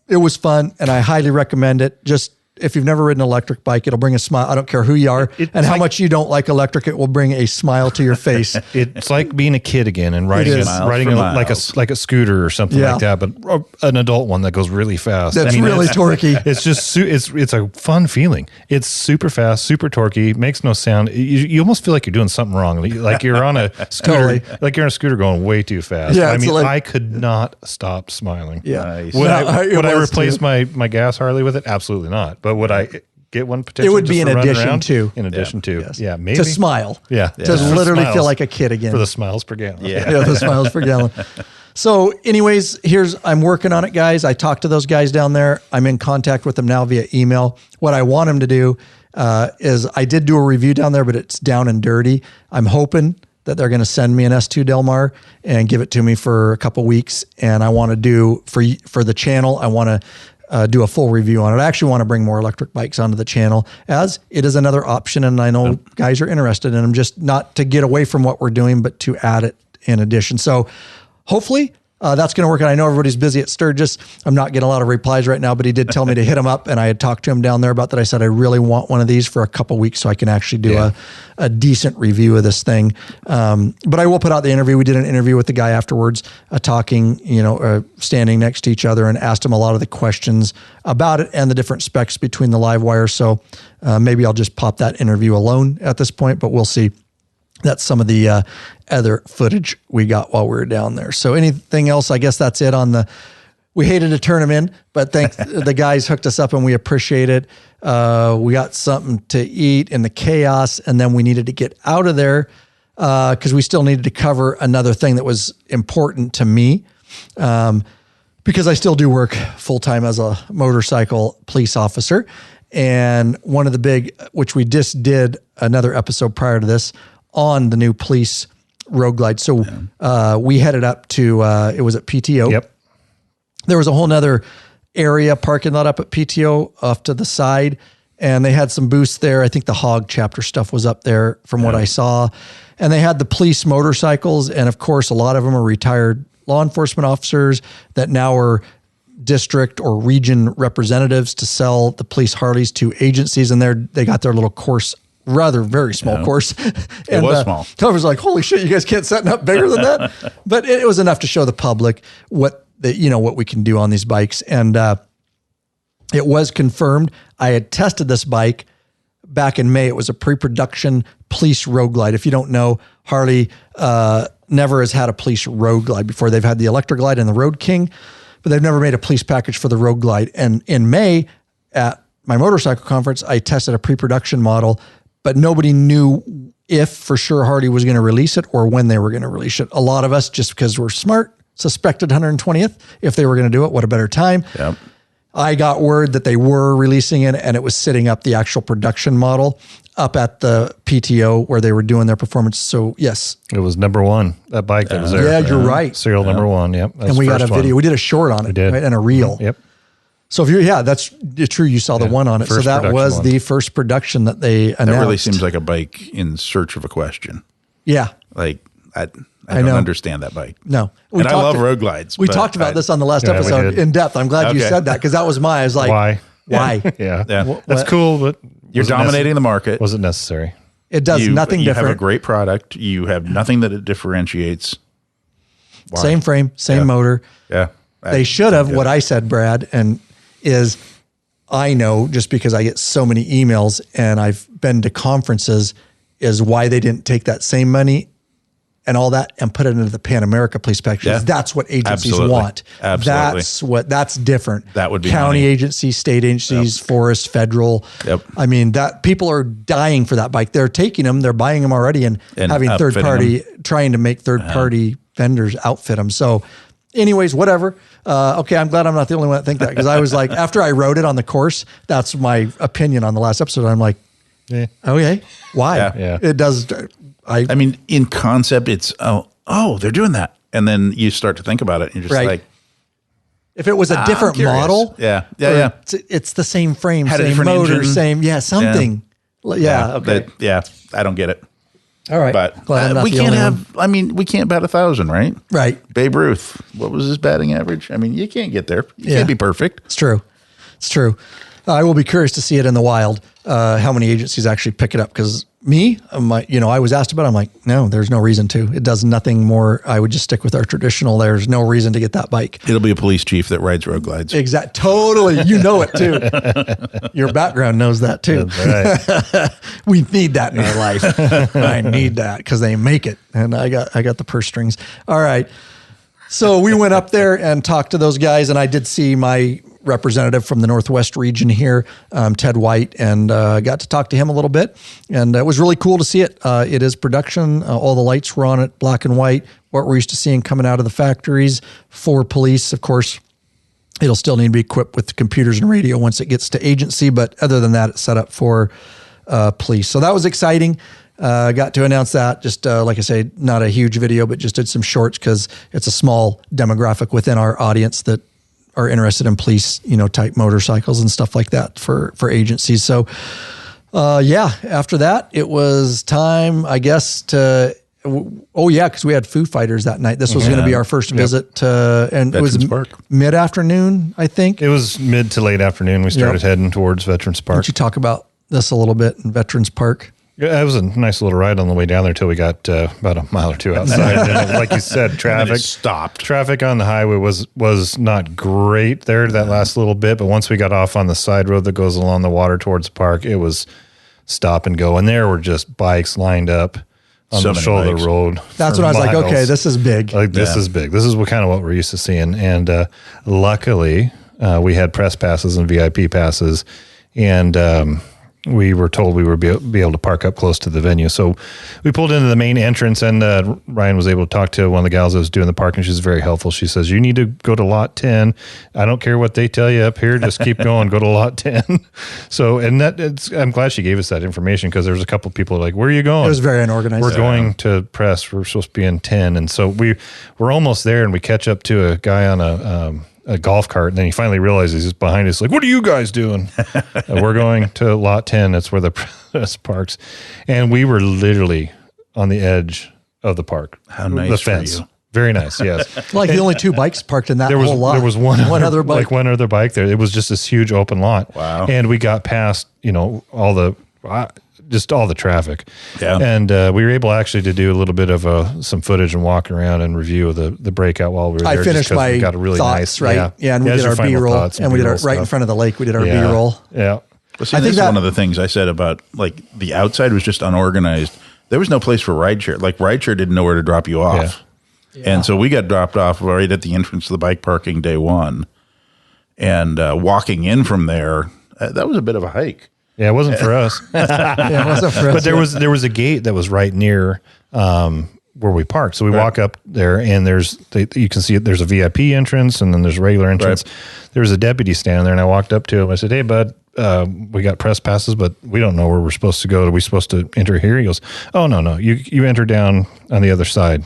It was fun and I highly recommend it. Just if you've never ridden an electric bike, it'll bring a smile. I don't care who you are and how much you don't like electric. It will bring a smile to your face. It's like being a kid again and riding like a scooter or something like that, but an adult one that goes really fast. That's really torquey. It's just it's a fun feeling. It's super fast, super torquey, makes no sound. You almost feel like you're doing something wrong, like you're on a scooter, like you're on a scooter going way too fast. Yeah, I mean, I could not stop smiling. Yeah, nice. Would I replace my gas Harley with it? Absolutely not. But would I get one potentially? It would be in addition to. In addition to. Yes. Yeah, maybe. To smile. Yeah. To literally feel like a kid again. For the smiles per gallon. Yeah, the smiles per gallon. So anyways, I'm working on it, guys. I talked to those guys down there. I'm in contact with them now via email. What I want them to do is I did do a review down there, but it's down and dirty. I'm hoping that they're going to send me an S2 Del Mar and give it to me for a couple weeks. And I want to do, for the channel, I want to do a full review on it. I actually want to bring more electric bikes onto the channel, as it is another option. And I know guys are interested in them, just not to get away from what we're doing, but to add it in addition. So hopefully that's going to work. And I know everybody's busy at Sturgis. I'm not getting a lot of replies right now, but he did tell me to hit him up. And I had talked to him down there about that. I said, I really want one of these for a couple weeks so I can actually do a decent review of this thing. But I will put out the interview. We did an interview with the guy afterwards, talking, standing next to each other, and asked him a lot of the questions about it and the different specs between the LiveWire. So maybe I'll just pop that interview alone at this point, but we'll see. That's some of the other footage we got while we were down there. So anything else? I guess that's it on we hated to turn them in, but the guys hooked us up and we appreciate it. We got something to eat in the chaos, and then we needed to get out of there because we still needed to cover another thing that was important to me, because I still do work full-time as a motorcycle police officer. And one of the big, which we just did another episode prior to this, on the new police road glide. So we headed up to, it was at PTO. Yep. There was a whole nother area parking lot up at PTO off to the side, and they had some booths there. I think the Hog chapter stuff was up there from what I saw. And they had the police motorcycles. And of course, a lot of them are retired law enforcement officers that now are district or region representatives to sell the police Harleys to agencies. And they got their little course, rather very small course. And it was small. I was like, holy shit, you guys can't set up bigger than that. But it was enough to show the public what we can do on these bikes. And it was confirmed. I had tested this bike back in May. It was a pre-production police road glide. If you don't know, Harley never has had a police road glide before. They've had the Electra Glide and the Road King, but they've never made a police package for the road glide. And in May at my motorcycle conference, I tested a pre-production model, but nobody knew if for sure Harley was going to release it or when they were going to release it. A lot of us, just because we're smart, suspected 120th. If they were going to do it, what a better time. Yep. I got word that they were releasing it, and it was sitting up the actual production model up at the PTO where they were doing their performance. So yes, it was number one, that bike that was there. Yeah, you're right. Serial number one. Yep. And we got a video. We did a short on it, right? And a reel. Yep. So that's true. You saw the one on it. So that was the first production that they announced. That really seems like a bike in search of a question. Yeah. Like I don't understand that bike. No. I love road glides. We talked about this on the last episode in depth. I'm glad you said that, because that was I was like, why? Yeah. That's cool, but you're dominating the market. Was it necessary? It does nothing different. You have a great product. You have nothing that it differentiates. Why? Same frame, same motor. Yeah. They should have, what I said, Brad, and is I know just because I get so many emails and I've been to conferences, is why they didn't take that same money and all that and put it into the Pan America police package. Yeah. That's what agencies want. Absolutely. That's different. That would be county agencies, state agencies, forest, federal. Yep. I mean, that people are dying for that bike. They're taking them, they're buying them already and having third party, trying to make third party vendors outfit them. So anyways, whatever. Okay. I'm glad I'm not the only one that think that, because I was like, after I wrote it on the course, that's my opinion on the last episode. I'm like, okay, why? Yeah. It does. I mean, in concept, it's, they're doing that. And then you start to think about it, and you're just like, if it was a different model, it's the same frame, had same motor, engine. Something. Okay. I don't get it. All right. But we can't bat 1,000, right? Right. Babe Ruth, what was his batting average? I mean, you can't get there. You can't be perfect. It's true. I will be curious to see it in the wild, how many agencies actually pick it up. Because I was asked about it. I'm like, no, there's no reason to. It does nothing more. I would just stick with our traditional. There's no reason to get that bike. It'll be a police chief that rides road glides. Exactly. Totally. You know it too. Your background knows that too. That's right. We need that in our life. I need that because they make it. And I got the purse strings. All right. So we went up there and talked to those guys, and I did see my representative from the Northwest region here, Ted White, and got to talk to him a little bit. And it was really cool to see it. It is production. All the lights were on it, black and white, what we're used to seeing coming out of the factories. For police, of course, it'll still need to be equipped with computers and radio once it gets to agency. But other than that, it's set up for police. So that was exciting. Got to announce that. Just like I say, not a huge video, but just did some shorts because it's a small demographic within our audience that are interested in police, type motorcycles and stuff like that for agencies. So, after that, it was time, I guess, because we had Foo Fighters that night. This was going to be our first visit to, and Veterans it was Park. Mid-afternoon, I think. It was mid to late afternoon. We started heading towards Veterans Park. Why don't you talk about this a little bit in Veterans Park? Yeah, it was a nice little ride on the way down there till we got about a mile or two outside. And like you said, traffic on the highway was not great there that last little bit. But once we got off on the side road that goes along the water towards the park, it was stop and go. And there were just bikes lined up on the shoulder road. That's what I was like, okay, this is big. This is big. This is kind of what we're used to seeing. And luckily, we had press passes and VIP passes. And we were told we would be able to park up close to the venue. So we pulled into the main entrance, and Ryan was able to talk to one of the gals that was doing the parking. She's very helpful. She says, you need to go to lot 10. I don't care what they tell you up here. Just keep going. Go to lot 10. So, and I'm glad she gave us that information because there was a couple of people like, where are you going? It was very unorganized. We're going to press. We're supposed to be in 10. And so we're almost there, and we catch up to a guy on a golf cart, and then he finally realizes he's behind us. Like, what are you guys doing? We're going to lot 10. That's where the press parks. And we were literally on the edge of the park. How nice the fence. For you. Very nice, yes. Like the only two bikes parked in that whole lot. There was one other bike. Like one other bike there. It was just this huge open lot. Wow. And we got past, all the traffic. Yeah. And we were able actually to do a little bit of some footage and walk around and review of the breakout while we were there. I finished my we got a really thoughts, nice, right? Yeah, and we did our B-roll. And we did our, right in front of the lake, we did our B-roll. Yeah. Well, see, I think that's one of the things I said about, like, the outside was just unorganized. There was no place for rideshare. Like, rideshare didn't know where to drop you off. Yeah. And so we got dropped off right at the entrance to the bike parking day one. And walking in from there, that was a bit of a hike. Yeah, it wasn't for us. It wasn't for us. But there was a gate that was right near where we parked. So we walk up there, and you can see there's a VIP entrance, and then there's a regular entrance. Right. There was a deputy standing there, and I walked up to him. I said, "Hey, bud, we got press passes, but we don't know where we're supposed to go. Are we supposed to enter here?" He goes, "Oh, no. You enter down on the other side,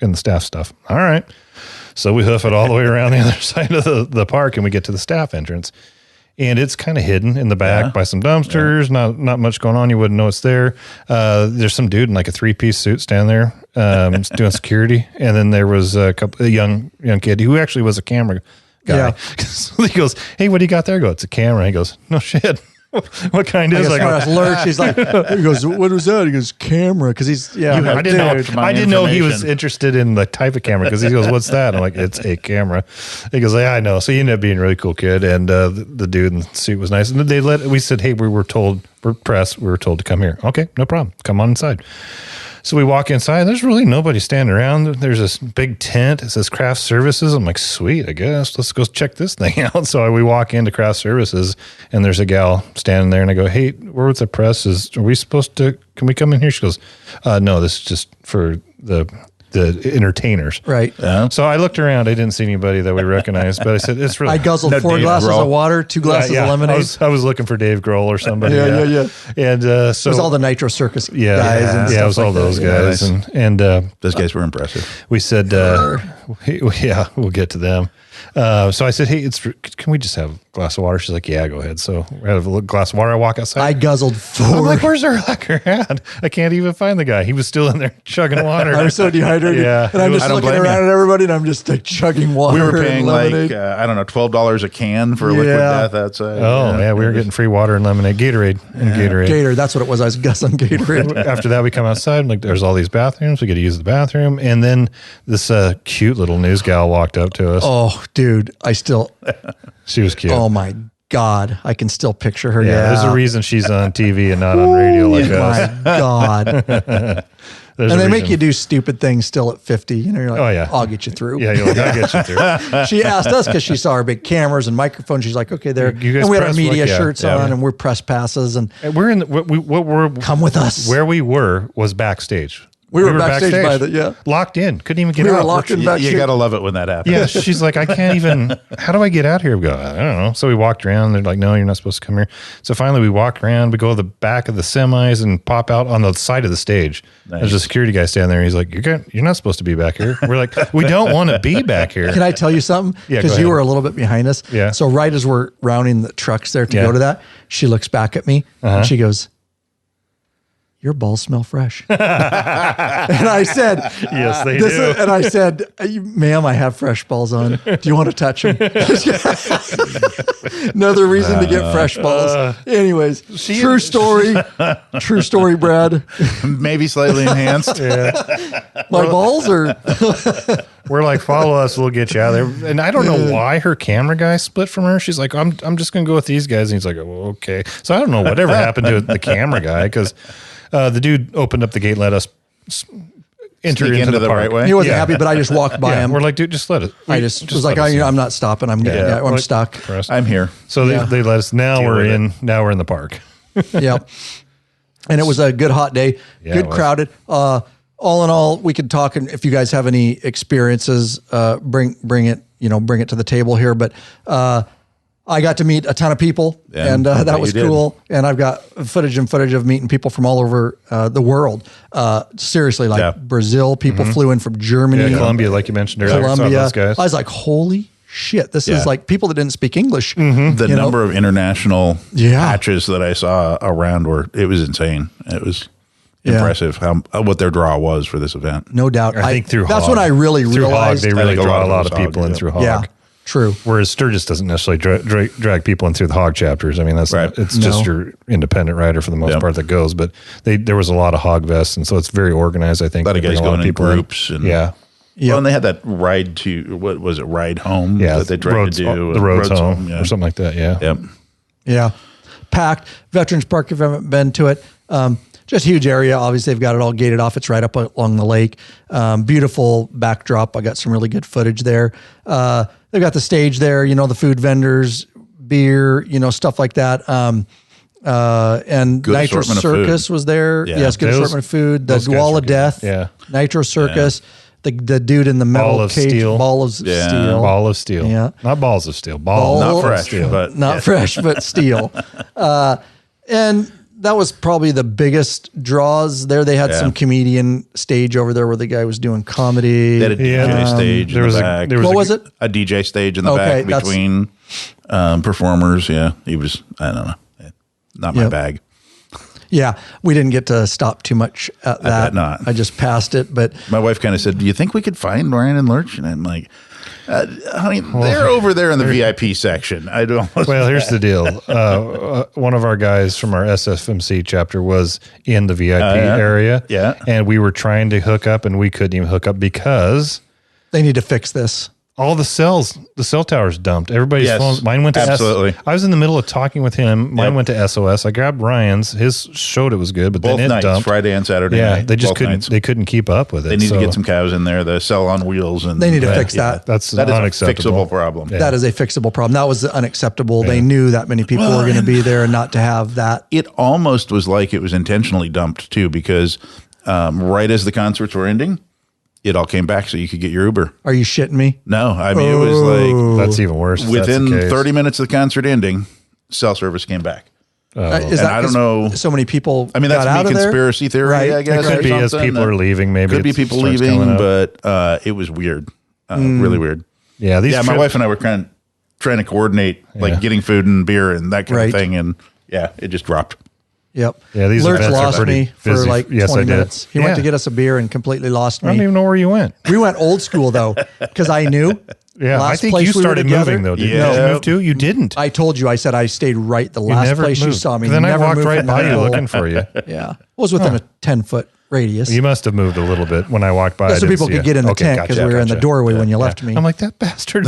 in the staff stuff." All right. So we hoof it all the way around the other side of the park, and we get to the staff entrance. And it's kind of hidden in the back by some dumpsters. Yeah. Not much going on. You wouldn't know it's there. There's some dude in like a 3-piece suit standing there doing security. And then there was a young kid who actually was a camera guy. Yeah. So he goes, "Hey, what do you got there?" I go, "It's a camera." He goes, "No shit. What kind is it?" I go, Lurch. He's like, he goes, "What was that?" He goes, "Camera." Because he's, I didn't know he was interested in the type of camera because he goes, "What's that?" I'm like, "It's a camera." He goes, "Yeah, I know." So he ended up being a really cool kid. And the dude in the suit was nice. And we said, "Hey, we were told, we're press. We were told to come here." "Okay, no problem. Come on inside." So we walk inside. There's really nobody standing around. There's this big tent. It says craft services. I'm like, sweet, I guess. Let's go check this thing out. So we walk into craft services, and there's a gal standing there. And I go, "Hey, we're with the press. Are we supposed to, can we come in here?" She goes, "No, this is just for the the entertainers. Right. So I looked around. I didn't see anybody that we recognized, but I said, it's really... I guzzled 4 glasses of water, 2 glasses of lemonade. I was looking for Dave Grohl or somebody. Yeah. And so... It was all the Nitro Circus guys. And it was all those guys. And those guys were impressive. We said, we'll get to them. So I said, hey, can we just have a glass of water? She's like, yeah, go ahead. So we had a glass of water. I walk outside. I guzzled 4. I'm like, where's our lacquer hat? I can't even find the guy. He was still in there chugging water. I'm so dehydrated. Yeah. And I'm just looking around at everybody and I'm just like chugging water. We were paying like, $12 a can for liquid death outside. Oh, yeah. We were getting free water and lemonade. Gatorade. Gatorade. That's what it was. I was guzzling Gatorade. After that, we come outside and like, there's all these bathrooms. We get to use the bathroom. And then this cute little news gal walked up to us. Oh, dude. She was cute. Oh my God. I can still picture her. Yeah. There's a reason she's on TV and not on radio like us. My God. And they make you do stupid things still at 50. You know, you're like, oh, yeah, I'll get you through. Yeah, you're like, I'll get you through. She asked us because she saw our big cameras and microphones. She's like, okay, there. And we had our media shirts on and we're press passes. And we're in come with us. Where we were was backstage. We were backstage by the, locked in. Couldn't even get out. We were locked in backstage. You got to love it when that happens. Yeah, she's like, I can't even, how do I get out here? We go, I don't know. So we walked around. They're like, no, you're not supposed to come here. So finally we walk around. We go to the back of the semis and pop out on the side of the stage. Nice. There's a security guy standing there. He's like, you're not supposed to be back here. We're like, we don't want to be back here. Can I tell you something? Yeah, because you were a little bit behind us. Yeah. So right as we're rounding the trucks there to go to that, she looks back at me and she goes, your balls smell fresh. And I said, yes, they do. And I said, ma'am, I have fresh balls on. Do you want to touch them? Another reason to get fresh balls. Anyways, true story. True story, Brad. Maybe slightly enhanced. My balls are... We're like, follow us, we'll get you out of there. And I don't know why her camera guy split from her. She's like, I'm just going to go with these guys. And he's like, oh, okay. So I don't know whatever happened to the camera guy because the dude opened up the gate and let us enter into the park. Right way. He wasn't happy, but I just walked by him. We're like, dude, just let it. I just was like, I'm not stopping. I'm stuck. I'm here. So they let us. Now we're in the park. Yep. And it was a good hot day. Good crowded. All in all, we could talk, and if you guys have any experiences, bring it to the table here. But I got to meet a ton of people, and that was cool. And I've got footage of meeting people from all over the world. Seriously, Brazil, people flew in from Germany, Colombia, like you mentioned earlier. Colombia. Those guys. I was like, holy shit, this is like people that didn't speak English. The number of international patches that I saw around it was insane. It was impressive what their draw was for this event. No doubt. I think through that's Hog. when I really realized Hog, they really draw a lot of people in through Hog. Yeah, true. Whereas Sturgis doesn't necessarily drag people in through the Hog chapters. I mean, that's it's just your independent rider for the most part that goes. But there was a lot of Hog vests, and so it's very organized. I think a lot of guys going in groups. And well, and they had that ride to ride home that they tried to do the roads home or something like that. Yeah. Packed. Veterans Park. If you haven't been to it. Just huge area. Obviously, they've got it all gated off. It's right up along the lake. Beautiful backdrop. I got some really good footage there. They've got the stage there, the food vendors, beer, stuff like that. And good Nitro Circus was there. Yeah. Yes, good assortment of food. The Wall of Death. Yeah. Nitro Circus. The dude in the metal cage. Steel. Ball of steel. Ball of steel. Yeah. Not balls of steel. Not fresh. But not fresh, but steel. And that was probably the biggest draws there. They had some comedian stage over there where the guy was doing comedy. They had a DJ stage in the back. What was it? A DJ stage in the back between performers. Yeah, he was, I don't know, not my bag. Yeah, we didn't get to stop too much at that. I bet not. I just passed it. But my wife kind of said, do you think we could find Ryan and Lurch? And I'm like, honey, they're over there in the VIP section. Well, here's the deal. One of our guys from our SFMC chapter was in the VIP area. Yeah. And we were trying to hook up, and we couldn't even hook up because they need to fix this. All the cell towers dumped. Everybody's phones. Mine went to absolutely. I was in the middle of talking with him. Mine went to SOS. I grabbed Ryan's. His showed it was good, but both then it nights, dumped. Friday and Saturday night. They just couldn't. They couldn't keep up with it. They need to get some cows in there. The cell on wheels, and they need to fix that. That is unacceptable. A fixable problem. Yeah. That is a fixable problem. That was unacceptable. Yeah. They knew that many people were going to be there, and not to have that. It almost was like it was intentionally dumped too, because right as the concerts were ending, it all came back so you could get your Uber. Are you shitting me? No, I mean, it was like... That's even worse. Within 30 minutes of the concert ending, cell service came back. Is that I don't know. So many people. I mean, that's got me conspiracy theory, right. I guess. It could be as people are leaving. Maybe could be people leaving, but it was weird, really weird. Yeah, my wife and I were kind of trying to coordinate, like getting food and beer and that kind of thing, and it just dropped. Yep. Yeah, these Lurch events lost are pretty me for busy. like 20 minutes. He went to get us a beer and completely lost me. I don't even know where you went. We went old school though, because I knew. Yeah, I think you started moving though. Did you move too? You didn't. I told you. I said I stayed right the last place you saw me. Then I walked right by you looking for you. Yeah, it was within a 10-foot radius. You must have moved a little bit when I walked by. So people could get in the tent because we were in the doorway when you left me. I'm like, that bastard.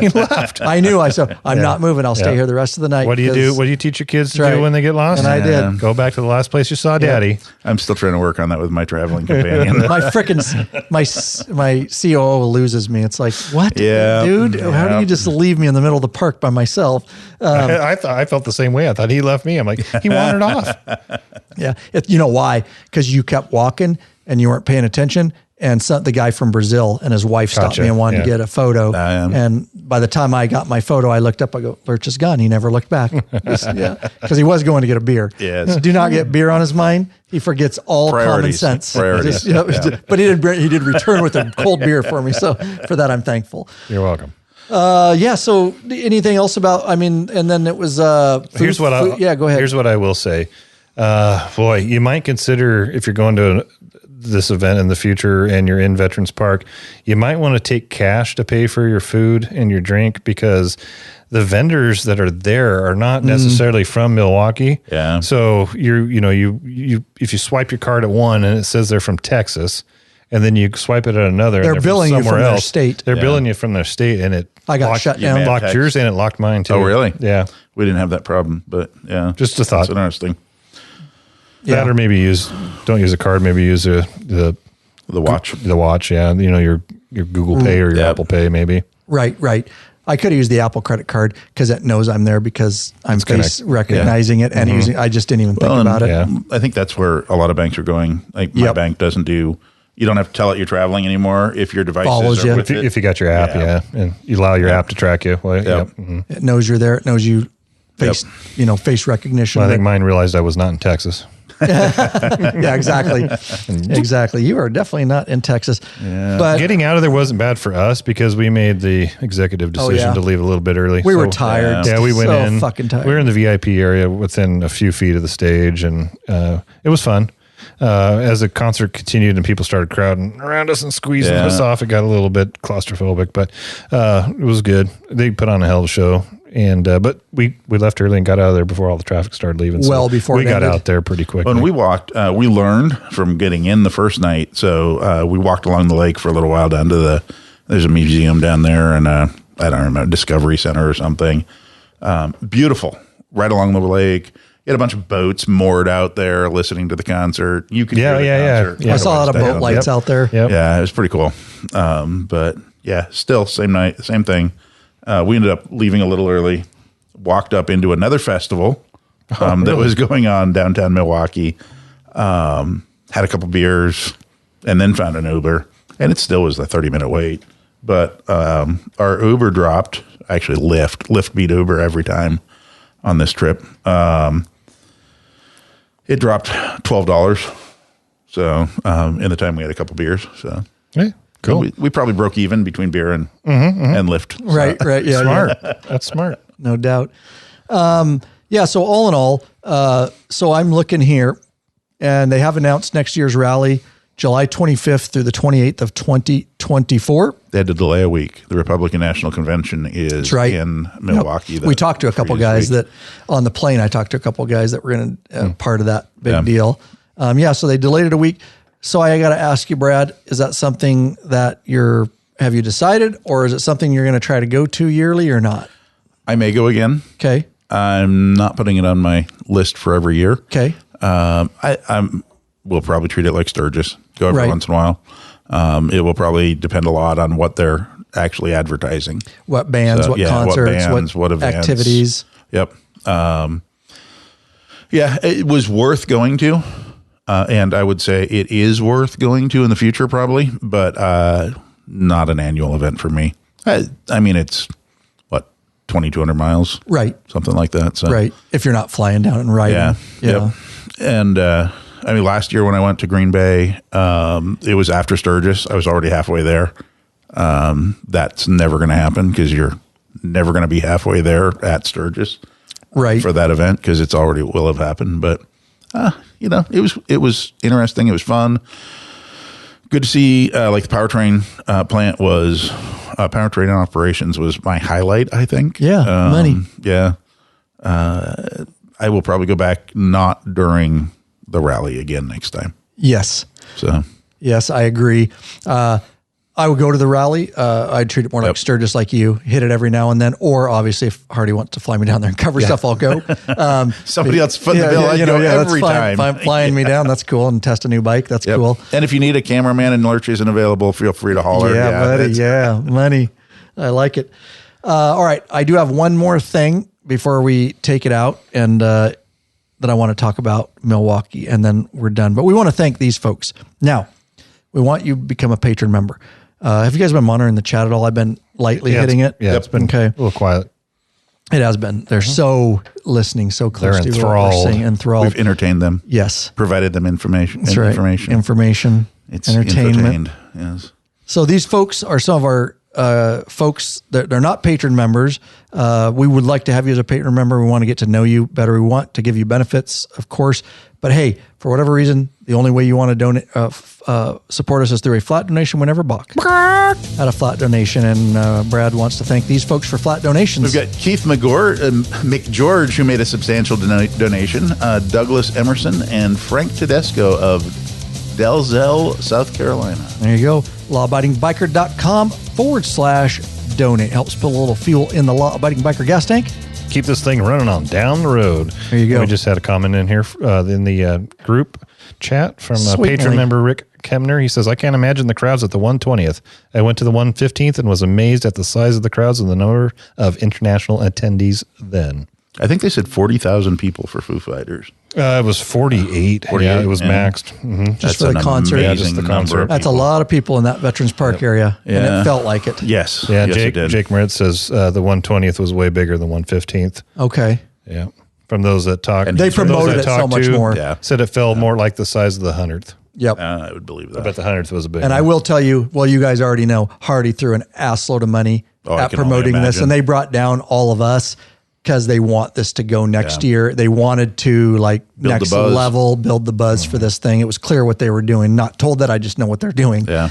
He left. I knew. I said, I'm not moving. I'll stay here the rest of the night. What do you do? What do you teach your kids to do when they get lost? And I did. Go back to the last place you saw Daddy. I'm still trying to work on that with my traveling companion. My frickin' my COO loses me. It's like, what, dude? How do you just leave me in the middle of the park by myself? I felt the same way. I thought he left me. I'm like, he wandered off. Yeah, you know why? Because you kept walking and you weren't paying attention. And the guy from Brazil and his wife stopped me and wanted to get a photo. And by the time I got my photo, I looked up. I go, Lurch is gone. He never looked back. Because he was going to get a beer. Yes. Do not get beer on his mind. He forgets all common sense. Priorities. But he did return with a cold beer for me. So for that, I'm thankful. You're welcome. So anything else about? I mean, and then it was. Go ahead. Here's what I will say. Boy, you might consider if you're going to this event in the future and you're in Veterans Park, you might want to take cash to pay for your food and your drink because the vendors that are there are not necessarily from Milwaukee. Yeah. So you if you swipe your card at one and it says they're from Texas, and then you swipe it at another, they're billing you from their state. They're billing you from their state, and it shut down. Locked yours and it locked mine too. Oh, really? Yeah. We didn't have that problem, but yeah, just a thought. That's interesting. That or maybe don't use a card. Maybe use the watch. The watch. Yeah, your Google Pay or your Apple Pay. Maybe. Right. I could have used the Apple credit card because it knows I'm there because I'm face recognizing it and using. I just didn't even think about it. Yeah. I think that's where a lot of banks are going. Like my bank doesn't do. You don't have to tell it you're traveling anymore if your devices follows you. If you got your app, and you allow your app to track you. Well, It knows you're there. It knows you face face recognition. Well, I think mine realized I was not in Texas. Yeah, exactly. Exactly. You are definitely not in Texas. Yeah. But getting out of there wasn't bad for us because we made the executive decision to leave a little bit early. We were tired. Yeah, we went in. Fucking tired. We were in the VIP area within a few feet of the stage, and it was fun. As the concert continued and people started crowding around us and squeezing us off, it got a little bit claustrophobic, but it was good. They put on a hell of a show. And but we left early and got out of there before all the traffic started leaving. Well, before we got out there pretty quick. When we walked, we learned from getting in the first night. So we walked along the lake for a little while down to there's a museum down there, and I don't remember, Discovery Center or something. Beautiful, right along the lake. You had a bunch of boats moored out there listening to the concert. You could hear the concert. I saw a lot of boat lights out there. Yep. Yeah, it was pretty cool. But yeah, still same night, same thing. We ended up leaving a little early, walked up into another festival that was going on downtown Milwaukee, had a couple beers, and then found an Uber. And it still was a 30-minute wait. But our Uber dropped. Actually, Lyft beat Uber every time on this trip. It dropped $12. So in the time we had a couple beers. So hey. Cool. So we probably broke even between beer and Lyft. So. Right. Yeah. Smart. Yeah. That's smart. No doubt. So all in all, so I'm looking here and they have announced next year's rally, July 25th through the 28th of 2024. They had to delay a week. The Republican National Convention is in Milwaukee. We talked to a couple guys that on the plane, I talked to a couple guys that were going to part of that big deal. So they delayed it a week. So I got to ask you, Brad, is that something that have you decided, or is it something you're going to try to go to yearly or not? I may go again. Okay. I'm not putting it on my list for every year. Okay. We'll probably treat it like Sturgis. Go every once in a while. It will probably depend a lot on what they're actually advertising. What bands, what concerts, what events, activities. Yep. It was worth going to. And I would say it is worth going to in the future, probably, but not an annual event for me. I mean, it's 2,200 miles, right? Something like that. So, right. If you're not flying down and riding, yeah. Yep. And I mean, last year when I went to Green Bay, it was after Sturgis. I was already halfway there. That's never going to happen because you're never going to be halfway there at Sturgis, right? For that event because it's already will have happened. But it was interesting. It was fun. Good to see. Like the powertrain plant was. Powertrain operations was my highlight, I think. Yeah, money. Yeah. I will probably go back not during the rally again next time. Yes. So. Yes, I agree. I would go to the rally. I'd treat it more like Sturgis, like you, hit it every now and then. Or obviously, if Hardy wants to fly me down there and cover stuff, I'll go. Somebody else foot the bill. I'd go every time. Flying me down, that's cool. And test a new bike, that's cool. And if you need a cameraman and Lurch isn't available, feel free to holler. Yeah, buddy. Yeah, money. I like it. All right. I do have one more thing before we take it out, and that I want to talk about Milwaukee, and then we're done. But we want to thank these folks. Now, we want you to become a patron member. Have you guys been monitoring the chat at all? I've been lightly hitting it. Yeah, it's been a little quiet. It has been. They're so listening, so close to what we're saying. Enthralled. We've entertained them. Yes. Provided them information. That's right. Information. It's entertainment. Yes. So these folks are some of our folks that they're not patron members. We would like to have you as a patron member. We want to get to know you better. We want to give you benefits, of course. But hey, for whatever reason, the only way you want to donate, support us is through a flat donation whenever Bach had a flat donation. And Brad wants to thank these folks for flat donations. We've got Keith McGeorge, who made a substantial donation, Douglas Emerson, and Frank Tedesco of Dalzell, South Carolina. There you go. lawabidingbiker.com/donate. Helps put a little fuel in the Law Abiding Biker gas tank. Keep this thing running on down the road. There you go. We just had a comment in here in the group chat from patron member Rick Kemner. He says, I can't imagine the crowds at the 120th. I went to the 115th and was amazed at the size of the crowds and the number of international attendees then. I think they said 40,000 people for Foo Fighters. It was 48. Yeah, it was maxed. Mm-hmm. Just for the concert. Yeah, just the concert. That's a lot of people in that Veterans Park area. Yeah. And it felt like it. Yes. Yeah, yes, Jake Moritz says the 120th was way bigger than 115th. Okay. Yeah. From those that talked. They promoted it so much more. Yeah. Said it felt more like the size of the 100th. Yep. I would believe that. I bet the 100th was a big And one. I will tell you, well, you guys already know, Hardy threw an assload of money at promoting this, and they brought down all of us because they want this to go next year. They wanted to build next level, build the buzz for this thing. It was clear what they were doing. Not told that, I just know what they're doing. Yeah.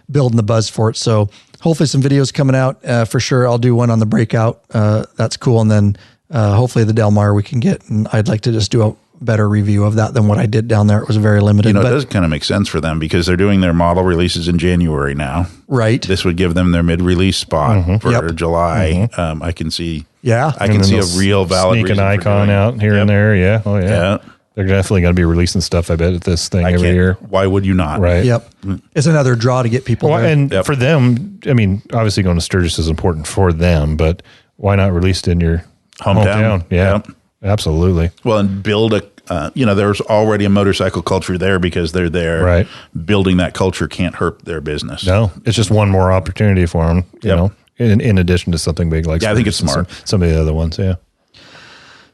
Building the buzz for it. So hopefully some videos coming out for sure. I'll do one on the breakout. That's cool. And then hopefully the Del Mar we can get. And I'd like to just do a better review of that than what I did down there. It was very limited. It does kind of make sense for them because they're doing their model releases in January now. Right. This would give them their mid-release spot for July. I can see. Yeah. I can see a real valid sneak an icon out here and there. Yeah. Oh yeah. They're definitely going to be releasing stuff, I bet, at this thing every year. Why would you not? Right. Yep. It's another draw to get people there. And for them, I mean, obviously going to Sturgis is important for them, but why not release it in your hometown? Yeah. Absolutely. Well, and build a, there's already a motorcycle culture there because they're there. Right. Building that culture can't hurt their business. No, it's just one more opportunity for them, you know, in addition to something big like I think it's smart. Some of the other ones,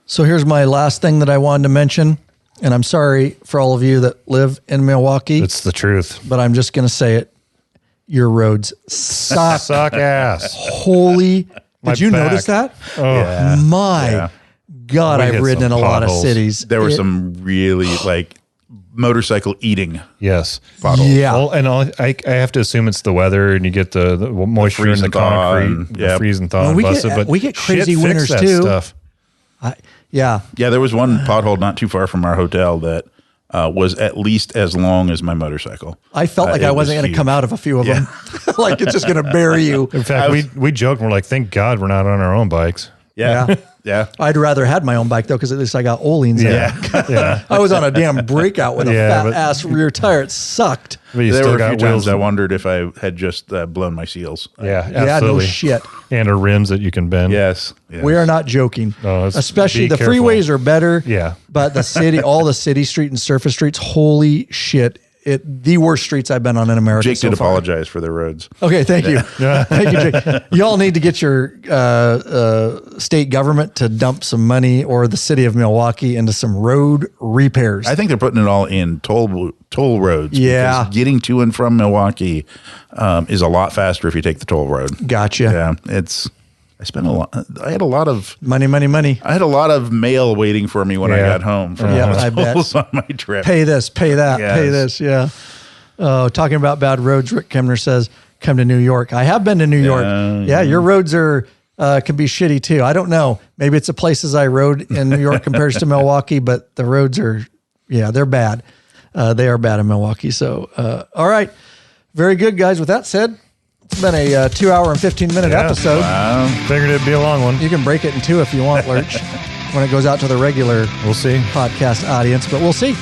So here's my last thing that I wanted to mention, and I'm sorry for all of you that live in Milwaukee. It's the truth. But I'm just going to say it. Your roads suck. Suck ass. Holy. Did you notice that? Oh, my God, I've ridden in a lot of cities. There were some really motorcycle eating. Yes. Potholes. Yeah. Well, and I have to assume it's the weather and you get the moisture in the concrete, the freeze and thaw. Well, we get crazy winters too. Stuff. Yeah, there was one pothole not too far from our hotel that was at least as long as my motorcycle. I felt like I wasn't going to come out of a few of them. Like it's just going to bury you. In fact, we joked and we're like, thank God we're not on our own bikes. Yeah. Yeah. I'd rather had my own bike though, because at least I got Oleans. Yeah. I was on a damn breakout with a fat ass rear tire. It sucked. There were a few times I wondered if I had just blown my seals. Yeah, absolutely. Yeah, no shit. And our rims that you can bend. Yes. We are not joking. No, especially the freeways are better. Yeah. But the city, all the city street and surface streets, holy shit. The worst streets I've been on in America. Jake did apologize for the roads. Okay, thank you. Thank you, Jake. You all need to get your state government to dump some money, or the city of Milwaukee, into some road repairs. I think they're putting it all in toll roads. Yeah. Because getting to and from Milwaukee is a lot faster if you take the toll road. Gotcha. Yeah, I had a lot of money. I had a lot of mail waiting for me when I got home from I bet. on my trip. Pay this, pay that, pay this. Yeah. Talking about bad roads, Rick Kemner says, come to New York. I have been to New York. Yeah, your roads are can be shitty too. I don't know. Maybe it's the places I rode in New York compares to Milwaukee, but the roads are, they're bad. They are bad in Milwaukee. So, all right. Very good, guys. With that said, it's been a 2 hour and 15-minute episode. Wow. Figured it'd be a long one. You can break it in two if you want, Lurch, when it goes out to the regular podcast audience. But we'll see.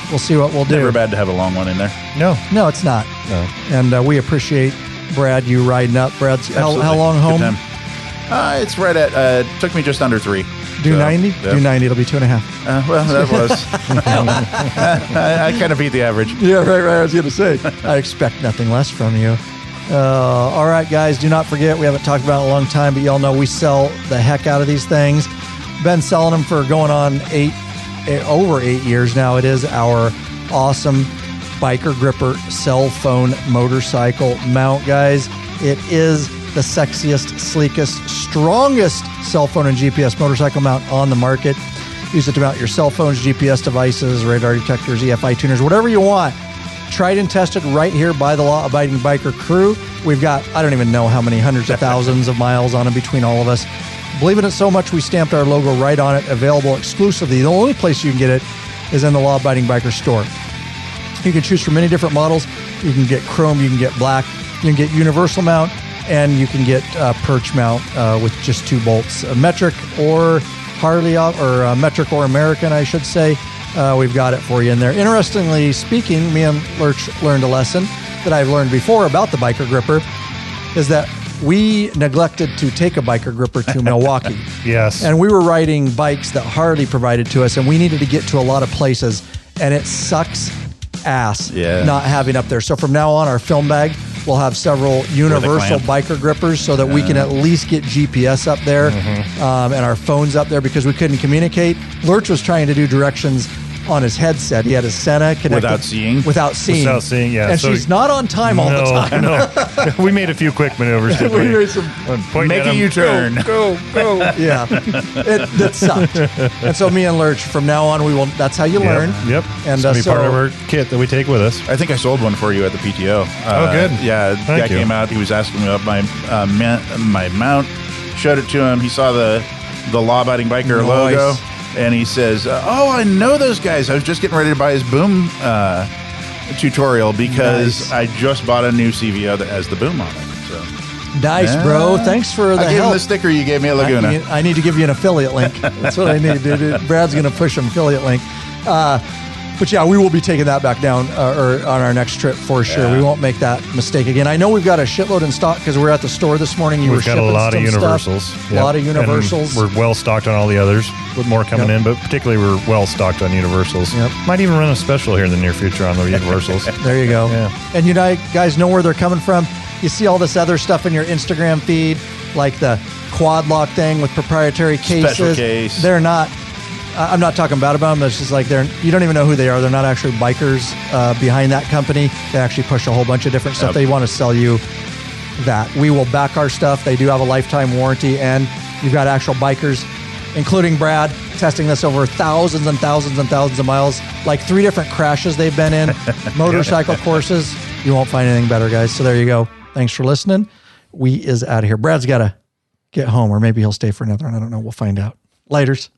We'll see what we'll do. Never bad to have a long one in there. No, it's not. No. And we appreciate, Brad, you riding up. Brad's how long home? It's right at, took me just under 3. Do 90? Yeah. Do 90. It'll be 2.5. Well, that was. I kind of beat the average. Yeah, right. I was going to say, I expect nothing less from you. All right, guys, do not forget, we haven't talked about it in a long time, but y'all know we sell the heck out of these things. Been selling them for going on over 8 years now. It is our awesome Biker Gripper cell phone motorcycle mount, guys. It is the sexiest, sleekest, strongest cell phone and GPS motorcycle mount on the market. Use it to mount your cell phones, GPS devices, radar detectors, EFI tuners, whatever you want. Tried and tested right here by the law-abiding biker crew. We've got, I don't even know how many hundreds of thousands of miles on it between all of us. Believe in it so much, we stamped our logo right on it, available exclusively. The only place you can get it is in the Law-Abiding Biker store. You can choose from many different models. You can get chrome, you can get black, you can get universal mount, and you can get perch mount with just 2 bolts. Metric or Harley, or metric or American, I should say. We've got it for you in there. Interestingly speaking, me and Lurch learned a lesson that I've learned before about the Biker Gripper, is that we neglected to take a Biker Gripper to Milwaukee. Yes. And we were riding bikes that Harley provided to us, and we needed to get to a lot of places, and it sucks ass not having up there. So from now on, our film bag will have several universal Biker Grippers so that we can at least get GPS up there and our phones up there, because we couldn't communicate. Lurch was trying to do directions on his headset. He had his Sena connected. Without seeing, yeah. And so she's not on time all the time. No. We made a few quick maneuvers. We made some make a U-turn. Go. Yeah. It sucked. And so me and Lurch, from now on, that's how you learn. Yep. And it's part of our kit that we take with us. I think I sold one for you at the PTO. Good. Yeah. Guy came out. He was asking me about my mount. Showed it to him. He saw the Law-Abiding Biker logo. And he says, I know those guys. I was just getting ready to buy his boom tutorial because I just bought a new CVO that has the boom on it. So nice, bro. Thanks for the help. I gave him the sticker you gave me at Laguna. I need to give you an affiliate link. That's what I need, dude. Brad's going to push an affiliate link. But yeah, we will be taking that back down or on our next trip for sure. Yeah. We won't make that mistake again. I know we've got a shitload in stock because we're at the store this morning. We've got a lot of universals. A lot of universals. And we're well stocked on all the others with more coming in, but particularly we're well stocked on universals. Might even run a special here in the near future on the universals. There you go. Yeah. And you guys know where they're coming from. You see all this other stuff in your Instagram feed, like the quad lock thing with proprietary cases. Special case. They're not. I'm not talking bad about them. It's just like you don't even know who they are. They're not actually bikers behind that company. They actually push a whole bunch of different stuff. They want to sell you that. We will back our stuff. They do have a lifetime warranty, and you've got actual bikers, including Brad, testing this over thousands and thousands and thousands of miles, like 3 different crashes they've been in, motorcycle courses. You won't find anything better, guys. So there you go. Thanks for listening. We is out of here. Brad's got to get home, or maybe he'll stay for another one. I don't know. We'll find out. Laters.